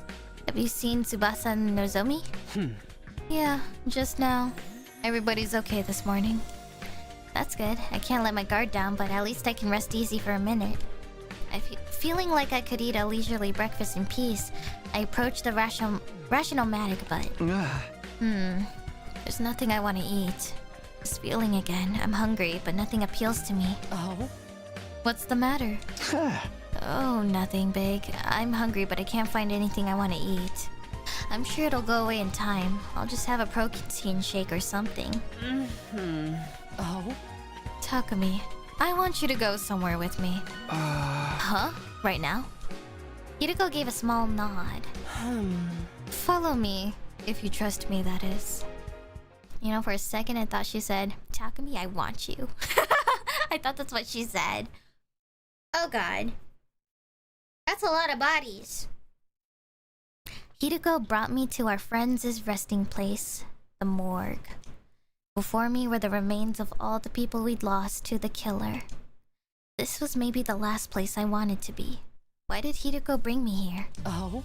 Have you seen Tsubasa and Nozomi? Yeah, just now. Everybody's okay this morning. That's good. I can't let my guard down, but at least I can rest easy for a minute. Feeling like I could eat a leisurely breakfast in peace, I approached the rational-matic but... There's nothing I want to eat. Just feeling again. I'm hungry, but nothing appeals to me. Oh? What's the matter? Oh, nothing big. I'm hungry, but I can't find anything I want to eat. I'm sure it'll go away in time. I'll just have a protein shake or something. Oh? Takumi, I want you to go somewhere with me. Huh? Right now? Hideko gave a small nod. Follow me, if you trust me, that is. You know, for a second I thought she said, Takumi, I want you. I thought that's what she said. Oh god. That's a lot of bodies. Hideko brought me to our friends' resting place, the morgue. Before me were the remains of all the people we'd lost to the killer. This was maybe the last place I wanted to be. Why did Hideko bring me here? Oh?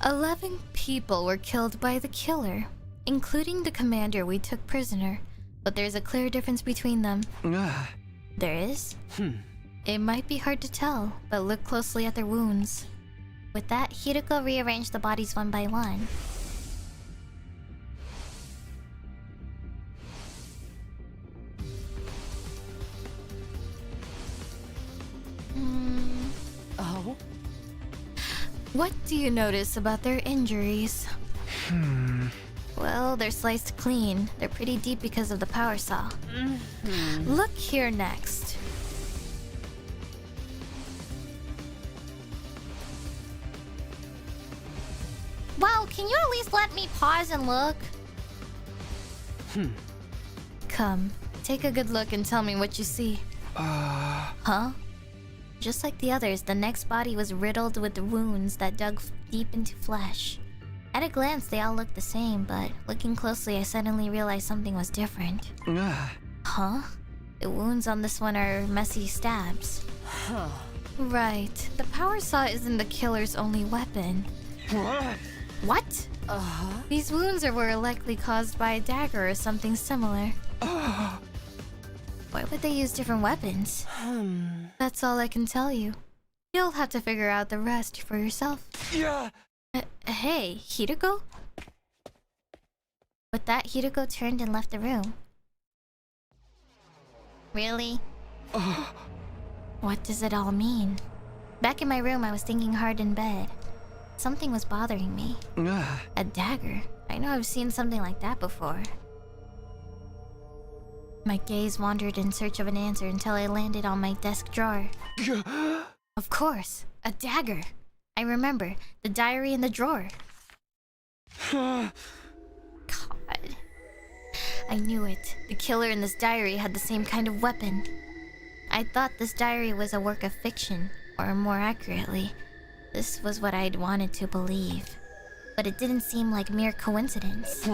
11 people were killed by the killer, including the commander we took prisoner. But there's a clear difference between them. There is? It might be hard to tell, but look closely at their wounds. With that, Hideko rearranged the bodies one by one. Oh? What do you notice about their injuries? Well, they're sliced clean. They're pretty deep because of the power saw. Look here next. Wow, can you at least let me pause and look? Come, take a good look and tell me what you see. Huh? Just like the others, the next body was riddled with wounds that dug deep into flesh. At a glance, they all looked the same, but looking closely, I suddenly realized something was different. Huh? The wounds on this one are messy stabs. Right. The power saw isn't the killer's only weapon. What? These wounds were likely caused by a dagger or something similar. Why would they use different weapons? That's all I can tell you. You'll have to figure out the rest for yourself. Yeah. Hey, Hideko? With that, Hideko turned and left the room. Really? What does it all mean? Back in my room, I was thinking hard in bed. Something was bothering me. A dagger. I know I've seen something like that before. My gaze wandered in search of an answer until I landed on my desk drawer. Of course, a dagger. I remember, the diary in the drawer. God. I knew it. The killer in this diary had the same kind of weapon. I thought this diary was a work of fiction, or more accurately, this was what I'd wanted to believe. But it didn't seem like mere coincidence.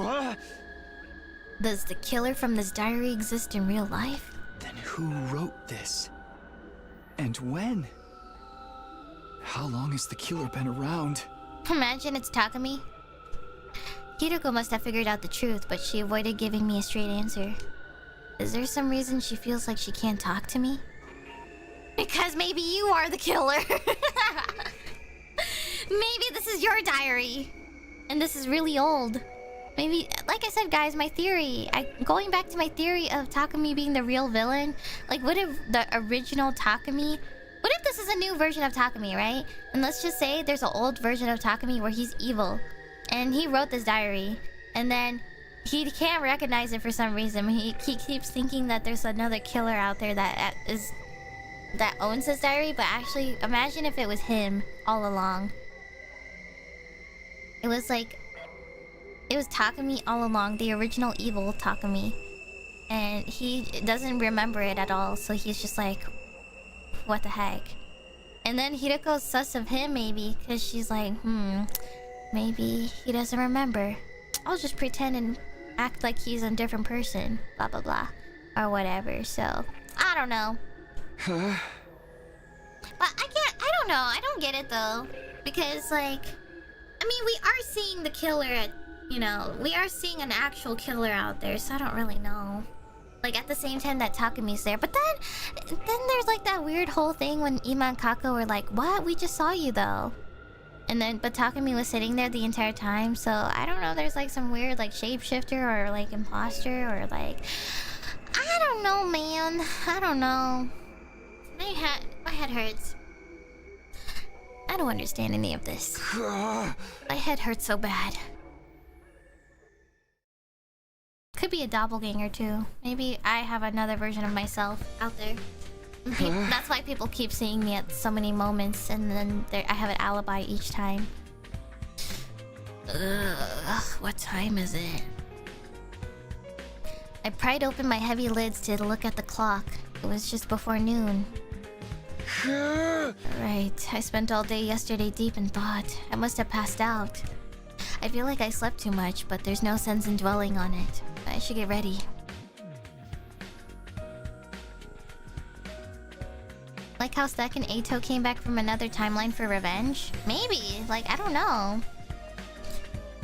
Does the killer from this diary exist in real life? Then who wrote this? And when? How long has the killer been around? Imagine it's Takumi. Hideko must have figured out the truth, but she avoided giving me a straight answer. Is there some reason she feels like she can't talk to me? Because maybe you are the killer. Maybe this is your diary. And this is really old. Maybe, like I said, guys, my theory. Going back to my theory of Takumi being the real villain. Like, what if the original Takumi... What if this is a new version of Takumi, right? And let's just say there's an old version of Takumi where he's evil. And he wrote this diary. And then he can't recognize it for some reason. He keeps thinking that there's another killer out there that owns this diary. But actually, imagine if it was him all along. It was like... It was Takumi all along, the original evil Takumi. And he doesn't remember it at all, so he's just like... What the heck? And then Hideko's sus of him, maybe, because she's like, maybe he doesn't remember. I'll just pretend and act like he's a different person, blah blah blah, or whatever. So, I don't know. But I don't know, I don't get it though. Because, like, I mean, we are seeing the killer at, you know, we are seeing an actual killer out there, so I don't really know. Like, at the same time that Takumi's there. But then there's like that weird whole thing when Ima and Kako were like, what? We just saw you though. And then, but Takumi was sitting there the entire time. So, I don't know, there's like some weird like shapeshifter or like imposter or like... I don't know, man. I don't know. My head hurts. I don't understand any of this. My head hurts so bad. Could be a doppelganger too. Maybe I have another version of myself out there. That's why people keep seeing me at so many moments, and then I have an alibi each time. Ugh, what time is it? I pried open my heavy lids to look at the clock. It was just before noon. Right, I spent all day yesterday deep in thought. I must have passed out. I feel like I slept too much, but there's no sense in dwelling on it. I should get ready. Like how Stuck and Ato came back from another timeline for revenge? Maybe, like, I don't know. I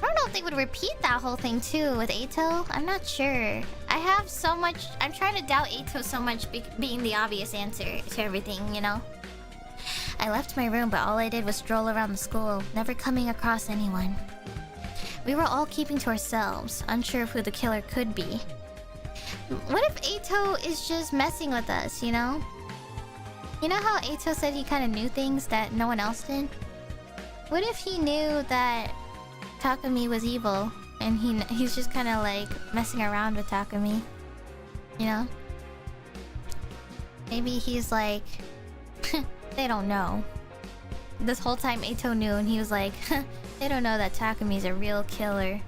don't know if they would repeat that whole thing too with Ato. I'm not sure. I have so much... I'm trying to doubt Ato so much being the obvious answer to everything, you know? I left my room, but all I did was stroll around the school, never coming across anyone. We were all keeping to ourselves, unsure of who the killer could be. What if Ato is just messing with us, you know? You know how Ato said he kind of knew things that no one else did? What if he knew that Takumi was evil, and he's just kind of like messing around with Takumi, you know? Maybe he's like, they don't know. This whole time Ato knew, and he was like, they don't know that Takumi's a real killer.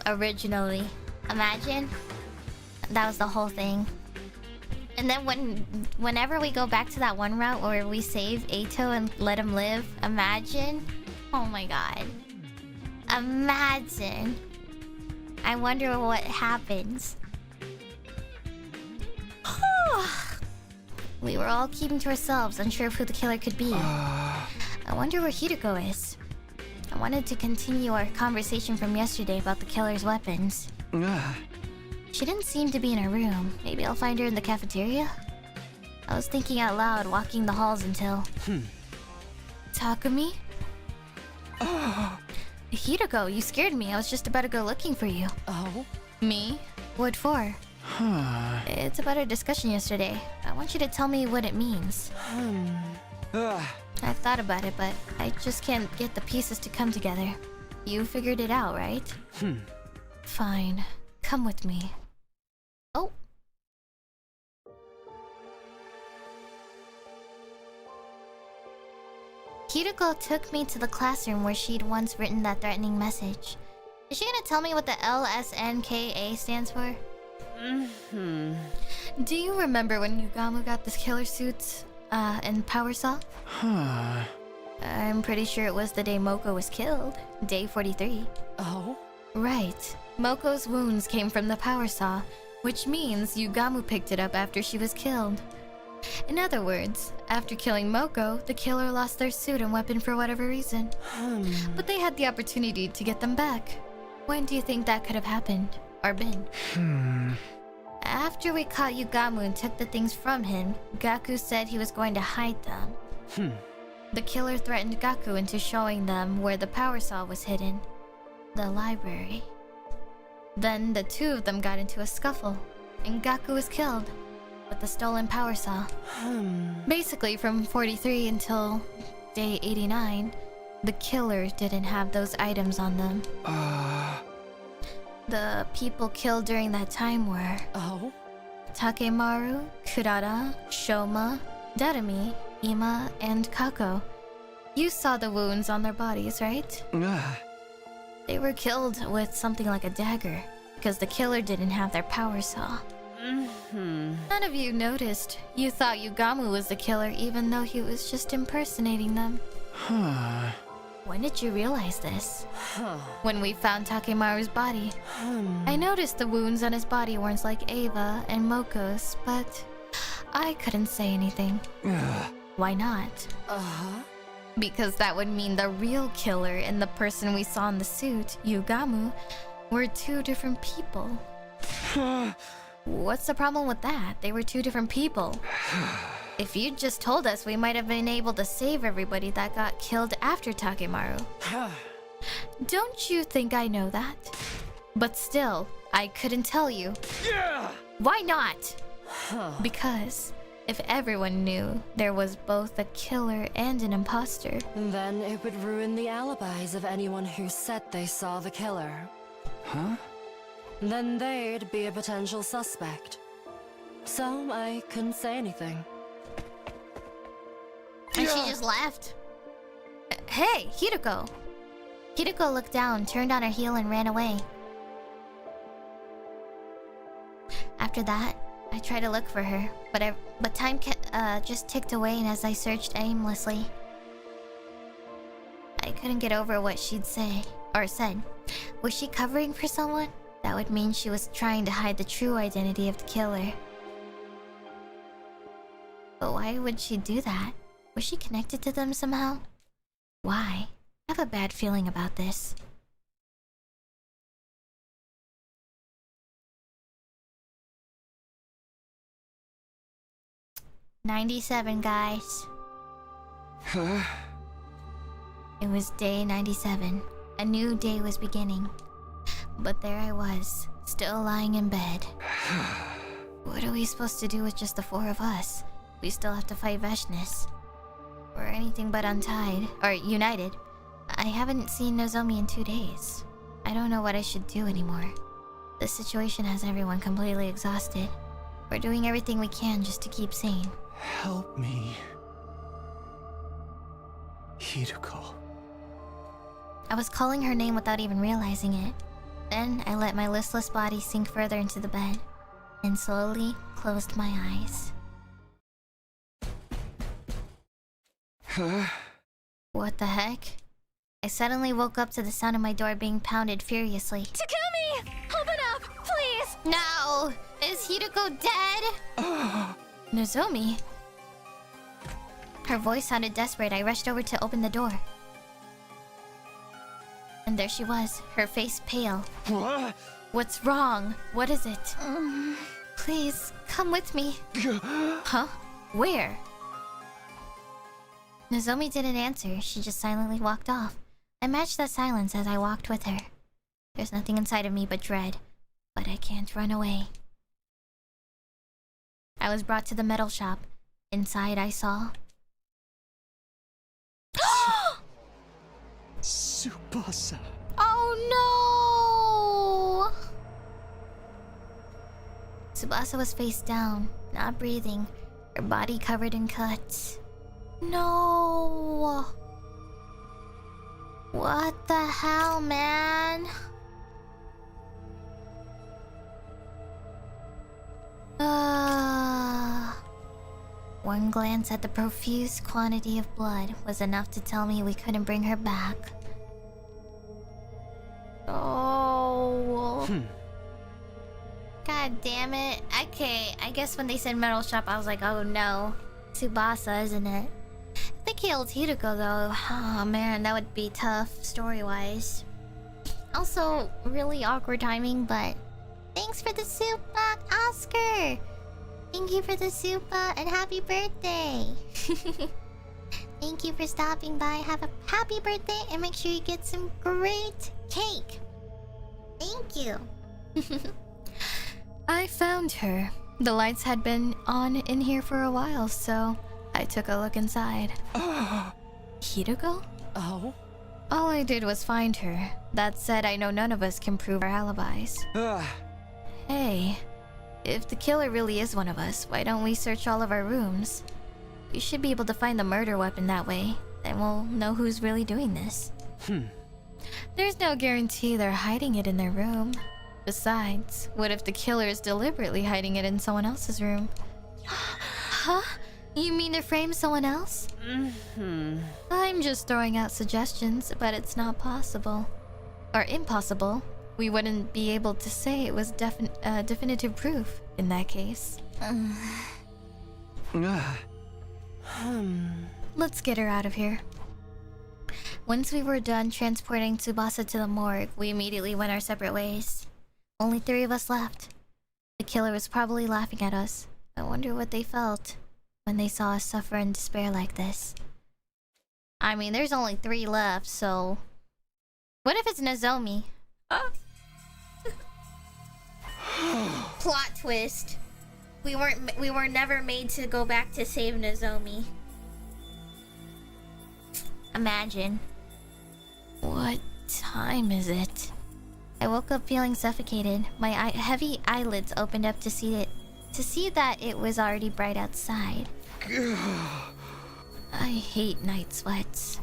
Originally. Imagine? That was the whole thing. And then whenever we go back to that one route where we save Ato and let him live, imagine? Oh my god. Imagine. I wonder what happens. We were all keeping to ourselves, unsure of who the killer could be. I wonder where Hideko is. I wanted to continue our conversation from yesterday about the killer's weapons. She didn't seem to be in her room. Maybe I'll find her in the cafeteria? I was thinking out loud, walking the halls until... Takumi? Hideko, you scared me. I was just about to go looking for you. Oh? Me? What for? It's about our discussion yesterday. I want you to tell me what it means. I've thought about it, but I just can't get the pieces to come together. You figured it out, right? Fine. Come with me. Oh. Hideko took me to the classroom where she'd once written that threatening message. Is she gonna tell me what the LSNKA stands for? Do you remember when Yugamu got this killer suit, and Power Saw? I'm pretty sure it was the day Moko was killed. Day 43. Oh? Right. Moko's wounds came from the Power Saw, which means Yugamu picked it up after she was killed. In other words, after killing Moko, the killer lost their suit and weapon for whatever reason. But they had the opportunity to get them back. When do you think that could have happened? Or been? After we caught Yugamu and took the things from him, Gaku said he was going to hide them. The killer threatened Gaku into showing them where the Power Saw was hidden. The library. Then the two of them got into a scuffle, and Gaku was killed with the stolen Power Saw. Basically, from 43 until day 89, the killer didn't have those items on them. The people killed during that time were... Oh? Takemaru, Kurata, Shoma, Darumi, Ima, and Kako. You saw the wounds on their bodies, right? They were killed with something like a dagger, because the killer didn't have their Power Saw. None of you noticed. You thought Yugamu was the killer, even though he was just impersonating them. When did you realize this? When we found Takemaru's body. I noticed the wounds on his body weren't like Ava and Moko's, but I couldn't say anything. Why not? Because that would mean the real killer and the person we saw in the suit, Yugamu, were two different people. What's the problem with that? They were two different people. If you'd just told us, we might have been able to save everybody that got killed after Takemaru. Don't you think I know that? But still, I couldn't tell you. Why not? Because if everyone knew there was both a killer and an imposter, then it would ruin the alibis of anyone who said they saw the killer. Then they'd be a potential suspect. So I couldn't say anything. And she just left. Hey, Hiroko! Hiroko looked down, turned on her heel, and ran away. After that, I tried to look for her, but time just ticked away, and as I searched aimlessly, I couldn't get over what she'd said. Was she covering for someone? That would mean she was trying to hide the true identity of the killer. But why would she do that? Was she connected to them somehow? Why? I have a bad feeling about this. "97, guys." It was day 97. A new day was beginning. But there I was, still lying in bed. What are we supposed to do with just the 4 of us? We still have to fight Veshness. We're anything but united. I haven't seen Nozomi in 2 days. I don't know what I should do anymore. The situation has everyone completely exhausted. We're doing everything we can just to keep sane. Help me. Hiroko. I was calling her name without even realizing it. Then I let my listless body sink further into the bed and slowly closed my eyes. What the heck? I suddenly woke up to the sound of my door being pounded furiously. Takumi! Open up, please! No! Is Hiroko dead? Nozomi? Her voice sounded desperate. I rushed over to open the door. And there she was, her face pale. What? What's wrong? What is it? Please, come with me. Huh? Where? Nozomi didn't answer. She just silently walked off. I matched that silence as I walked with her. There's nothing inside of me but dread. But I can't run away. I was brought to the metal shop. Inside I saw... Tsubasa. Oh no! Tsubasa was face down, not breathing, her body covered in cuts. No! What the hell, man? One glance at the profuse quantity of blood was enough to tell me we couldn't bring her back. Oh. God damn it. Okay, I guess when they said metal shop, I was like, oh no. Tsubasa, isn't it? If they killed Hiroko though, oh man, that would be tough story-wise. Also, really awkward timing, but thanks for the soup, Oscar! Thank you for the soup, and happy birthday! Thank you for stopping by. Have a happy birthday, and make sure you get some great cake! Thank you! I found her. The lights had been on in here for a while, so I took a look inside. Hiroko? Oh? All I did was find her. That said, I know none of us can prove our alibis. Hey, if the killer really is one of us, why don't we search all of our rooms? We should be able to find the murder weapon that way. Then we'll know who's really doing this. There's no guarantee they're hiding it in their room. Besides, what if the killer is deliberately hiding it in someone else's room? Huh? You mean to frame someone else? I'm just throwing out suggestions, but it's not possible. Or impossible. We wouldn't be able to say it was definitive proof in that case. Let's get her out of here. Once we were done transporting Tsubasa to the morgue, we immediately went our separate ways. Only 3 of us left. The killer was probably laughing at us. I wonder what they felt when they saw us suffer in despair like this. I mean, there's only 3 left, so... What if it's Nozomi? Plot twist. We were never made to go back to save Nozomi. Imagine. What time is it? I woke up feeling suffocated. My heavy eyelids opened up to see that it was already bright outside. I hate night sweats.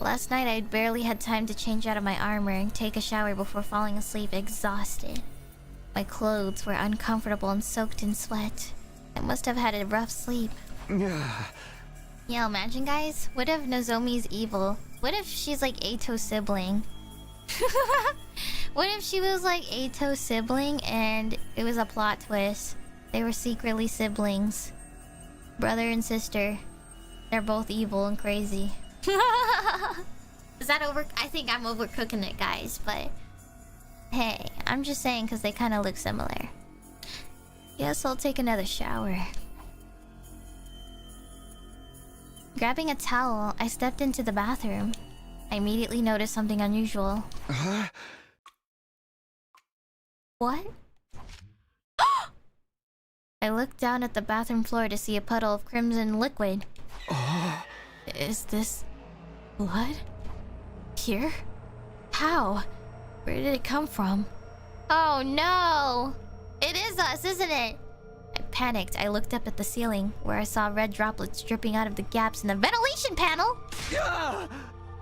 Last night I barely had time to change out of my armor and take a shower before falling asleep exhausted. My clothes were uncomfortable and soaked in sweat. I must have had a rough sleep. Yeah, imagine guys, what if Nozomi's evil? What if she's like Ato's sibling? What if she was like Ato's sibling and it was a plot twist? They were secretly siblings. Brother and sister. They're both evil and crazy. Is that over? I think I'm overcooking it, guys, but hey, I'm just saying because they kind of look similar. Guess I'll take another shower. Grabbing a towel, I stepped into the bathroom. I immediately noticed something unusual. What? I looked down at the bathroom floor to see a puddle of crimson liquid. Is this blood? Here? How? Where did it come from? Oh no! It is us, isn't it? I panicked. I looked up at the ceiling, where I saw red droplets dripping out of the gaps in the ventilation panel!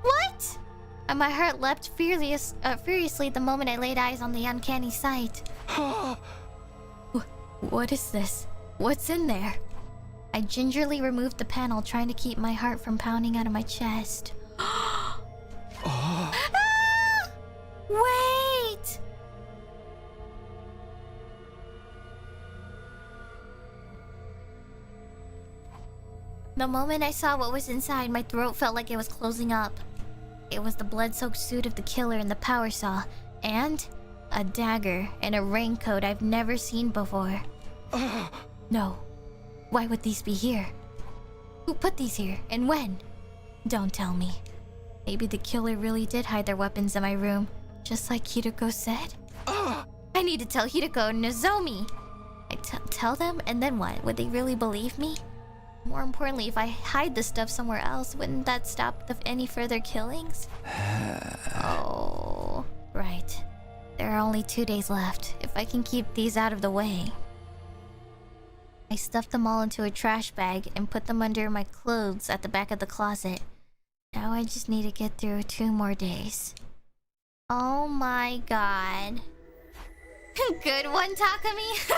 What? And my heart leapt furiously the moment I laid eyes on the uncanny sight. What is this? What's in there? I gingerly removed the panel, trying to keep my heart from pounding out of my chest. Ah! Wait! The moment I saw what was inside, my throat felt like it was closing up. It was the blood-soaked suit of the killer and the power saw, and a dagger and a raincoat I've never seen before. No. Why would these be here? Who put these here, and when? Don't tell me. Maybe the killer really did hide their weapons in my room, just like Hideko said? I need to tell Hideko and Nozomi! I tell them, and then what? Would they really believe me? More importantly, if I hide the stuff somewhere else, wouldn't that stop any further killings? Oh, right. There are only 2 days left. If I can keep these out of the way. I stuffed them all into a trash bag and put them under my clothes at the back of the closet. Now I just need to get through 2 more days. Oh my god. Good one, Takumi.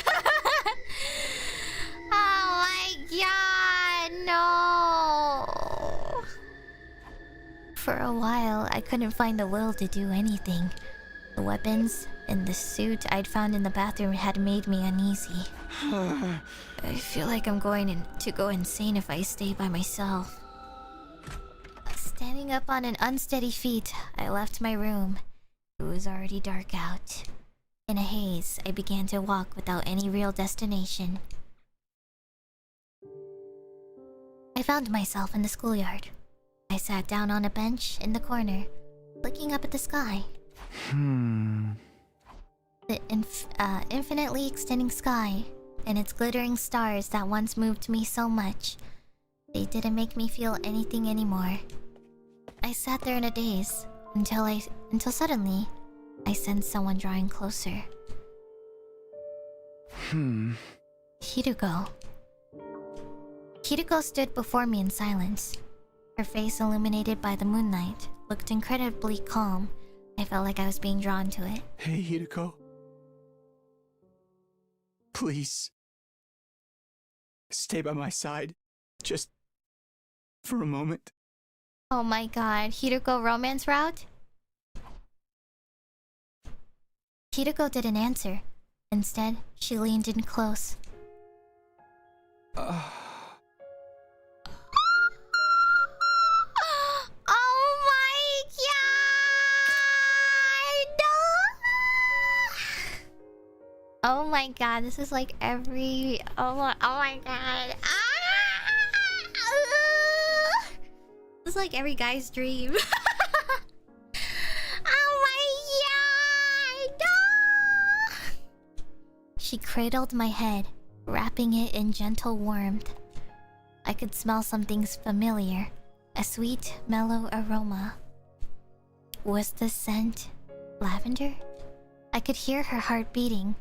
Oh my god, no. For a while, I couldn't find the will to do anything. The weapons and the suit I'd found in the bathroom had made me uneasy. I feel like I'm going to go insane if I stay by myself. Standing up on an unsteady feet, I left my room. It was already dark out. In a haze, I began to walk without any real destination. I found myself in the schoolyard. I sat down on a bench in the corner, looking up at the sky. The infinitely extending sky and its glittering stars that once moved me so much. They didn't make me feel anything anymore. I sat there in a daze until suddenly I sensed someone drawing closer. Hideko. Hideko stood before me in silence. Her face, illuminated by the moonlight, looked incredibly calm. I felt like I was being drawn to it. Hey, Hideko. Please. Stay by my side. Just for a moment. Oh my god, Hideko romance route? Hideko didn't answer. Instead, she leaned in close. Oh my god! Oh my god, this is like every... Oh my god. This is like every guy's dream. Oh my god! She cradled my head, wrapping it in gentle warmth. I could smell something familiar, a sweet, mellow aroma. Was the scent lavender? I could hear her heart beating.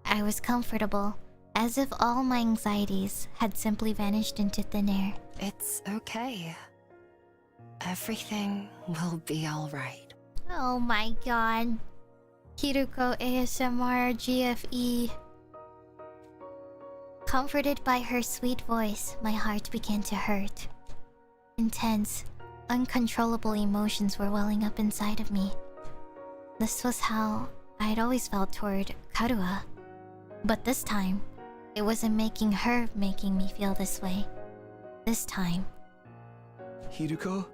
I was comfortable, as if all my anxieties had simply vanished into thin air. It's okay. Everything will be alright. Oh my god. Kiruko ASMR GFE. Comforted by her sweet voice, my heart began to hurt. Intense, uncontrollable emotions were welling up inside of me. This was how I'd always felt toward Karua. But this time, it wasn't making me feel this way. This time. Hiruko?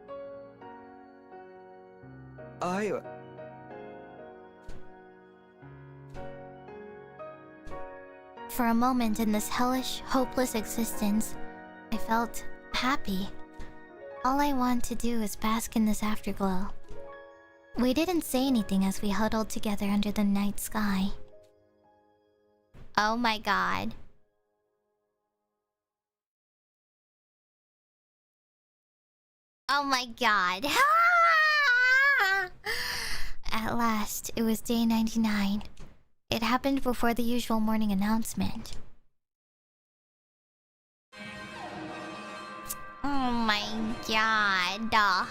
For a moment in this hellish, hopeless existence, I felt happy. All I want to do is bask in this afterglow. We didn't say anything as we huddled together under the night sky. Oh my god. Oh my god. At last, it was day 99. It happened before the usual morning announcement. Oh my god.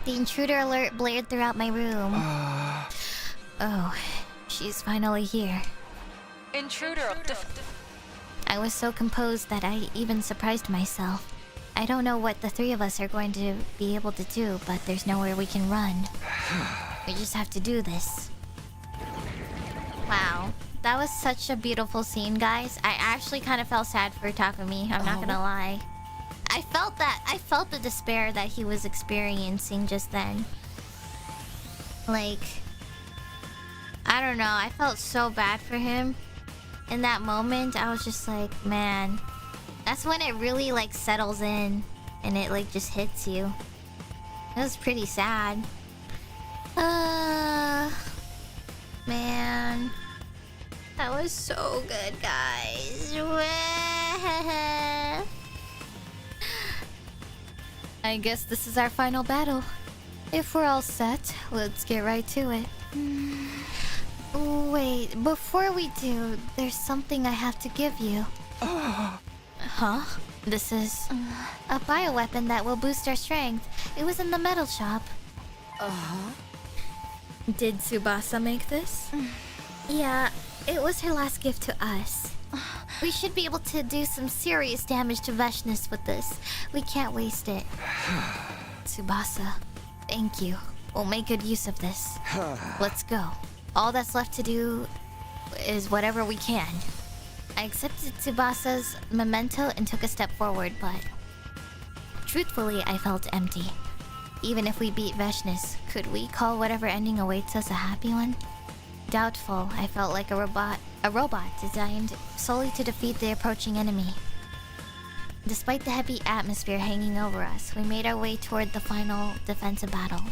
The intruder alert blared throughout my room. Oh, she's finally here. Intruder. I was so composed that I even surprised myself. I don't know what the three of us are going to be able to do, but there's nowhere we can run. We just have to do this. Wow, that was such a beautiful scene, guys. I actually kind of felt sad for Takumi, I'm not gonna lie. I felt the despair that he was experiencing just then. Like, I don't know, I felt so bad for him. In that moment, I was just like, man, that's when it really like settles in and it like just hits you. It was pretty sad. Man, that was so good, guys. I guess this is our final battle. If we're all set, let's get right to it. Wait, before we do, there's something I have to give you. Huh? This is a bioweapon that will boost our strength. It was in the metal shop. Did Tsubasa make this? Yeah, it was her last gift to us. We should be able to do some serious damage to Veshness with this. We can't waste it. Tsubasa, thank you. We'll make good use of this. Let's go. All that's left to do is whatever we can. I accepted Tsubasa's memento and took a step forward, but truthfully, I felt empty. Even if we beat Veshness, could we call whatever ending awaits us a happy one? Doubtful. I felt like a robot designed solely to defeat the approaching enemy. Despite the heavy atmosphere hanging over us, we made our way toward the final defensive battle.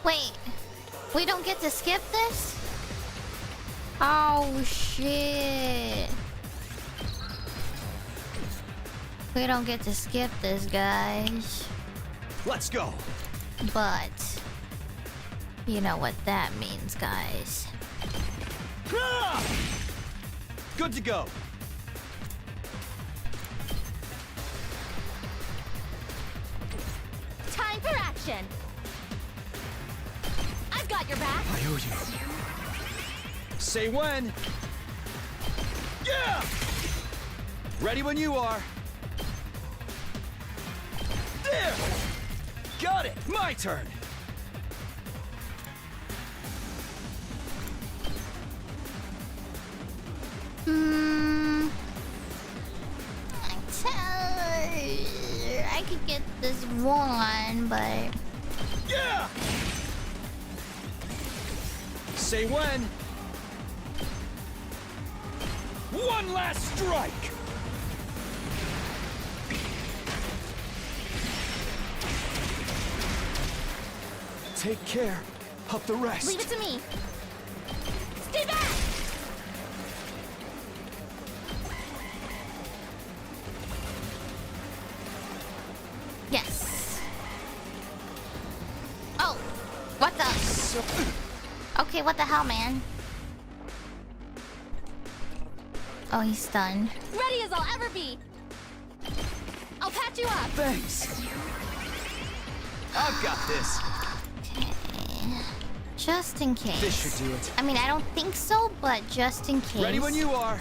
Wait, we don't get to skip this? Oh shit. We don't get to skip this, guys. Let's go. But you know what that means, guys. Good to go. Time for action. I've got your back. I owe you. Say when. Yeah! Ready when you are. There! Got it! My turn! I could get this one, but... Yeah! Say when. One last strike! take care of the rest. Leave it to me. Stay back! Yes. Oh, what the? Okay, what the hell, man? Oh, he's stunned. Ready as I'll ever be. I'll patch you up. Thanks. I've got this. Okay. Just in case. This should do it. I mean, I don't think so, but just in case. Ready when you are.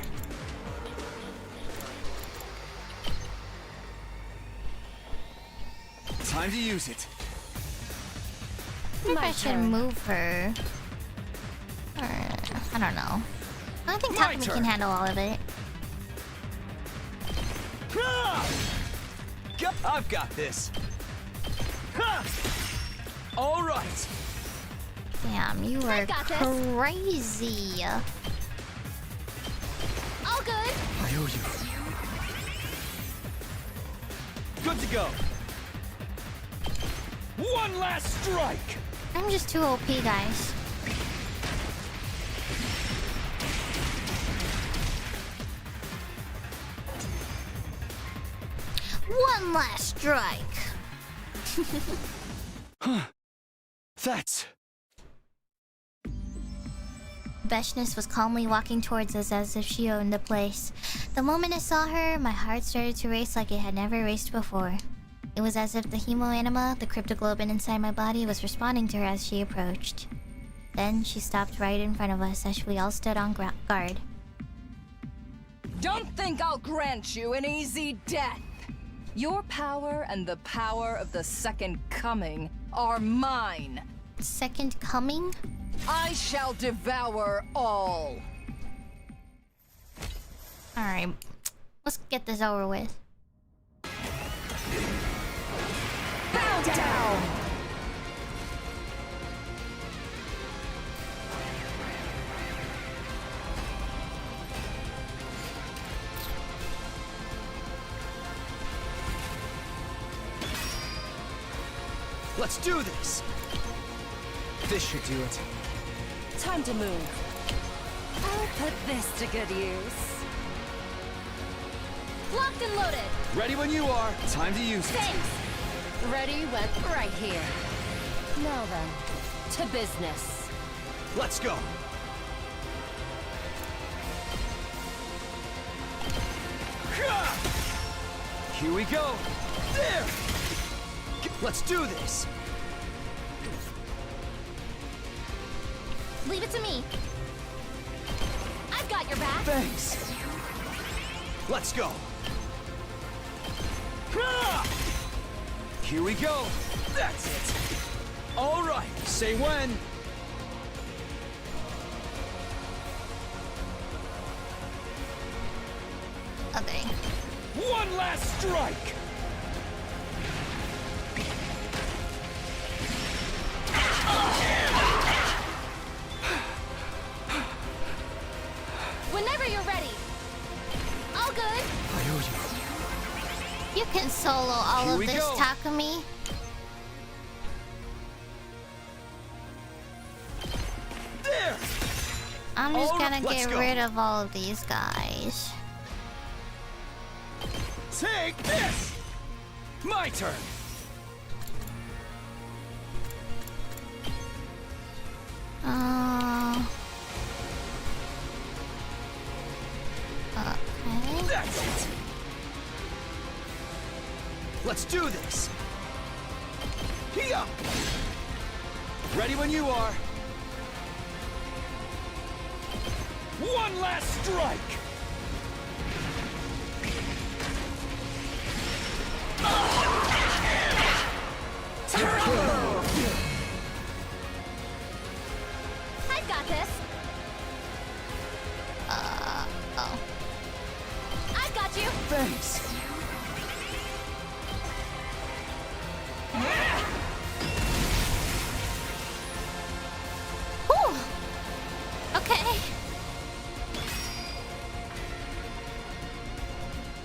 Time to use it. Maybe I should move her. Or, I don't know. I think Takumi can handle all of it. I've got this. All right. Damn, you are crazy. All good. I owe you. Good to go. One last strike. I'm just too OP, guys. One last strike. Huh. That's... Beshness was calmly walking towards us as if she owned the place. The moment I saw her, my heart started to race like it had never raced before. It was as if the hemoanima, the cryptoglobin inside my body, was responding to her as she approached. Then she stopped right in front of us as we all stood on guard. Don't think I'll grant you an easy death. Your power and the power of the Second Coming are mine. Second Coming? I shall devour all. Alright, let's get this over with. Bow down! Let's do this. This should do it. Time to move. I'll put this to good use. Locked and loaded. Ready when you are. Time to use it. Thanks. Ready when right here. Now then, to business. Let's go. Here we go. There. Let's do this. Leave it to me. I've got your back. Thanks. Let's go. Here we go. That's it. All right. Say when. Okay. One last strike. Whenever you're ready. All good. I owe you. You can solo all of this, Takumi. There. I'm just gonna Let's get go. rid of all of these guys. Take this. My turn. Okay. That's it. Let's do this. Here. Ready when you are. One last strike. I've got this. Oh. I've got you. Thanks. Whew. Okay.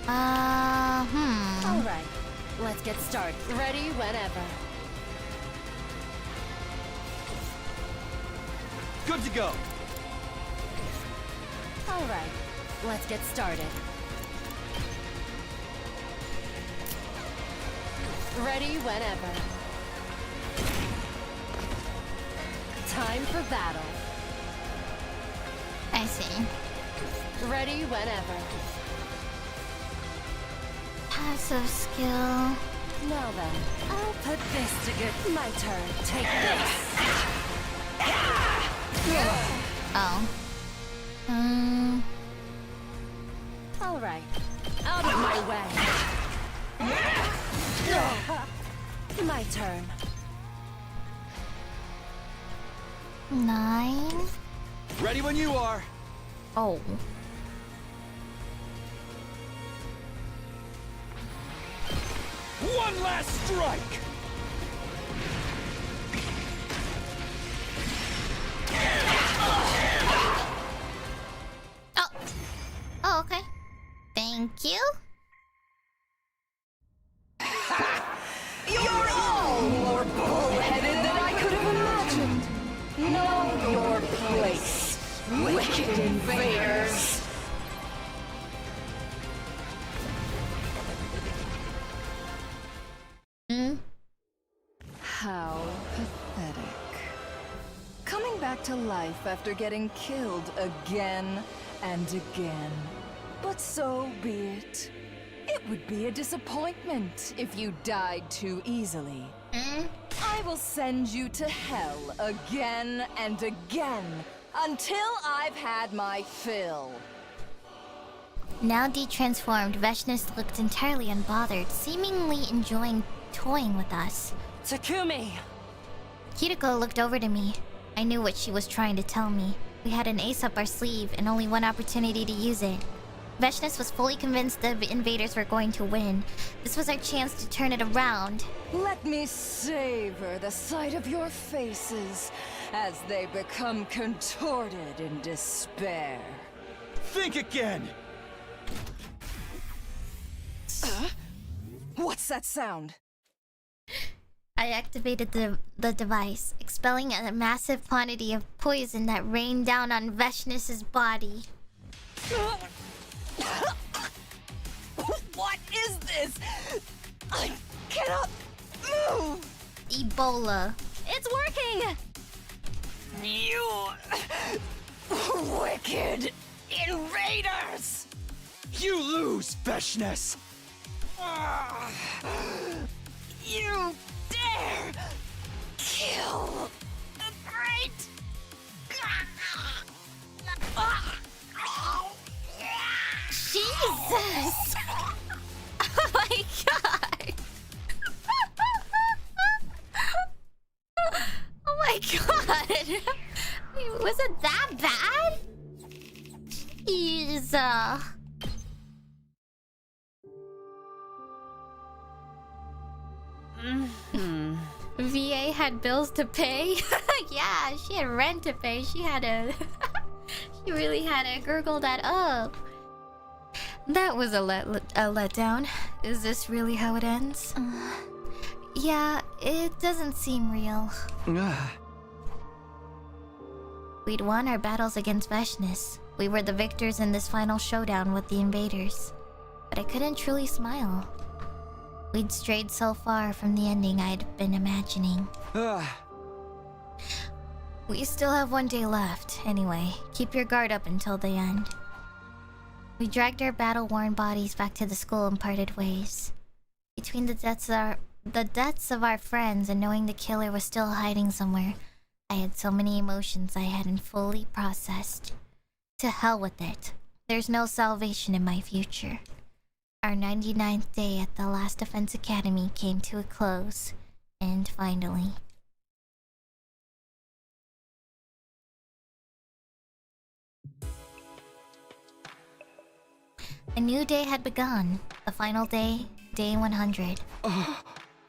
All right, let's get started. Ready whenever. Good to go. All right, let's get started. Ready whenever. Time for battle. I see. Ready whenever. Passive skill. Now then, I'll put this to good. My turn. Take this. Oh. All right. Out of my way. My turn. 9. Ready when you are. Oh. One last strike. Oh. Oh, okay. Thank you. You're all more bullheaded than I could have imagined. Know your place, wicked invaders. How pathetic. Coming back to life after getting killed again and again. But so be it. It would be a disappointment if you died too easily. I will send you to hell again and again until I've had my fill. Now detransformed, Veshness looked entirely unbothered, seemingly enjoying toying with us. Takumi! Kiriko looked over to me. I knew what she was trying to tell me. We had an ace up our sleeve and only one opportunity to use it. Veshness was fully convinced the invaders were going to win. This was our chance to turn it around. Let me savor the sight of your faces as they become contorted in despair. Think again. What's that sound? I activated the device, expelling a massive quantity of poison that rained down on Veshness's body. What is this? I cannot move! Ebola. It's working! You wicked invaders! You lose, Veshness. You dare kill the great. Jesus! Oh my god! Oh my god! Was it that bad? Jeez. VA had bills to pay. Yeah, she had rent to pay. She had a... She really had to gurgle that up. That was a letdown. Is this really how it ends? Yeah, it doesn't seem real. We'd won our battles against Veshness. We were the victors in this final showdown with the invaders. But I couldn't truly smile. We'd strayed so far from the ending I'd been imagining. We still have one day left. Anyway, keep your guard up until the end. We dragged our battle-worn bodies back to the school and parted ways. Between the deaths of our friends and knowing the killer was still hiding somewhere, I had so many emotions I hadn't fully processed. To hell with it. There's no salvation in my future. Our 99th day at the last Defense Academy came to a close, and finally... A new day had begun. The final day, day 100.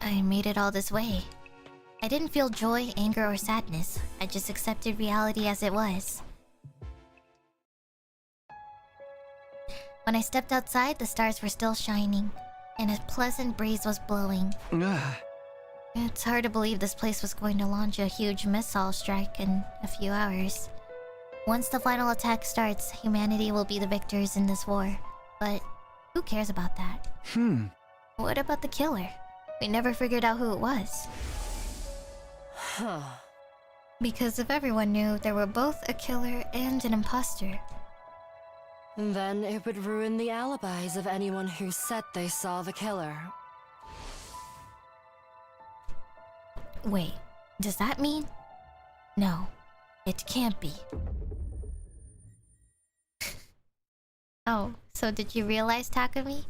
I made it all this way. I didn't feel joy, anger, or sadness. I just accepted reality as it was. When I stepped outside, the stars were still shining, and a pleasant breeze was blowing. It's hard to believe this place was going to launch a huge missile strike in a few hours. Once the final attack starts, humanity will be the victors in this war. But who cares about that? What about the killer? We never figured out who it was. Because if everyone knew, there were both a killer and an imposter. Then it would ruin the alibis of anyone who said they saw the killer. Wait, does that mean? No, it can't be. Oh, so did you realize, Takumi?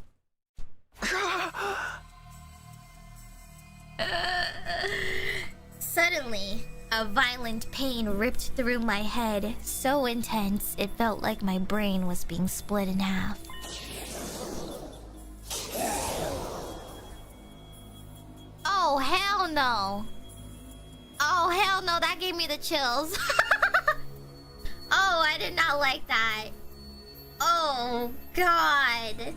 Suddenly, a violent pain ripped through my head, so intense it felt like my brain was being split in half. Oh, hell no! Oh, hell no, that gave me the chills. Oh, I did not like that. Oh, God.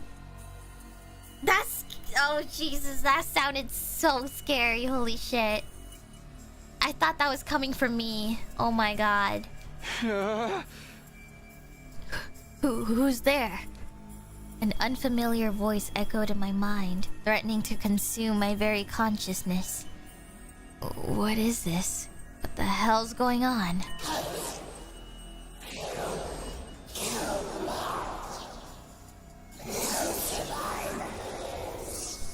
That's... Oh, Jesus, that sounded so scary. Holy shit. I thought that was coming from me. Oh my God. Who's there? An unfamiliar voice echoed in my mind, threatening to consume my very consciousness. What is this? What the hell's going on?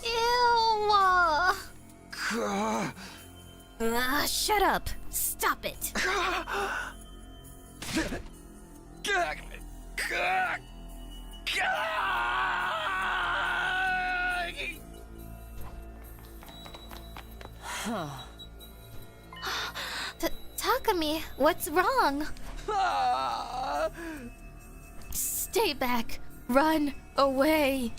Ew! Shut up! Stop it! Takumi, what's wrong? Stay back! Run away!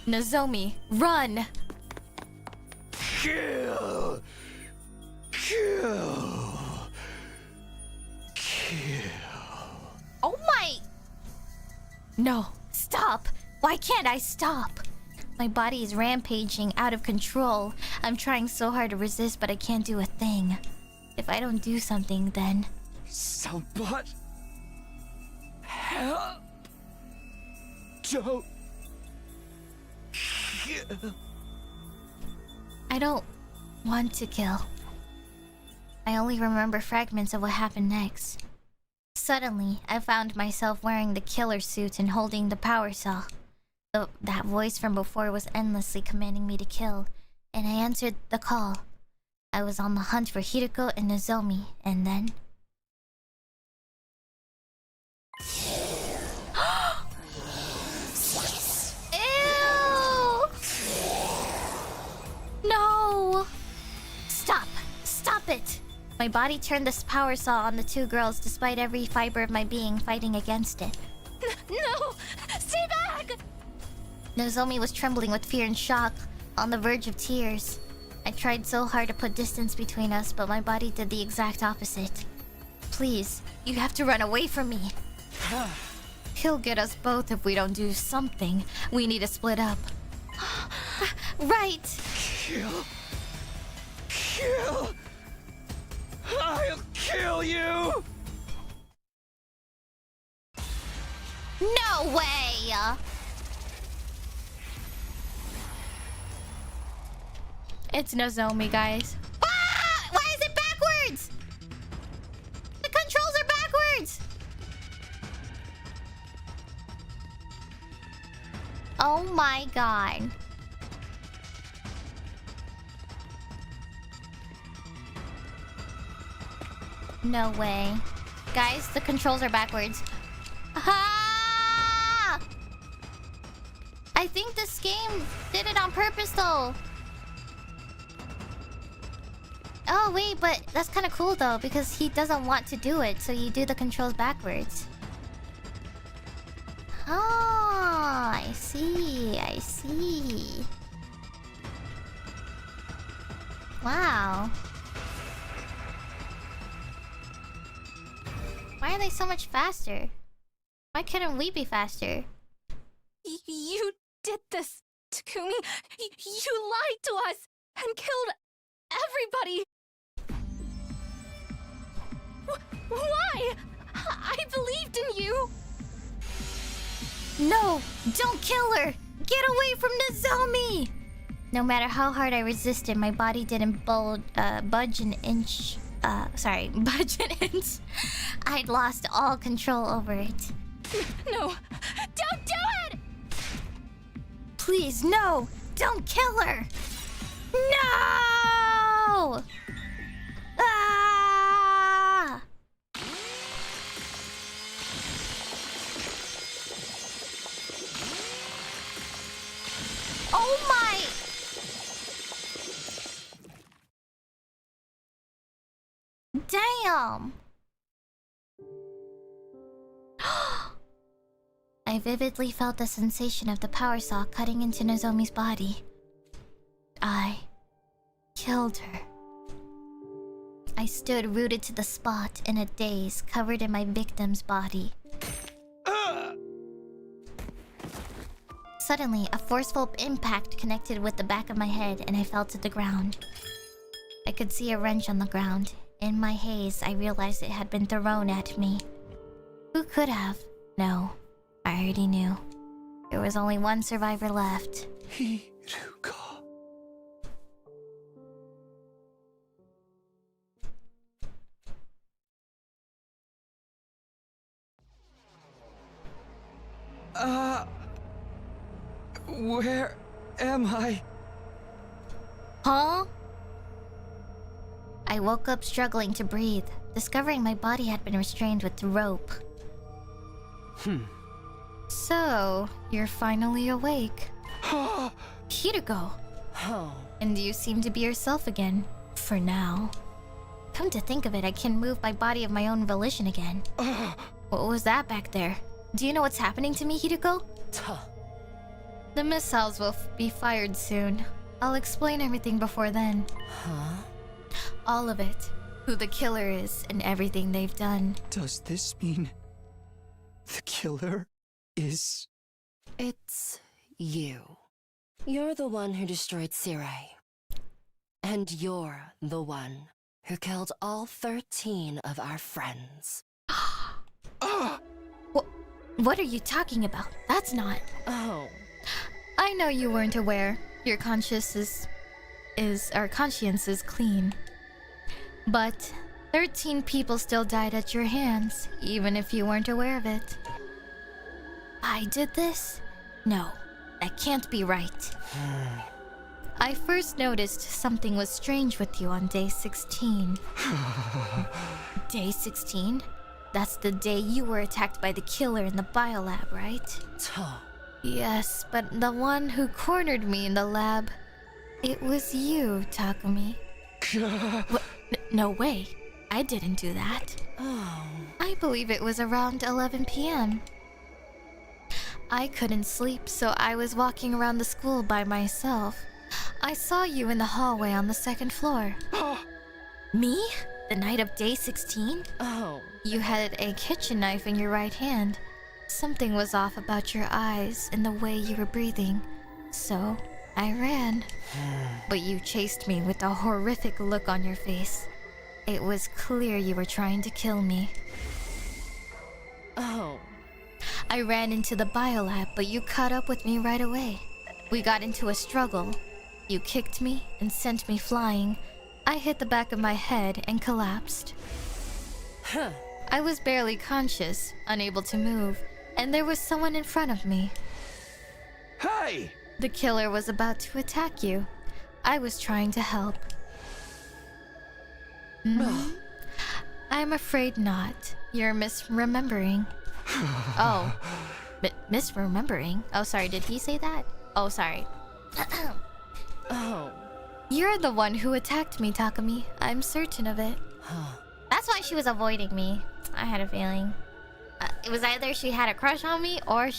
Nozomi, run! Kill! Kill! Kill! Oh my... No, stop! Why can't I stop? My body is rampaging out of control. I'm trying so hard to resist, but I can't do a thing. If I don't do something, then... Somebody... help! Don't... kill. I don't want to kill. I only remember fragments of what happened next. Suddenly, I found myself wearing the killer suit and holding the power saw. That voice from before was endlessly commanding me to kill, and I answered the call. I was on the hunt for Hiroko and Nozomi, and then... Ew! No! Stop! Stop it! My body turned this power saw on the two girls despite every fiber of my being fighting against it. No! Stay back! Nozomi was trembling with fear and shock, on the verge of tears. I tried so hard to put distance between us, but my body did the exact opposite. Please, you have to run away from me. He'll get us both if we don't do something. We need to split up. Right! Kill! Kill! I'll kill you! No way! It's Nozomi, guys. Ah! Why is it backwards? The controls are backwards! Oh my god. No way. Guys, the controls are backwards. Ah! I think this game did it on purpose though. Oh wait, but that's kind of cool though, because he doesn't want to do it, so you do the controls backwards. Oh, I see, I see. Wow. Why are they so much faster? Why couldn't we be faster? this, Takumi. You lied to us and killed everybody. Why? I believed in you. No, don't kill her. Get away from Nozomi. No matter how hard I resisted, my body didn't budge an inch. Budge an inch. I'd lost all control over it. No, don't do it! Please, no! Don't kill her! No! Ah! Oh my! Damn! I vividly felt the sensation of the power saw cutting into Nozomi's body. I killed her. I stood rooted to the spot in a daze, covered in my victim's body. Suddenly, a forceful impact connected with the back of my head and I fell to the ground. I could see a wrench on the ground. In my haze, I realized it had been thrown at me. Who could have? No, I already knew. There was only one survivor left. Ryugu. Where am I? Huh? I woke up struggling to breathe, discovering my body had been restrained with rope. So, you're finally awake. Ryugu. And you seem to be yourself again. For now. Come to think of it, I can move my body of my own volition again. What was that back there? Do you know what's happening to me, Ryugu? The missiles will be fired soon. I'll explain everything before then. All of it. Who the killer is and everything they've done. Does this mean the killer is... It's you. You're the one who destroyed Sirei. And you're the one who killed all 13 of our friends. What are you talking about? That's not... Oh. I know you weren't aware. Your conscience is clean. But 13 people still died at your hands, even if you weren't aware of it. I did this? No, that can't be right. I first noticed something was strange with you on day 16. Day 16? That's the day you were attacked by the killer in the biolab, right? Yes, but the one who cornered me in the lab, it was you, Takumi. What? No way. I didn't do that. I believe it was around 11 p.m. I couldn't sleep, so I was walking around the school by myself. I saw you in the hallway on the second floor. Me? The night of day 16? You had a kitchen knife in your right hand. Something was off about your eyes and the way you were breathing. So, I ran. But you chased me with a horrific look on your face. It was clear you were trying to kill me. I ran into the biolab, but you caught up with me right away. We got into a struggle. You kicked me and sent me flying. I hit the back of my head and collapsed. I was barely conscious, unable to move, and there was someone in front of me. Hey! The killer was about to attack you. I was trying to help. I'm afraid not. You're misremembering. Oh. Misremembering? Oh, sorry, did he say that? Oh, sorry. You're the one who attacked me, Takumi. I'm certain of it. That's why she was avoiding me. I had a feeling. It was either she had a crush on me or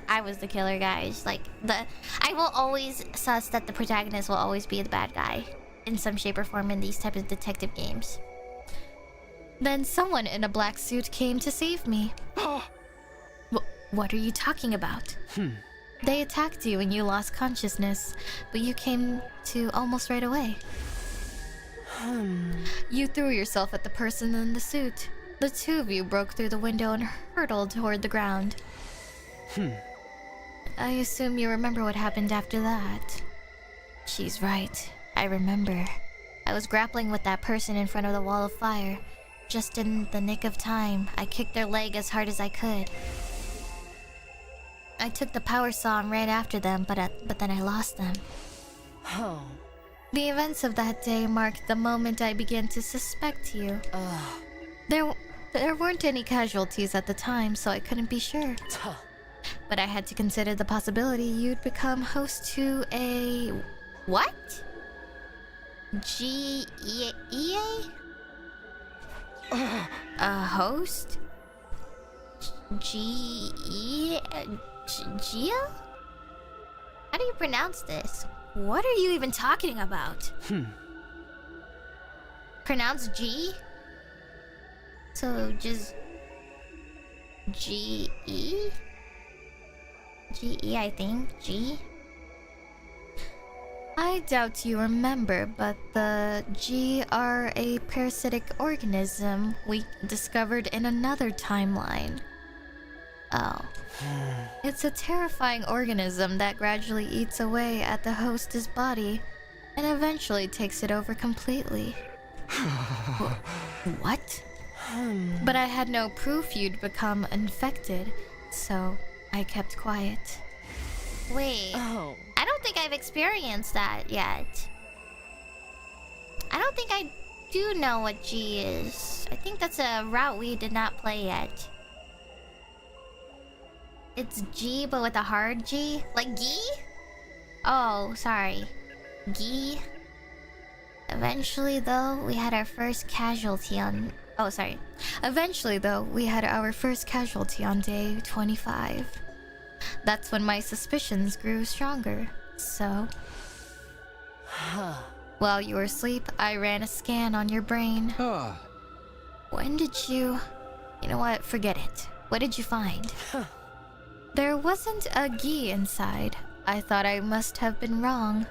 I was the killer, guys. Like, I will always suss that the protagonist will always be the bad guy in some shape or form in these types of detective games. Then someone in a black suit came to save me. What are you talking about? They attacked you and you lost consciousness, but you came to almost right away. You threw yourself at the person in the suit. The two of you broke through the window and hurtled toward the ground. I assume you remember what happened after that. She's right. I remember. I was grappling with that person in front of the wall of fire. Just in the nick of time, I kicked their leg as hard as I could. I took the power saw and ran after them, but then I lost them. The events of that day marked the moment I began to suspect you. There weren't any casualties at the time, so I couldn't be sure. But I had to consider the possibility you'd become host to a... what? G-E-A? A host? Gia? How do you pronounce this? What are you even talking about? Pronounce G? So just... G-E? G-E, I think. G? I doubt you remember, but the G are a parasitic organism we discovered in another timeline. Oh. It's a terrifying organism that gradually eats away at the host's body and eventually takes it over completely. What? But I had no proof you'd become infected, so I kept quiet. Wait. I don't think I've experienced that yet. I don't think I do know what G is. I think that's a route we did not play yet. It's G, but with a hard G? Like Gi? Oh, sorry. Gi? Eventually, though, we had our first casualty on... Oh, sorry. Eventually, though, we had our first casualty on day 25. That's when my suspicions grew stronger. So... while you were asleep, I ran a scan on your brain. When did you... You know what? Forget it. What did you find? There wasn't a Gi inside. I thought I must have been wrong.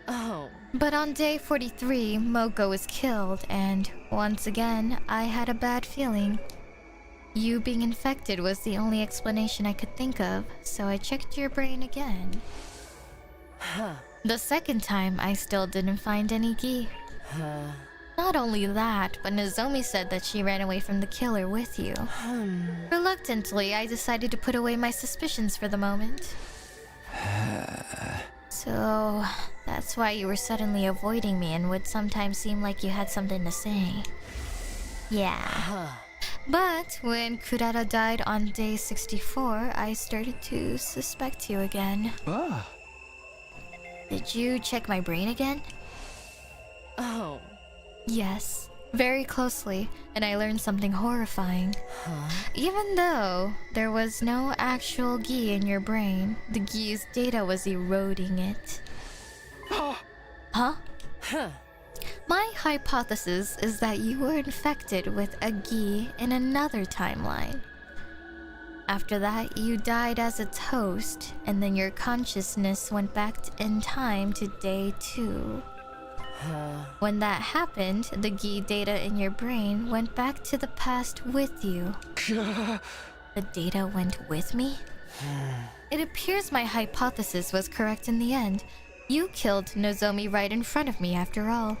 But on day 43, Moko was killed, and once again, I had a bad feeling. You being infected was the only explanation I could think of, so I checked your brain again. The second time, I still didn't find any Gi. Not only that, but Nozomi said that she ran away from the killer with you. Reluctantly, I decided to put away my suspicions for the moment. So, that's why you were suddenly avoiding me and would sometimes seem like you had something to say. Yeah. But when Kurara died on day 64, I started to suspect you again. Did you check my brain again? Yes, very closely, and I learned something horrifying. Even though there was no actual Gi in your brain, the Gi's data was eroding it. Huh? My hypothesis is that you were infected with a Gi in another timeline. After that, you died as its host, and then your consciousness went back in time to day 2. When that happened, the Gi data in your brain went back to the past with you. The data went with me? It appears my hypothesis was correct in the end. You killed Nozomi right in front of me after all.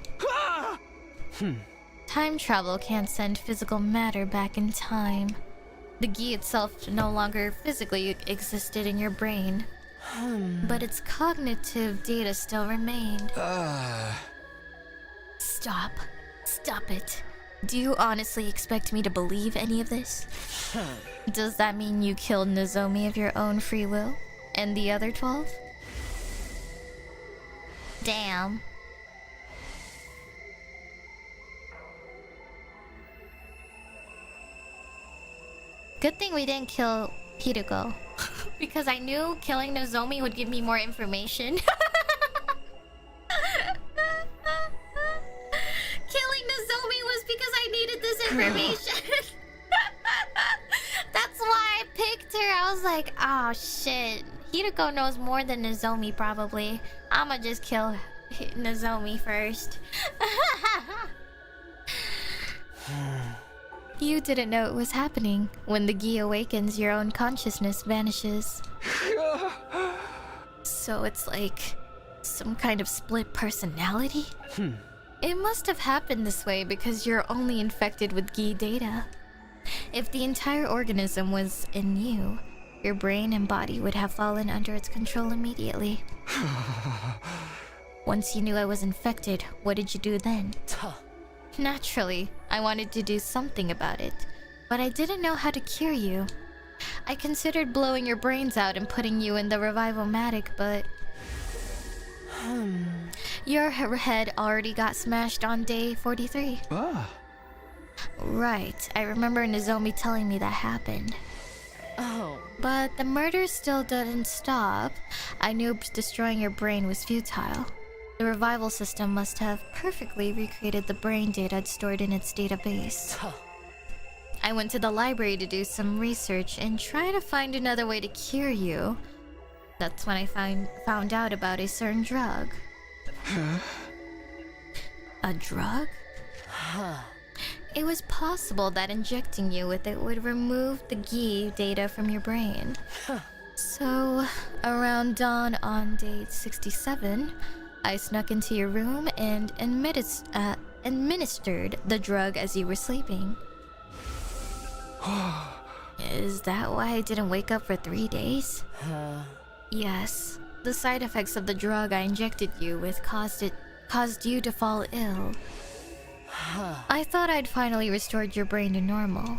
Time travel can't send physical matter back in time. The Gi itself no longer physically existed in your brain. But its cognitive data still remained. Stop. Stop it. Do you honestly expect me to believe any of this? Does that mean you killed Nozomi of your own free will? And the other 12? Damn. Good thing we didn't kill Hiruko. Because I knew killing Nozomi would give me more information. Killing Nozomi was because I needed this information. That's why I picked her. I was like, Oh shit. Hideko knows more than Nozomi probably. I'ma just kill Nozomi first. You didn't know it was happening. When the gi awakens, your own consciousness vanishes. So it's like some kind of split personality? It must have happened this way because you're only infected with gi data. If the entire organism was in you, your brain and body would have fallen under its control immediately. Once you knew I was infected, what did you do then? Naturally, I wanted to do something about it, but I didn't know how to cure you. I considered blowing your brains out and putting you in the revival-matic, but... Your head already got smashed on day 43. Ah. Right, I remember Nozomi telling me that happened. Oh. But the murder still didn't stop. I knew destroying your brain was futile. The revival system must have perfectly recreated the brain data stored in its database. I went to the library to do some research and try to find another way to cure you. That's when I found out about a certain drug. A drug? It was possible that injecting you with it would remove the gi data from your brain. So, around dawn on day 67, I snuck into your room and administered the drug as you were sleeping. Is that why I didn't wake up for 3 days? Yes. The side effects of the drug I injected you with caused you to fall ill. I thought I'd finally restored your brain to normal.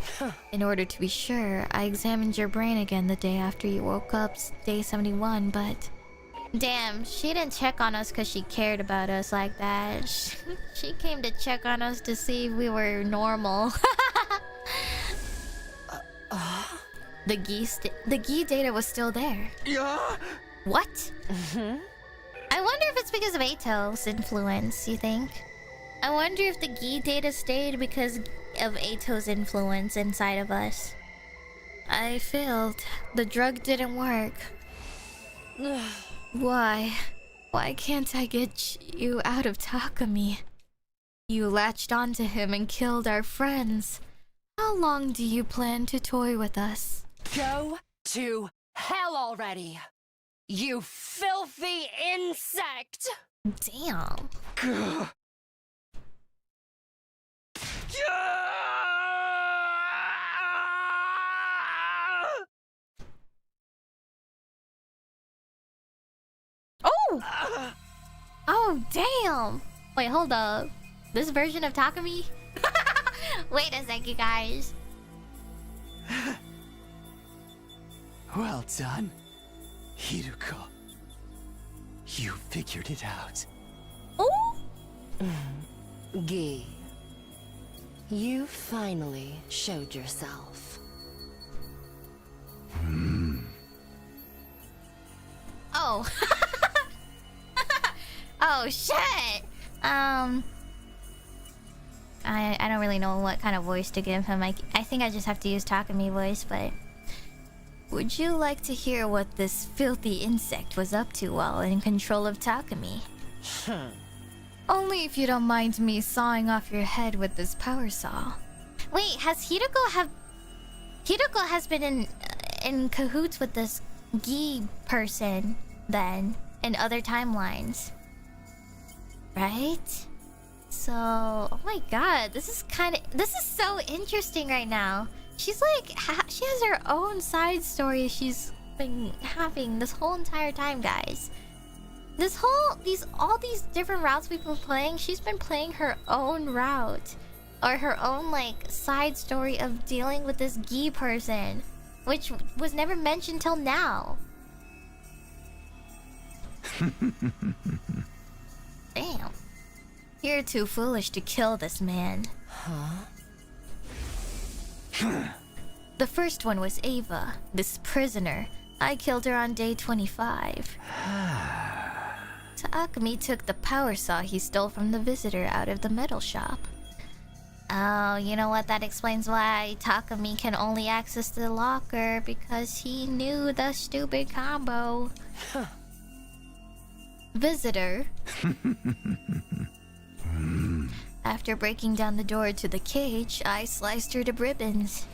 In order to be sure, I examined your brain again the day after you woke up, day 71, but... Damn, she didn't check on us because she cared about us like that. She came to check on us to see if we were normal. The gi data was still there. Yeah. What? I wonder if it's because of Ato's influence, you think? I wonder if the gi data stayed because of Ato's influence inside of us. I failed. The drug didn't work. Why? Why can't I get you out of Takumi? You latched onto him and killed our friends. How long do you plan to toy with us? Go to hell already! You filthy insect! Damn. Oh! Oh, damn! Wait, hold up. This version of Takumi? Wait a second, guys. Well done, Hiruko. You figured it out. Oh! Gi, you finally showed yourself. Oh. Oh, shit! I don't really know what kind of voice to give him. I think I just have to use Takumi voice, but... Would you like to hear what this filthy insect was up to while in control of Takumi? Only if you don't mind me sawing off your head with this power saw. Wait, has Hideko has been in cahoots with this gi person, then, in other timelines. Right? So, oh my god, this is so interesting right now. She's like, she has her own side story she's been having this whole entire time, guys. All these different routes we've been playing, she's been playing her own route. Or her own, like, side story of dealing with this gi person. Which was never mentioned till now. Damn. You're too foolish to kill this man. The first one was Ava, this prisoner. I killed her on day 25. Takumi took the power saw he stole from the visitor out of the metal shop. Oh, you know what? That explains why Takumi can only access the locker, because he knew the stupid combo. Visitor. After breaking down the door to the cage, I sliced her to ribbons.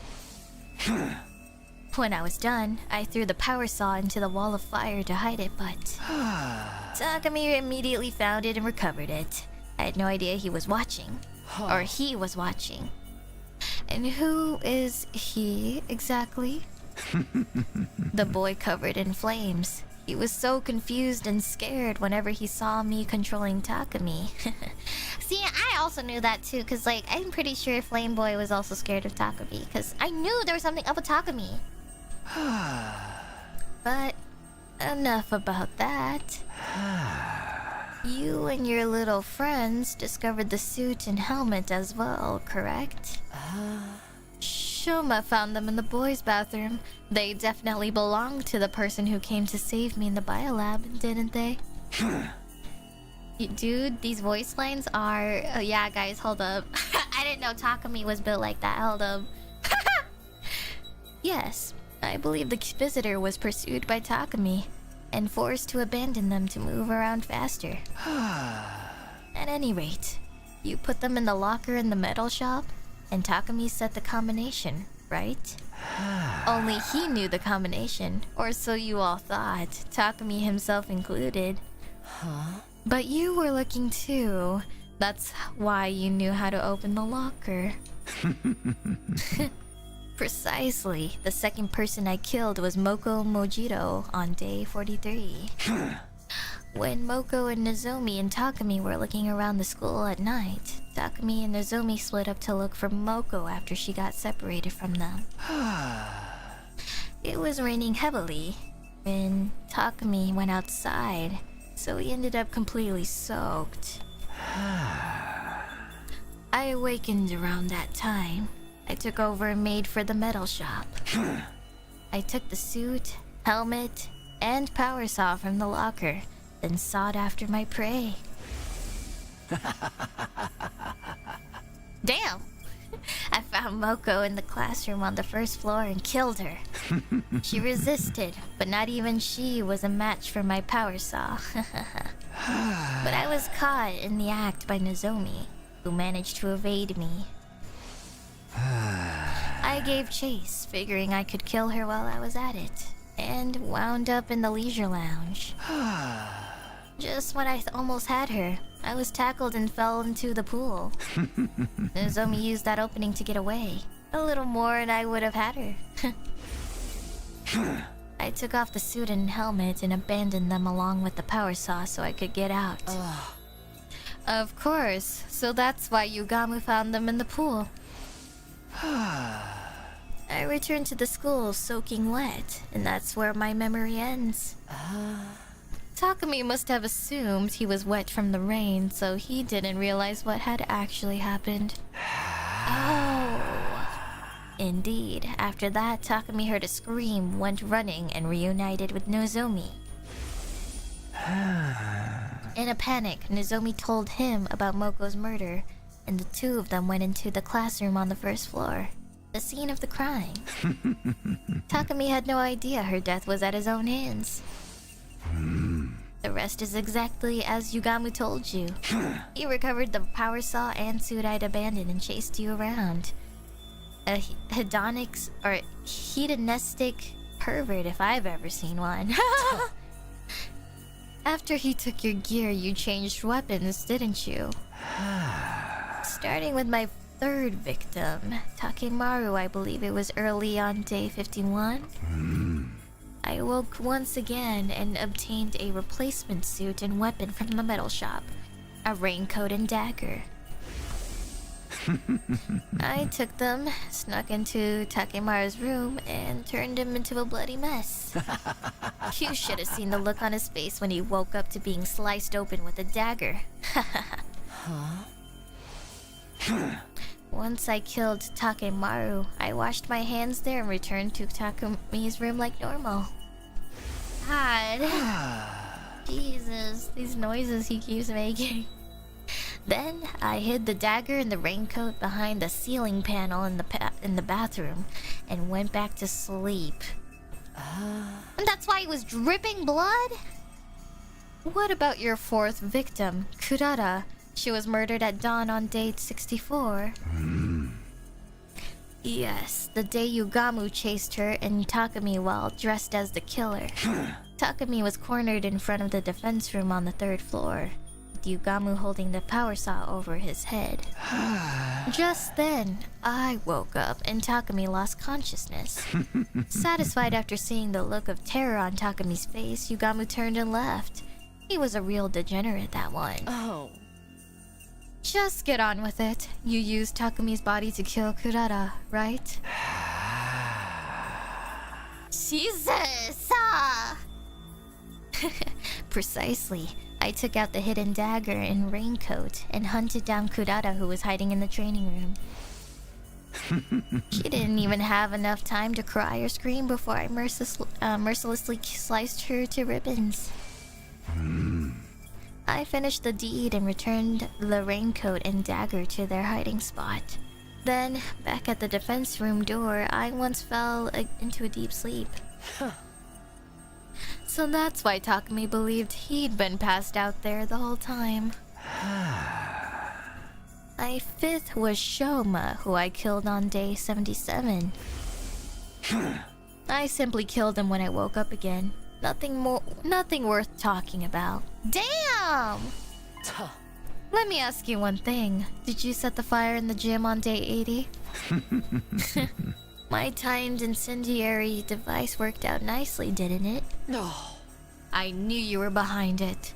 When I was done, I threw the power saw into the wall of fire to hide it, but Takumi immediately found it and recovered it. I had no idea he was watching. Or he was watching. And who is he exactly? The boy covered in flames. He was so confused and scared whenever he saw me controlling Takumi. See, I also knew that too, because like, I'm pretty sure Flame Boy was also scared of Takumi, because I knew there was something up with Takumi. But enough about that. You and your little friends discovered the suit and helmet as well, correct? Shoma found them in the boys' bathroom. They definitely belonged to the person who came to save me in the biolab, didn't they? Dude, these voice lines are... yeah, guys, hold up. I didn't know Takumi was built like that. Hold up. Yes, I believe the visitor was pursued by Takumi and forced to abandon them to move around faster. At any rate, you put them in the locker in the metal shop, and Takumi set the combination, right? Only he knew the combination, or so you all thought, Takumi himself included. But you were looking too. That's why you knew how to open the locker. Precisely. The second person I killed was Moko Mojito on day 43. When Moko and Nozomi and Takumi were looking around the school at night, Takumi and Nozomi split up to look for Moko after she got separated from them. It was raining heavily when Takumi went outside, so he ended up completely soaked. I awakened around that time. I took over and made for the metal shop. I took the suit, helmet, and power saw from the locker, then sought after my prey. Damn! I found Moko in the classroom on the first floor and killed her. She resisted, but not even she was a match for my power saw. But I was caught in the act by Nozomi, who managed to evade me. I gave chase, figuring I could kill her while I was at it, and wound up in the leisure lounge. Just when I almost had her, I was tackled and fell into the pool. Nozomi used that opening to get away. A little more and I would have had her. I took off the suit and helmet and abandoned them along with the power saw so I could get out. Of course, so that's why Yugamu found them in the pool. I returned to the school soaking wet, and that's where my memory ends. Takumi must have assumed he was wet from the rain, so he didn't realize what had actually happened. Oh. Indeed, after that, Takumi heard a scream, went running, and reunited with Nozomi. In a panic, Nozomi told him about Moko's murder, and the two of them went into the classroom on the first floor, the scene of the crime. Takumi had no idea her death was at his own hands. The rest is exactly as Yugamu told you. He recovered the power saw and suit I'd abandoned and chased you around. A hedonistic pervert if I've ever seen one. After he took your gear, you changed weapons, didn't you? Starting with my third victim, Takemaru, I believe it was early on day 51. I awoke once again and obtained a replacement suit and weapon from the metal shop, a raincoat and dagger. I took them, snuck into Takemaru's room, and turned him into a bloody mess. You should have seen the look on his face when he woke up to being sliced open with a dagger. Once I killed Takemaru, I washed my hands there and returned to Takumi's room like normal. God. Jesus, these noises he keeps making. Then I hid the dagger and the raincoat behind the ceiling panel in the bathroom and went back to sleep. And that's why he was dripping blood? What about your fourth victim, Kurata? She was murdered at dawn on day 64. Yes, the day Yugamu chased her and Takumi while dressed as the killer. Takumi was cornered in front of the defense room on the 3rd floor, with Yugamu holding the power saw over his head. Just then, I woke up and Takumi lost consciousness. Satisfied after seeing the look of terror on Takumi's face, Yugamu turned and left. He was a real degenerate, that one. Oh. Just get on with it. You used Takumi's body to kill Kurata, right? Jesus! Precisely. I took out the hidden dagger and raincoat and hunted down Kurata, who was hiding in the training room. She didn't even have enough time to cry or scream before I mercilessly sliced her to ribbons. I finished the deed and returned the raincoat and dagger to their hiding spot. Then, back at the defense room door, I once fell into a deep sleep. So that's why Takumi believed he'd been passed out there the whole time. My fifth was Shoma, who I killed on day 77. I simply killed him when I woke up again. Nothing worth talking about. Damn! Let me ask you one thing. Did you set the fire in the gym on day 80? My timed incendiary device worked out nicely, didn't it? No. I knew you were behind it.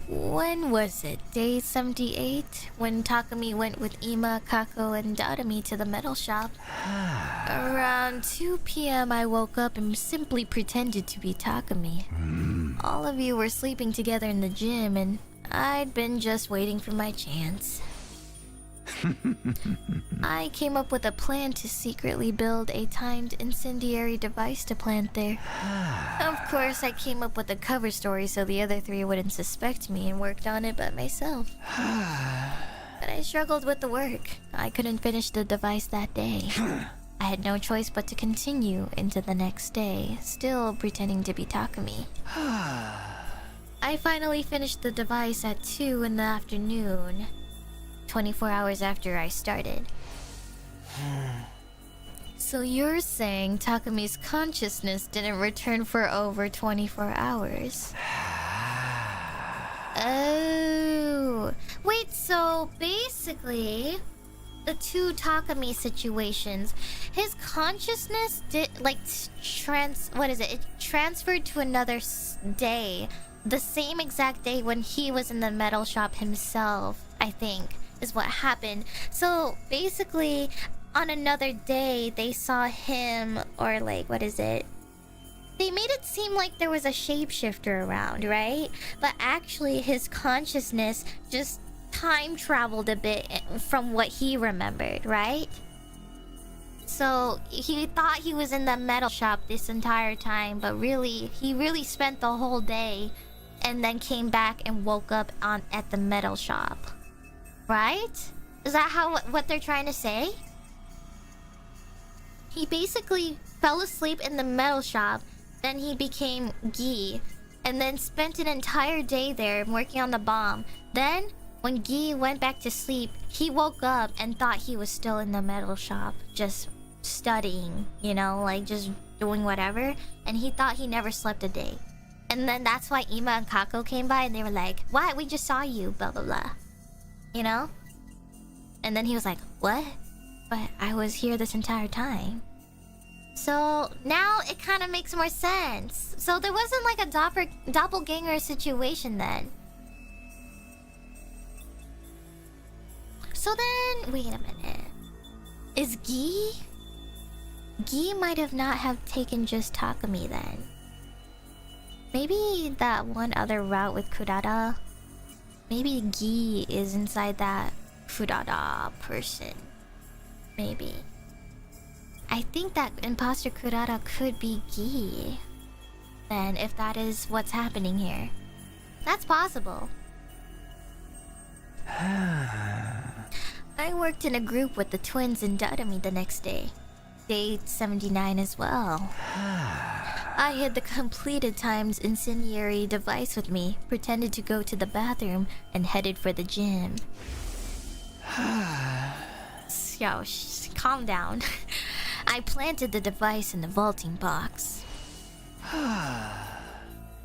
When was it? Day 78? When Takumi went with Ima, Kako, and Dadami to the metal shop. Around 2 p.m. I woke up and simply pretended to be Takumi. All of you were sleeping together in the gym and I'd been just waiting for my chance. I came up with a plan to secretly build a timed incendiary device to plant there. Of course, I came up with a cover story so the other three wouldn't suspect me and worked on it by myself. But I struggled with the work. I couldn't finish the device that day. I had no choice but to continue into the next day, still pretending to be Takumi. I finally finished the device at 2 in the afternoon. 24 hours after I started. So you're saying Takumi's consciousness didn't return for over 24 hours? Oh. Wait, so basically, the two Takumi situations, his consciousness did, like, it transferred to another day. The same exact day when he was in the metal shop himself, I think, is what happened. So basically, on another day, they saw him, or like, they made it seem like there was a shapeshifter around, right? But actually, his consciousness just time traveled a bit from what he remembered, right? So he thought he was in the metal shop this entire time, but really, he really spent the whole day and then came back and woke up at the metal shop. Right? Is that what they're trying to say? He basically fell asleep in the metal shop, then he became Guy, and then spent an entire day there working on the bomb. Then, when Guy went back to sleep, he woke up and thought he was still in the metal shop, just studying, you know, like just doing whatever, and he thought he never slept a day. And then that's why Ima and Kako came by and they were like, "What? We just saw you, blah blah blah." You know? And then he was like, "What? But I was here this entire time." So now it kind of makes more sense. So there wasn't like a doppelganger situation then. So then, wait a minute. Is Guy might have not have taken just Takumi then. Maybe that one other route with Kurata. Maybe Guy is inside that Kurata person. Maybe. I think that imposter Kurata could be Guy. Then, if that is what's happening here. That's possible. I worked in a group with the twins and Dadami the next day. Day 79 as well. I hid the completed times incendiary device with me, pretended to go to the bathroom, and headed for the gym. Yo, calm down. I planted the device in the vaulting box.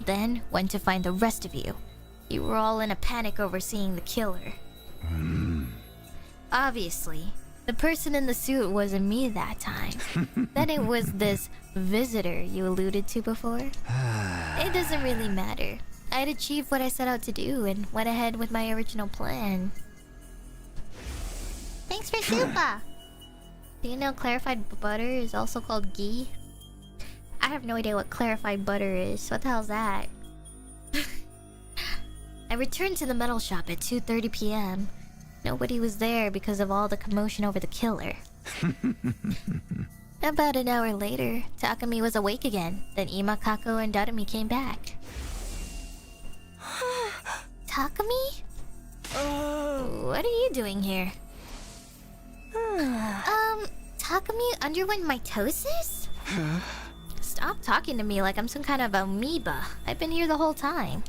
Then went to find the rest of you. You were all in a panic over seeing the killer. Obviously, the person in the suit wasn't me that time. Then it was this visitor you alluded to before. It doesn't really matter. I'd achieved what I set out to do and went ahead with my original plan. Thanks for Supa! Do you know clarified butter is also called ghee? I have no idea what clarified butter is. What the hell's that? I returned to the metal shop at 2:30 p.m. Nobody was there because of all the commotion over the killer. About an hour later, Takumi was awake again. Then Ima, Kako, and Dadami came back. Takumi? What are you doing here? Takumi underwent mitosis? Stop talking to me like I'm some kind of amoeba. I've been here the whole time.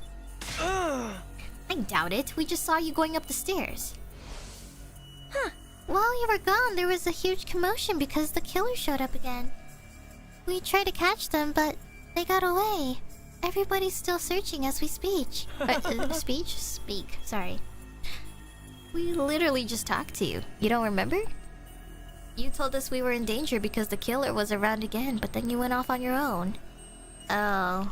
I doubt it. We just saw you going up the stairs. While you were gone, there was a huge commotion because the killer showed up again. We tried to catch them, but they got away. Everybody's still searching as we speak. Speak. Sorry. We literally just talked to you. You don't remember? You told us we were in danger because the killer was around again, but then you went off on your own. Oh.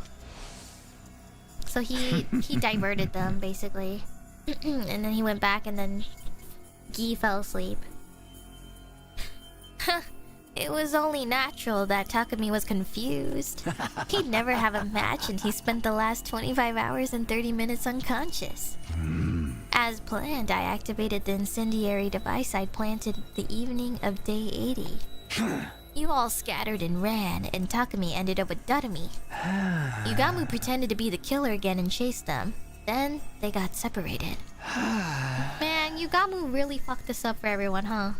So he diverted them, basically. And then he went back and then Guy fell asleep. It was only natural that Takumi was confused. He'd never have a match and he spent the last 25 hours and 30 minutes unconscious. As planned, I activated the incendiary device I'd planted the evening of day 80. You all scattered and ran, and Takumi ended up with Dadami. Yugamu pretended to be the killer again and chased them. Then, they got separated. Man, Yugamu really fucked this up for everyone, huh?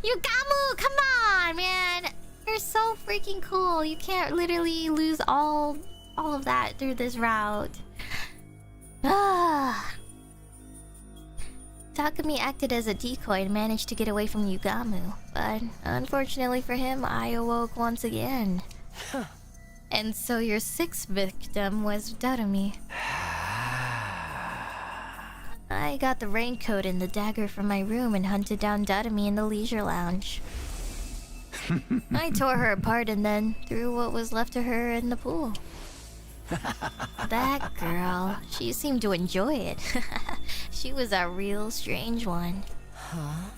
Yugamu, come on, man! You're so freaking cool. You can't literally lose all of that through this route. Takumi acted as a decoy and managed to get away from Yugamu. But unfortunately for him, I awoke once again. And so your sixth victim was Darumi. I got the raincoat and the dagger from my room and hunted down Darumi in the leisure lounge. I tore her apart and then threw what was left of her in the pool. That girl, she seemed to enjoy it. She was a real strange one. Huh?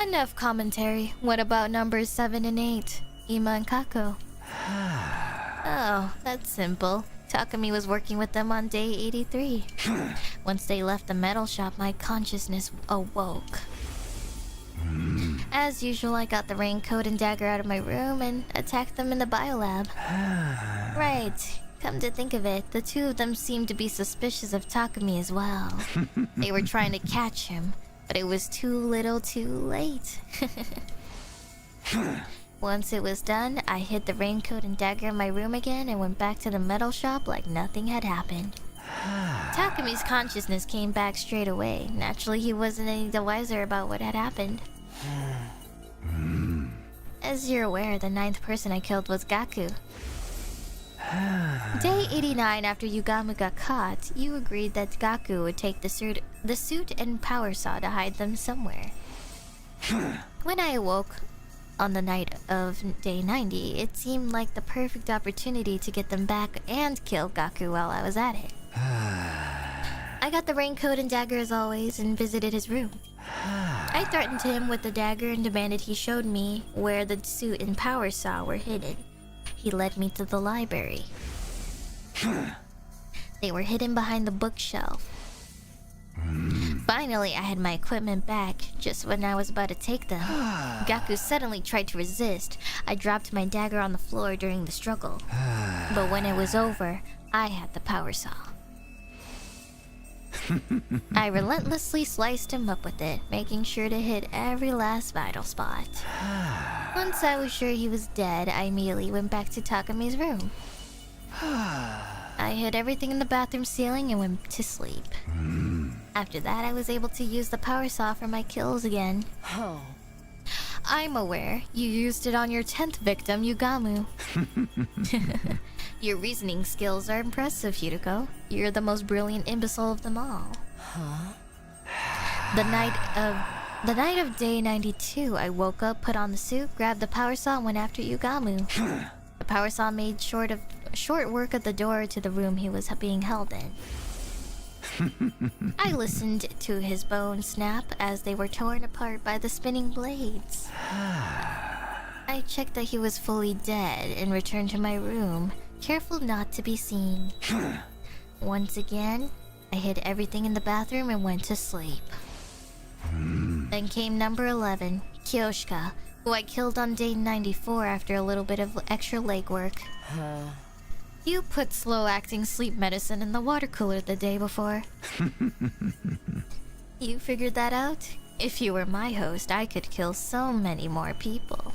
Enough commentary. What about numbers 7 and 8? Ima and Kako. Oh, that's simple. Takumi was working with them on day 83. Once they left the metal shop, my consciousness awoke. As usual, I got the raincoat and dagger out of my room and attacked them in the biolab. Right. Come to think of it, the two of them seemed to be suspicious of Takumi as well. They were trying to catch him, but it was too little too late. Once it was done, I hid the raincoat and dagger in my room again and went back to the metal shop like nothing had happened. Takumi's consciousness came back straight away. Naturally, he wasn't any the wiser about what had happened. As you're aware, the 9th person I killed was Gaku. Day 89, after Yugamu got caught, you agreed that Gaku would take the suit and power saw to hide them somewhere. When I awoke on the night of day 90, it seemed like the perfect opportunity to get them back and kill Gaku while I was at it. I got the raincoat and dagger as always and visited his room. I threatened him with the dagger and demanded he showed me where the suit and power saw were hidden. He led me to the library. They were hidden behind the bookshelf. Finally, I had my equipment back. Just when I was about to take them, Gaku suddenly tried to resist. I dropped my dagger on the floor during the struggle. But when it was over, I had the power saw. I relentlessly sliced him up with it, making sure to hit every last vital spot. Once I was sure he was dead, I immediately went back to Takami's room. I hid everything in the bathroom ceiling and went to sleep. After that, I was able to use the power saw for my kills again. I'm aware you used it on your 10th victim, Yugamu. Your reasoning skills are impressive, Hideko. You're the most brilliant imbecile of them all. The night of day 92, I woke up, put on the suit, grabbed the power saw, and went after Yugamu. The power saw made short work of the door to the room he was being held in. I listened to his bones snap as they were torn apart by the spinning blades. I checked that he was fully dead and returned to my room, careful not to be seen. Once again, I hid everything in the bathroom and went to sleep. Then came number 11, Kyoshika, who I killed on day 94 after a little bit of extra legwork. You put slow-acting sleep medicine in the water cooler the day before. You figured that out? If you were my host, I could kill so many more people.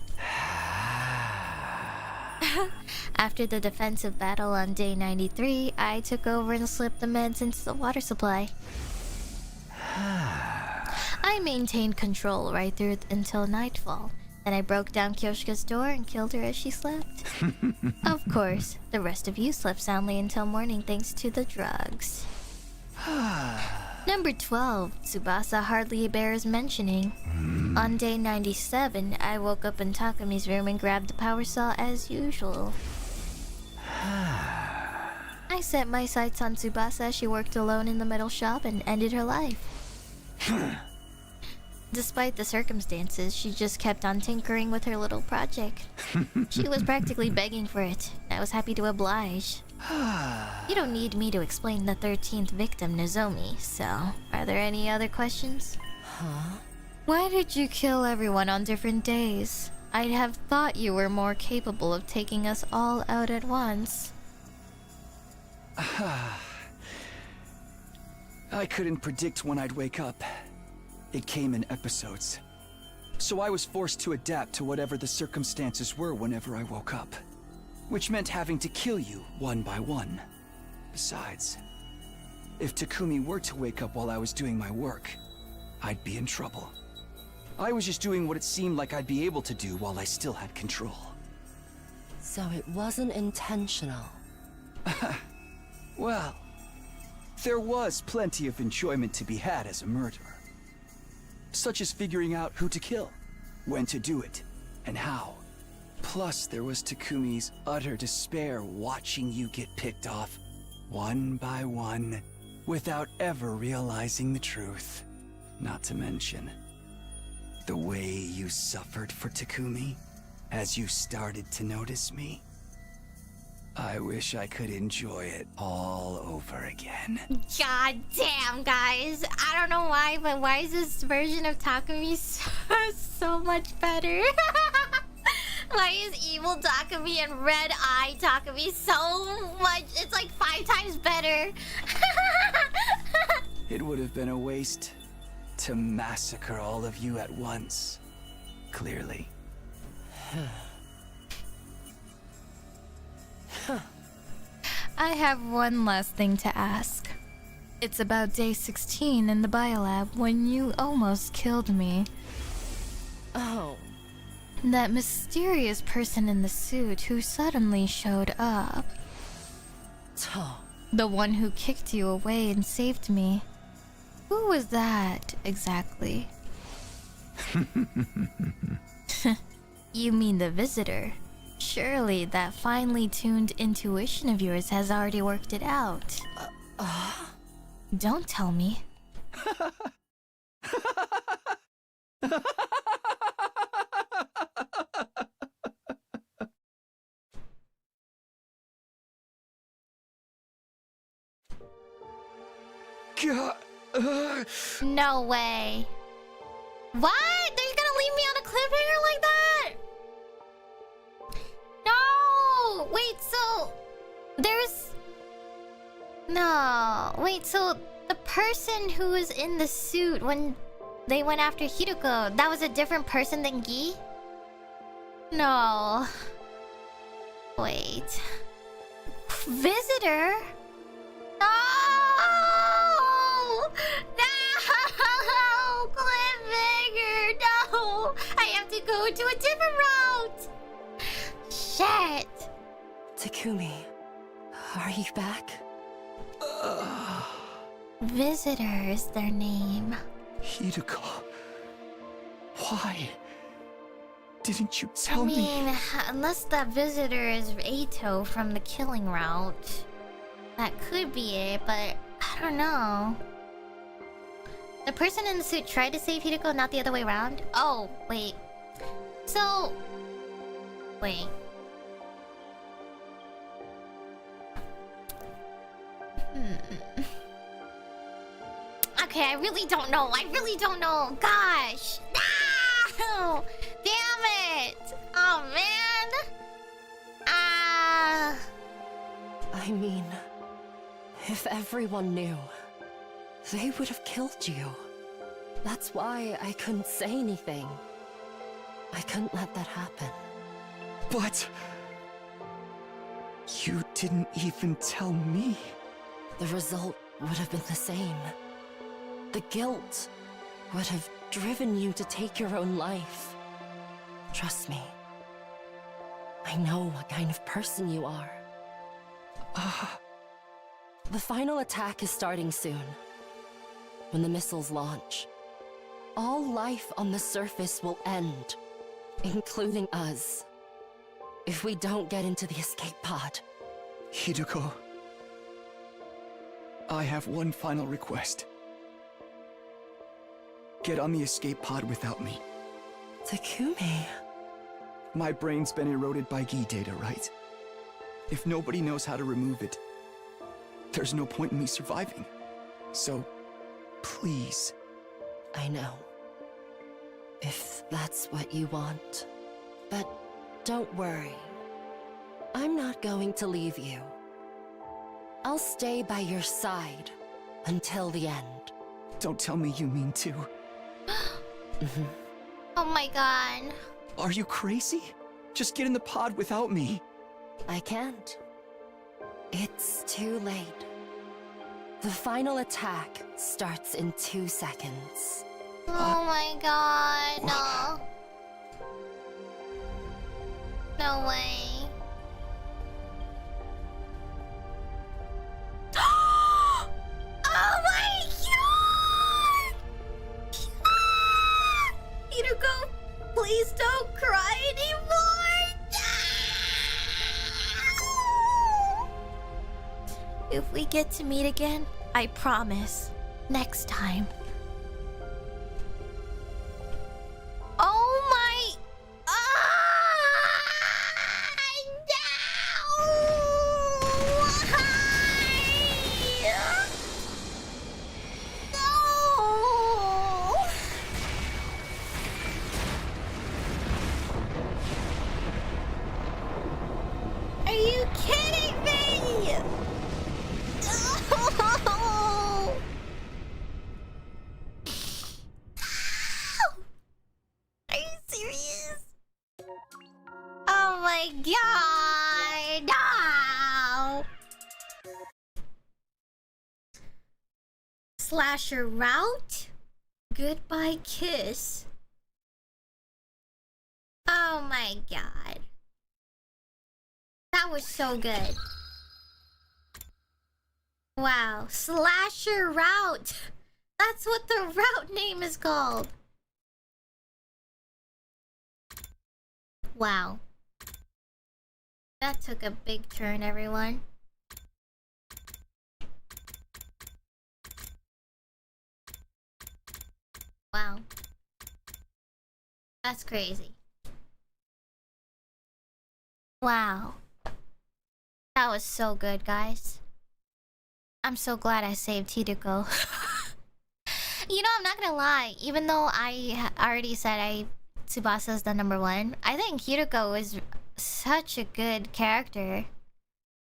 After the defensive battle on day 93, I took over and slipped the meds into the water supply. I maintained control right through until nightfall. Then I broke down Kyoshika's door and killed her as she slept. Of course, the rest of you slept soundly until morning thanks to the drugs. Number 12, Tsubasa hardly bears mentioning. On day 97, I woke up in Takami's room and grabbed the power saw as usual. I set my sights on Tsubasa as she worked alone in the metal shop and ended her life. Despite the circumstances, she just kept on tinkering with her little project. She was practically begging for it. I was happy to oblige. You don't need me to explain the 13th victim, Nozomi, so are there any other questions? Why did you kill everyone on different days? I'd have thought you were more capable of taking us all out at once. I couldn't predict when I'd wake up. It came in episodes. So I was forced to adapt to whatever the circumstances were whenever I woke up. Which meant having to kill you one by one. Besides, if Takumi were to wake up while I was doing my work, I'd be in trouble. I was just doing what it seemed like I'd be able to do while I still had control. So it wasn't intentional. Well, there was plenty of enjoyment to be had as a murderer. Such as figuring out who to kill, when to do it, and how. Plus, there was Takumi's utter despair watching you get picked off, one by one, without ever realizing the truth. Not to mention, the way you suffered for Takumi, as you started to notice me. I wish I could enjoy it all over again. God damn, guys. I don't know why, but why is this version of Takumi so much better? Why is evil Takumi and red eye Takumi so much? It's like 5 times better. It would have been a waste to massacre all of you at once. Clearly. I have one last thing to ask. It's about day 16 in the biolab when you almost killed me. Oh. That mysterious person in the suit who suddenly showed up. The one who kicked you away and saved me. Who was that, exactly? You mean the visitor? Surely that finely tuned intuition of yours has already worked it out. Don't tell me. No way. What? They're gonna leave me on a cliffhanger like that? No! Wait, so... There's... No... Wait, so... The person who was in the suit when they went after Hiruko, that was a different person than Gi? No. Wait. Visitor? No! No! Cliffhanger! No! I have to go to a different route! Shit! Takumi, are you back? Visitor is their name. Hiruko, why didn't you tell me? I mean, unless that visitor is Eito from the killing route. That could be it, but I don't know. The person in the suit tried to save Hiruko, not the other way around? Oh, wait. So... Wait. Okay, I really don't know. I really don't know. Gosh. No! Damn it! Oh, man. I mean, if everyone knew, they would have killed you. That's why I couldn't say anything. I couldn't let that happen. But... you didn't even tell me. The result would have been the same. The guilt would have driven you to take your own life. Trust me. I know what kind of person you are. The final attack is starting soon. When the missiles launch, all life on the surface will end, including us, if we don't get into the escape pod. Hiruko, I have one final request. Get on the escape pod without me. Takumi. My brain's been eroded by Gi data, right? If nobody knows how to remove it, there's no point in me surviving. So, please. I know. If that's what you want. But don't worry. I'm not going to leave you. I'll stay by your side until the end. Don't tell me you mean to. Oh my god. Are you crazy? Just get in the pod without me. I can't. It's too late. The final attack starts in 2 seconds. Oh my god, no. No way. Oh my god! Hiruko, please don't cry anymore! If we get to meet again, I promise, next time. Oh my... Are you kidding me? Oh. Are you serious? Oh my god! No! Slasher route? Goodbye kiss. Oh my god. That was so good. Wow. Slasher route. That's what the route name is called. Wow. That took a big turn, everyone. Wow. That's crazy. Wow. That was so good, guys. I'm so glad I saved Hiruko. You know, I'm not gonna lie. Even though I already said Tsubasa's the #1, I think Hiruko is such a good character.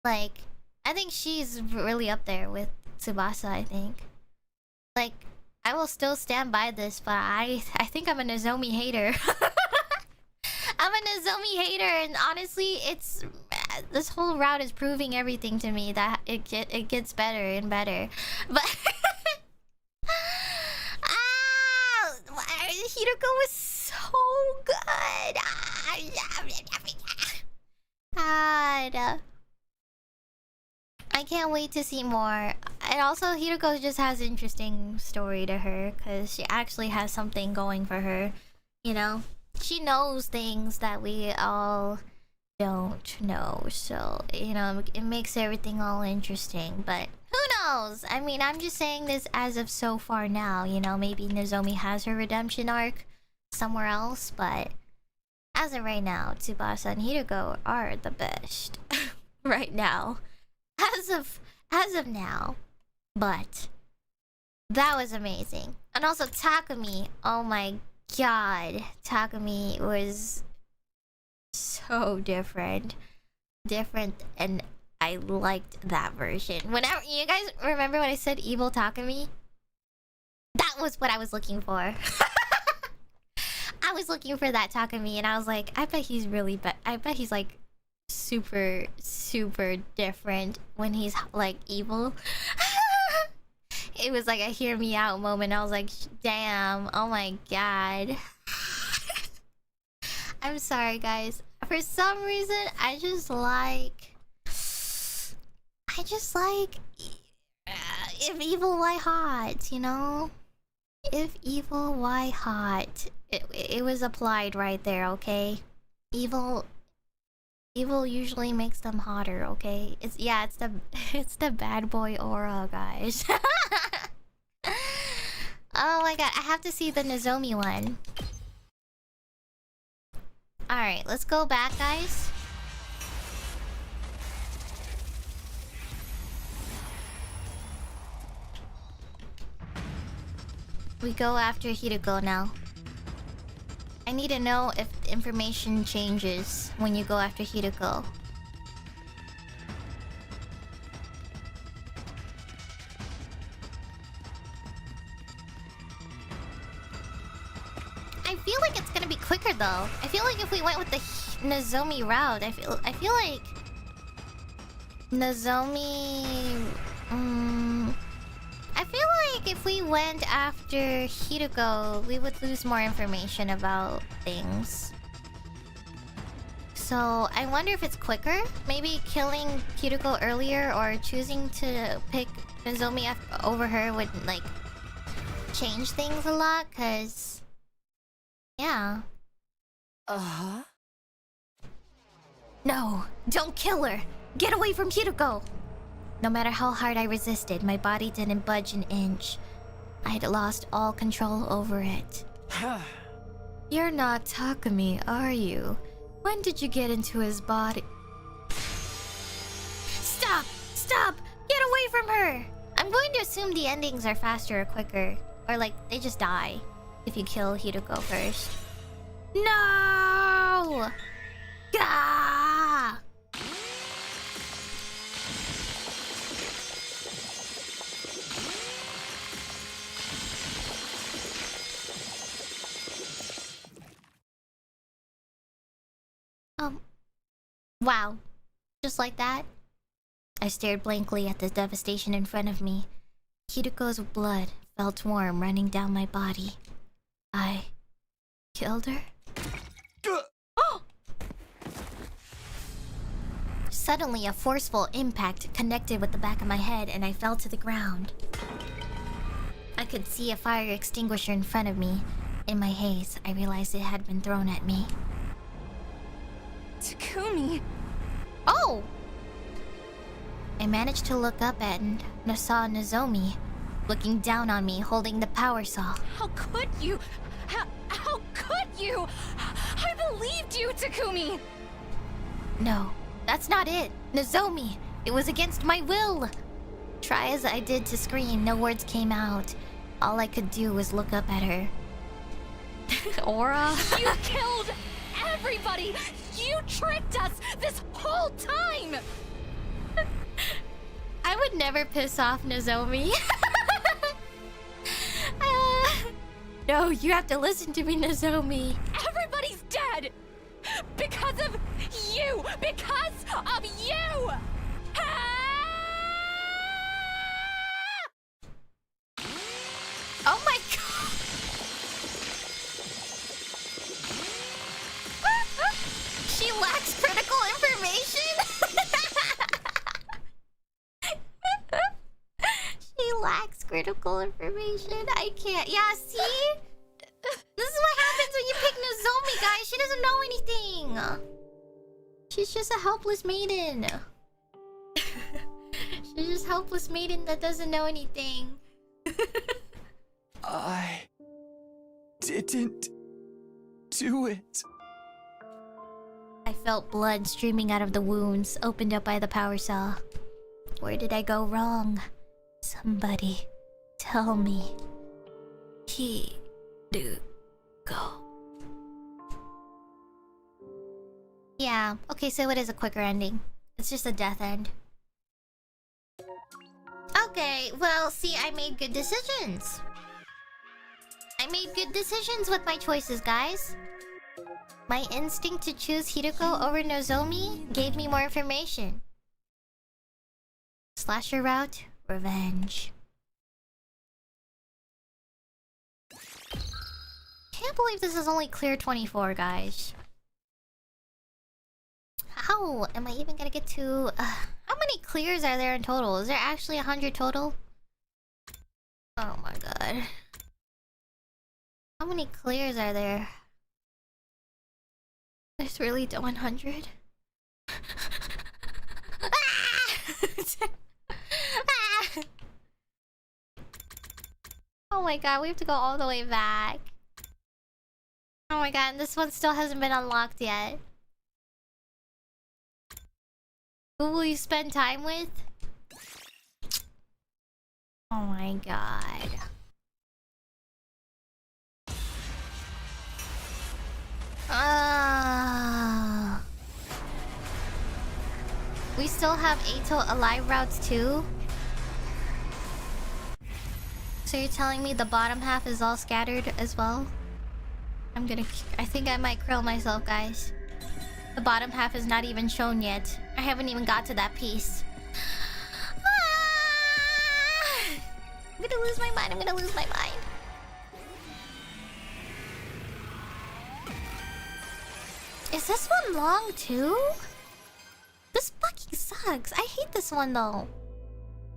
Like, I think she's really up there with Tsubasa, I think. Like, I will still stand by this, but I think I'm a Nozomi hater. I'm a Nozomi hater, and honestly, it's this whole route is proving everything to me that it gets better and better. But Hiroko was so good. God. I can't wait to see more. And also, Hiroko just has an interesting story to her, because she actually has something going for her. You know? She knows things that we all don't know. So, you know, it makes everything all interesting. But who knows? I mean, I'm just saying this as of so far now. You know, maybe Nozomi has her redemption arc somewhere else. But as of right now, Tsubasa and Hiroko are the best. Right now. As of now. But that was amazing. And also Takumi, oh my god, Takumi was so different, and I liked that version. Whenever you guys remember when I said evil Takumi, that was what I was looking for. I was looking for that Takumi, and I was like, I bet he's really I bet he's like super different when he's like evil. It was like a hear me out moment. I was like, damn, oh my god. I'm sorry guys, for some reason I just like if evil, why hot, you know? If evil, why hot? It was applied right there, okay? Evil usually makes them hotter, okay? It's the bad boy aura, guys. Oh my god, I have to see the Nozomi one. Alright, let's go back, guys. We go after Hiroko now. I need to know if information changes when you go after Hiroko. I feel like it's gonna be quicker though. I feel like if we went with the Nozomi route, I feel like Nozomi. I feel like if we went after Hiroko, we would lose more information about things. So I wonder if it's quicker. Maybe killing Hiroko earlier or choosing to pick Nozomi over her would like change things a lot. Cause yeah. No, don't kill her. Get away from Hiroko. No matter how hard I resisted, my body didn't budge an inch. I'd lost all control over it. You're not Takumi, are you? When did you get into his body? Stop! Stop! Get away from her! I'm going to assume the endings are faster or quicker. Or like, they just die if you kill Hiroko first. No! Gah! Wow. Just like that? I stared blankly at the devastation in front of me. Hiroko's blood felt warm running down my body. I killed her? Oh! Suddenly, a forceful impact connected with the back of my head and I fell to the ground. I could see a fire extinguisher in front of me. In my haze, I realized it had been thrown at me. Takumi! Oh! I managed to look up and saw Nozomi, looking down on me, holding the power saw. How could you? How could you? I believed you, Takumi! No, that's not it. Nozomi! It was against my will! Try as I did to scream, no words came out. All I could do was look up at her. Aura? You killed everybody! You tricked us this whole time! I would never piss off Nozomi. No, you have to listen to me, Nozomi. Everybody's dead! Because of you! Because of you! Oh my god! She lacks critical information? She lacks critical information. I can't. Yeah, see? This is what happens when you pick Nozomi, guys. She doesn't know anything. She's just a helpless maiden. She's just a helpless maiden that doesn't know anything. I didn't do it. I felt blood streaming out of the wounds opened up by the power saw. Where did I go wrong? Somebody tell me. Go. Yeah, okay, so it is a quicker ending. It's just a death end. Okay, well, see, I made good decisions. I made good decisions with my choices, guys. My instinct to choose Hideko over Nozomi gave me more information. Slasher route, revenge. Can't believe this is only clear 24, guys. How am I even gonna get to... how many clears are there in total? Is there actually 100 total? Oh my god. How many clears are there? There's really 100? Oh my god, we have to go all the way back. Oh my god, and this one still hasn't been unlocked yet. Who will you spend time with? Oh my god. We still have Ato alive routes too? So you're telling me the bottom half is all scattered as well? I think I might krill myself, guys. The bottom half is not even shown yet. I haven't even got to that piece. I'm gonna lose my mind, I'm gonna lose my mind. Is this one long too? This fucking sucks. I hate this one though.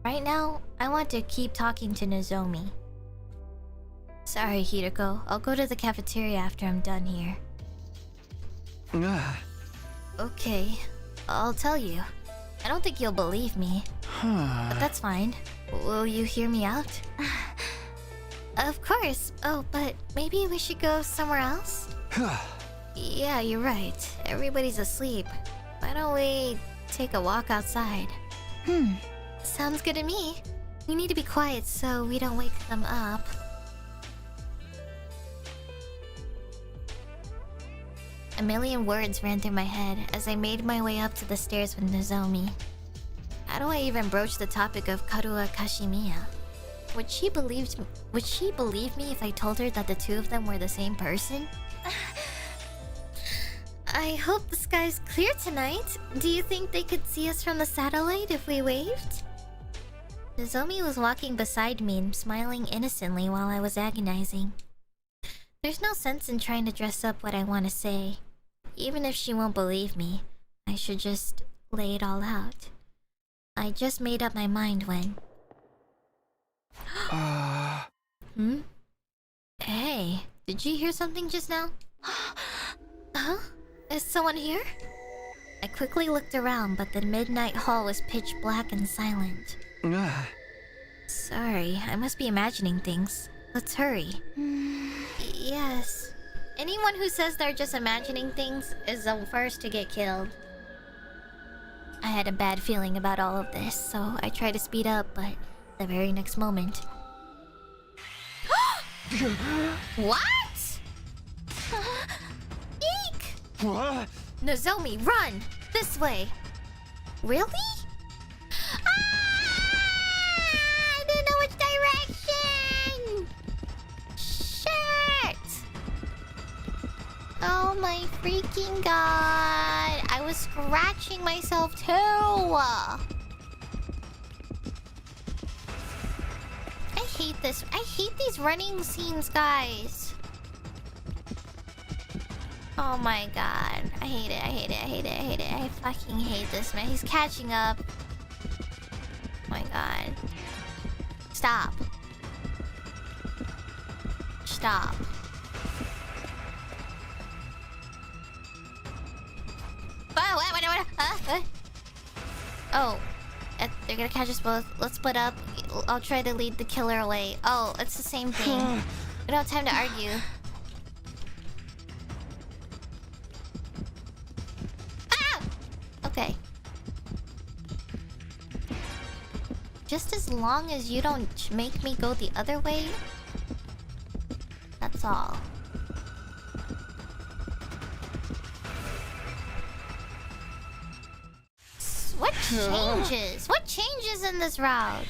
Right now, I want to keep talking to Nozomi. Sorry, Hideko. I'll go to the cafeteria after I'm done here. Okay, I'll tell you. I don't think you'll believe me. But that's fine. Will you hear me out? Of course. Oh, but maybe we should go somewhere else? Yeah, you're right. Everybody's asleep. Why don't we take a walk outside? Sounds good to me. We need to be quiet so we don't wake them up. A million words ran through my head as I made my way up to the stairs with Nozomi. How do I even broach the topic of Karua Kashimiya? Would she believe me if I told her that the two of them were the same person? I hope the sky's clear tonight. Do you think they could see us from the satellite if we waved? Nozomi was walking beside me, smiling innocently while I was agonizing. There's no sense in trying to dress up what I want to say. Even if she won't believe me, I should just lay it all out. I just made up my mind when... Hey, did you hear something just now? Huh? Is someone here? I quickly looked around, but the midnight hall was pitch black and silent. Sorry, I must be imagining things. Let's hurry. Yes. Anyone who says they're just imagining things is the first to get killed. I had a bad feeling about all of this, so I tried to speed up, but the very next moment... What? Eek! What? Nozomi, run! This way! Really? I didn't know which direction! Shit! my freaking god. I was scratching myself too. I hate this. I hate these running scenes, guys. Oh my god. I hate it. I hate it. I hate it. I hate it. I fucking hate this, man. He's catching up. Oh my god. Stop. Stop. Oh, they're gonna catch us both. Let's split up. I'll try to lead the killer away. Oh, it's the same thing. We don't have time to argue. Ah! Okay. Just as long as you don't make me go the other way, that's all. What changes? What changes in this route?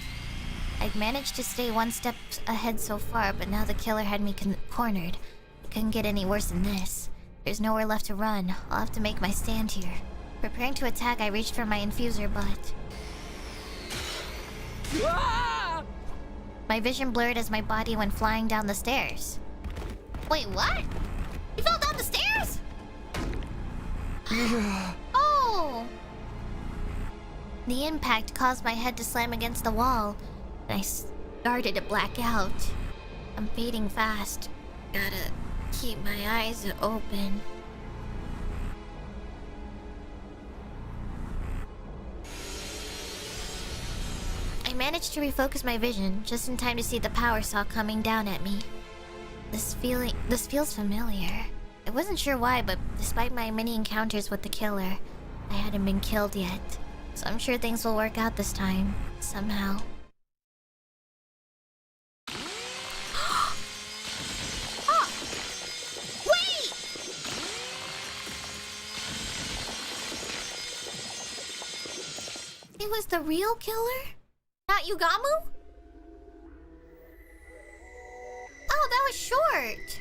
I'd managed to stay one step ahead so far, but now the killer had me cornered. It couldn't get any worse than this. There's nowhere left to run. I'll have to make my stand here. Preparing to attack, I reached for my infuser, but... my vision blurred as my body went flying down the stairs. Wait, what? You fell down the stairs? Oh! The impact caused my head to slam against the wall, and I started to black out. I'm fading fast. Gotta keep my eyes open. I managed to refocus my vision just in time to see the power saw coming down at me. This feels familiar. I wasn't sure why, but despite my many encounters with the killer, I hadn't been killed yet. So I'm sure things will work out this time, somehow. Oh! Wait! It was the real killer? Not Yugamu? Oh, that was short.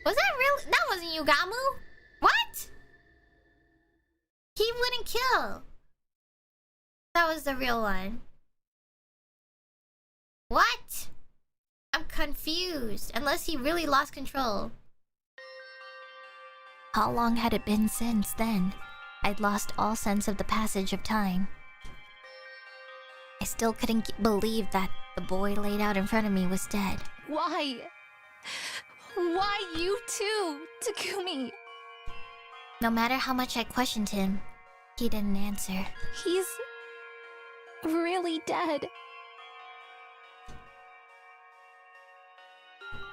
Was that real? That wasn't Yugamu? What? He wouldn't kill. That was the real one. What? I'm confused. Unless he really lost control. How long had it been since then? I'd lost all sense of the passage of time. I still couldn't believe that the boy laid out in front of me was dead. Why? Why you too, Takumi? No matter how much I questioned him, he didn't answer. He's really dead.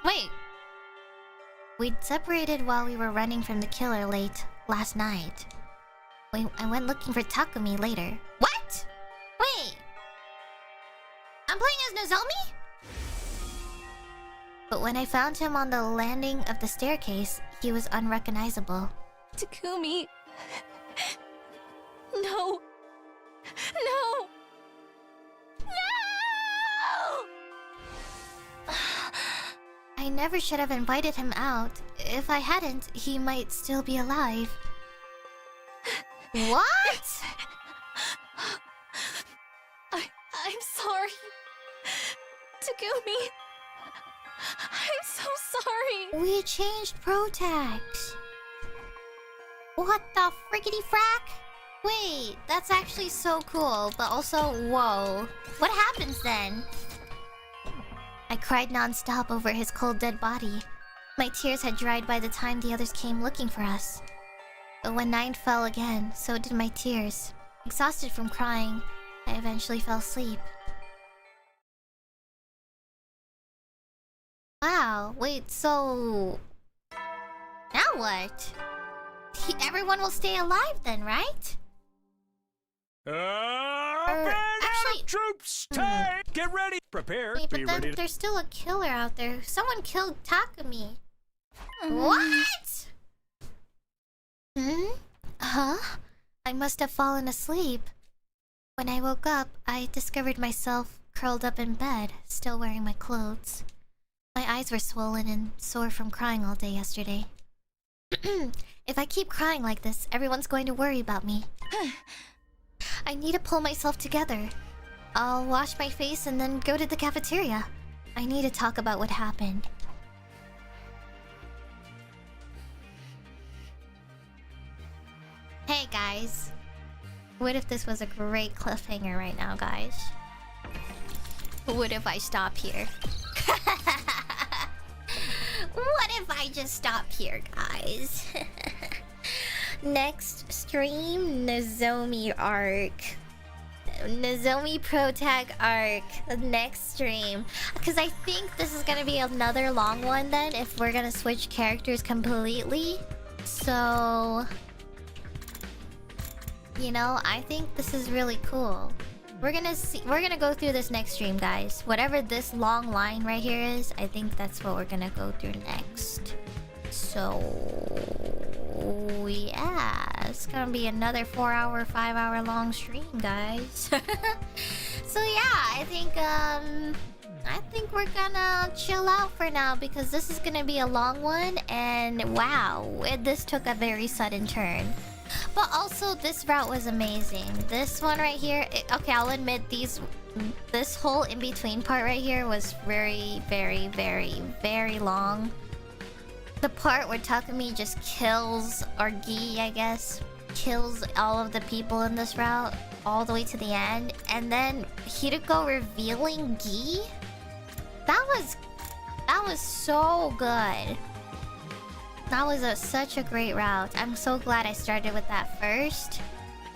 Wait. We'd separated while we were running from the killer last night. I went looking for Takumi later. What? Wait. I'm playing as Nozomi? But when I found him on the landing of the staircase, he was unrecognizable. Takumi. No. No. No! I never should have invited him out. If I hadn't, he might still be alive. What? I'm sorry. Takumi. I'm so sorry. We changed Protax. What the frickety frack? Wait, that's actually so cool, but also, whoa. What happens then? I cried non-stop over his cold dead body. My tears had dried by the time the others came looking for us. But when night fell again, so did my tears. Exhausted from crying, I eventually fell asleep. Wow, wait, so... now what? Everyone will stay alive then, right? Actually, troops, get ready, prepare, wait, but be then ready. There's still a killer out there. Someone killed Takumi. What? Huh? I must have fallen asleep. When I woke up, I discovered myself curled up in bed, still wearing my clothes. My eyes were swollen and sore from crying all day yesterday. If I keep crying like this, everyone's going to worry about me. I need to pull myself together. I'll wash my face and then go to the cafeteria. I need to talk about what happened. Hey guys. What if this was a great cliffhanger right now, guys? What if I stop here? What if I just stop here, guys? Next stream, Nozomi arc. Nozomi Protag arc. The next stream. Because I think this is gonna be another long one then, if we're gonna switch characters completely. So... you know, I think this is really cool. We're gonna go through this next stream, guys. Whatever this long line right here is, I think that's what we're gonna go through next. So yeah, it's gonna be another 4-hour, 5-hour long stream, guys. So yeah, I think we're gonna chill out for now because this is gonna be a long one, and wow, this took a very sudden turn. But also, this route was amazing. This one right here... okay, I'll admit this whole in-between part right here was very, very, very, very long. The part where Takumi just kills, or Gi, I guess, kills all of the people in this route all the way to the end. And then Hiroko revealing Gi? That was so good. That was such a great route. I'm so glad I started with that first.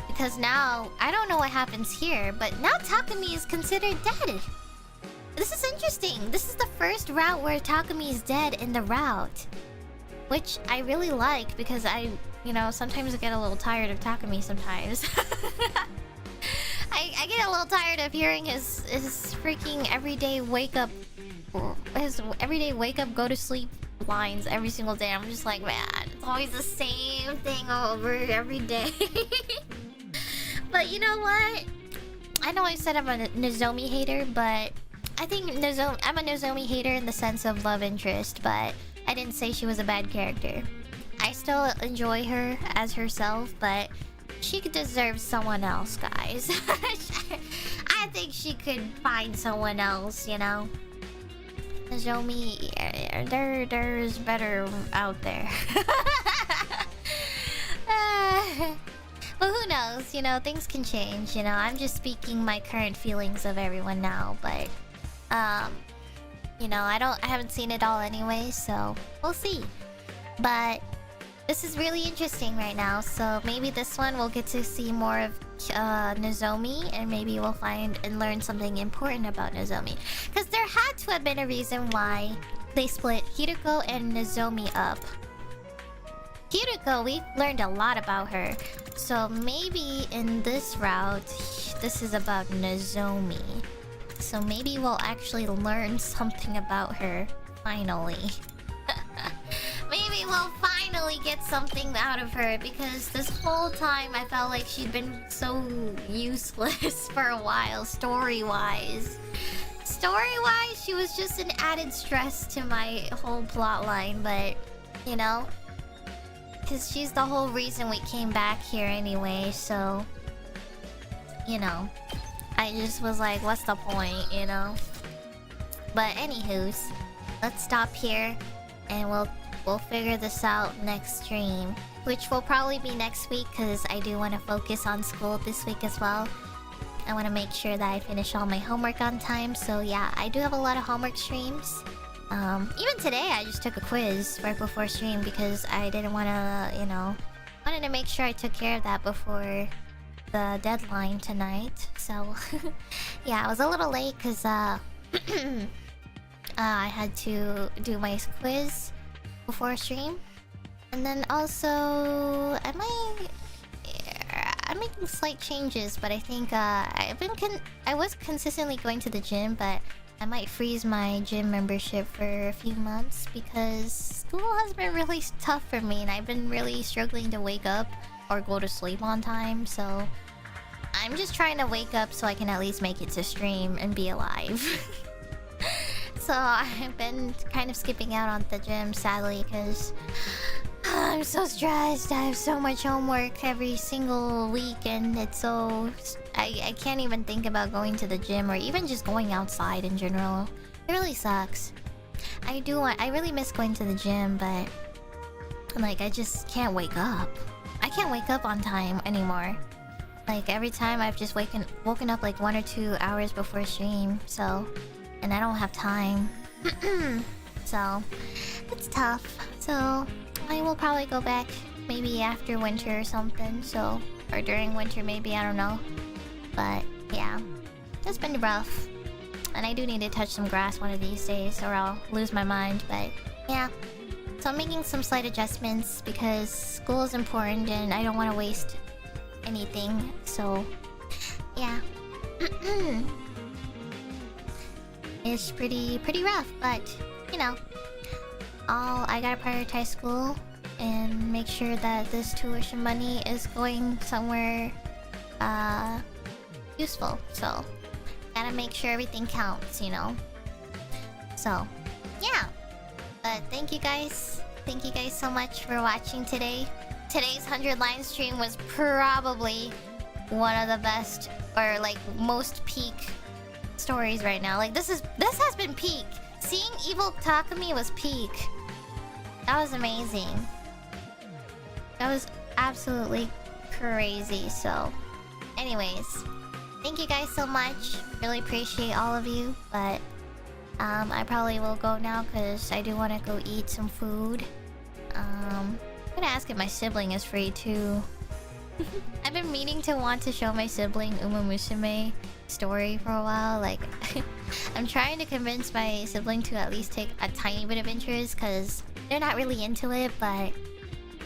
Because now, I don't know what happens here, but now Takumi is considered dead. This is interesting. This is the first route where Takumi is dead in the route. Which I really like because I, you know, sometimes I get a little tired of Takumi sometimes. I get a little tired of hearing his freaking everyday wake up, go to sleep lines every single day. I'm just like, man, it's always the same thing over every day. But you know what? I know I said I'm a Nozomi hater, but I think I'm a Nozomi hater in the sense of love interest, but I didn't say she was a bad character. I still enjoy her as herself, but she deserves someone else, guys. I think she could find someone else, you know? Nozomi, there's better out there. But who knows, you know, things can change, you know. I'm just speaking my current feelings of everyone now, but you know, I haven't seen it all anyway, so we'll see. But this is really interesting right now, so maybe this one we'll get to see more of Nozomi, and maybe we'll find and learn something important about Nozomi. Because there had to have been a reason why they split Hiroko and Nozomi up. Hiroko, we've learned a lot about her. So maybe in this route, this is about Nozomi. So maybe we'll actually learn something about her, finally. Maybe we'll finally get something out of her, because this whole time I felt like she'd been so useless for a while, story-wise. Story-wise, she was just an added stress to my whole plotline, but, you know, because she's the whole reason we came back here anyway, so, you know, I just was like, what's the point, you know? But anywho's, let's stop here, and we'll figure this out next stream, which will probably be next week, because I do want to focus on school this week as well. I want to make sure that I finish all my homework on time, so yeah, I do have a lot of homework streams. Even today I just took a quiz right before stream because I didn't want to, you know, wanted to make sure I took care of that before the deadline tonight. So yeah, I was a little late because I had to do my quiz before stream. And then also I'm making slight changes, but I think I was consistently going to the gym, but I might freeze my gym membership for a few months because school has been really tough for me, and I've been really struggling to wake up or go to sleep on time, so I'm just trying to wake up so I can at least make it to stream and be alive. So I've been kind of skipping out on the gym, sadly, because I'm so stressed. I have so much homework every single week, and it's so... I can't even think about going to the gym or even just going outside in general. It really sucks. I really miss going to the gym, but... like, I just can't wake up. I can't wake up on time anymore. Like, every time I've just woken up like 1 or 2 hours before stream, so... and I don't have time. So, it's tough. So, I will probably go back maybe after winter or something, so... or during winter maybe, I don't know. But, yeah. It's been rough. And I do need to touch some grass one of these days, or I'll lose my mind, but... yeah. So I'm making some slight adjustments, because school is important and I don't want to waste anything, so... yeah. It's pretty rough, but, you know... I gotta prioritize school and make sure that this tuition money is going somewhere useful. So gotta make sure everything counts, you know. So yeah, but thank you guys so much for watching today. Today's 100 line stream was probably one of the best, or like most peak stories right now. Like this has been peak. Seeing Evil Takumi was peak. That was amazing. That was absolutely crazy. So, anyways, thank you guys so much. Really appreciate all of you. But I probably will go now because I do want to go eat some food. I'm gonna ask if my sibling is free too. I've been meaning to want to show my sibling Uma Musume story for a while. Like, I'm trying to convince my sibling to at least take a tiny bit of interest because they're not really into it, but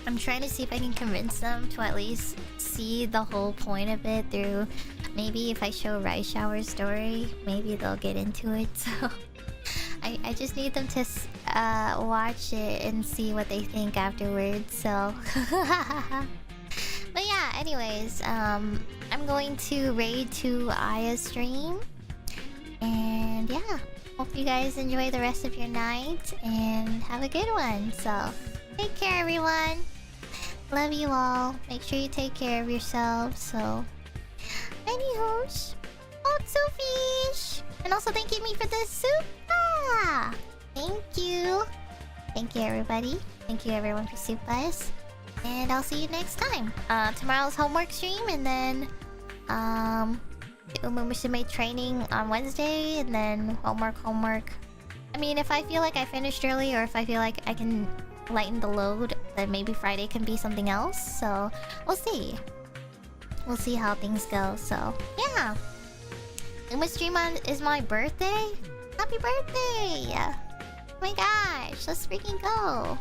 I'm trying to see if I can convince them to at least see the whole point of it through... maybe if I show Rice Shower's story, maybe they'll get into it. So I just need them to watch it and see what they think afterwards. So but yeah, anyways, I'm going to raid to Aya's stream, and yeah, hope you guys enjoy the rest of your night and have a good one. So take care, everyone. Love you all. Make sure you take care of yourselves. So anyhows, Otsufish! And also thank you me for the super! Thank you! Thank you, everybody. Thank you, everyone, for supers. And I'll see you next time. Tomorrow's homework stream, and then Uma Musume training on Wednesday, and then homework. I mean, if I feel like I finished early, or if I feel like I can lighten the load, then maybe Friday can be something else. So we'll see. We'll see how things go. So yeah, Uma's stream is my birthday. Happy birthday! Oh my gosh, let's freaking go!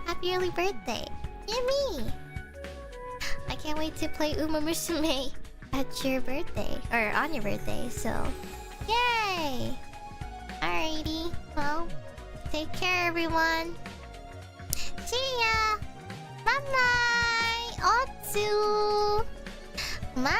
Happy early birthday! Yeah, me! I can't wait to play Uma Musume at your birthday, or on your birthday. So yay! Alrighty, well, take care, everyone. See ya! Bye bye! Otsu! Bye!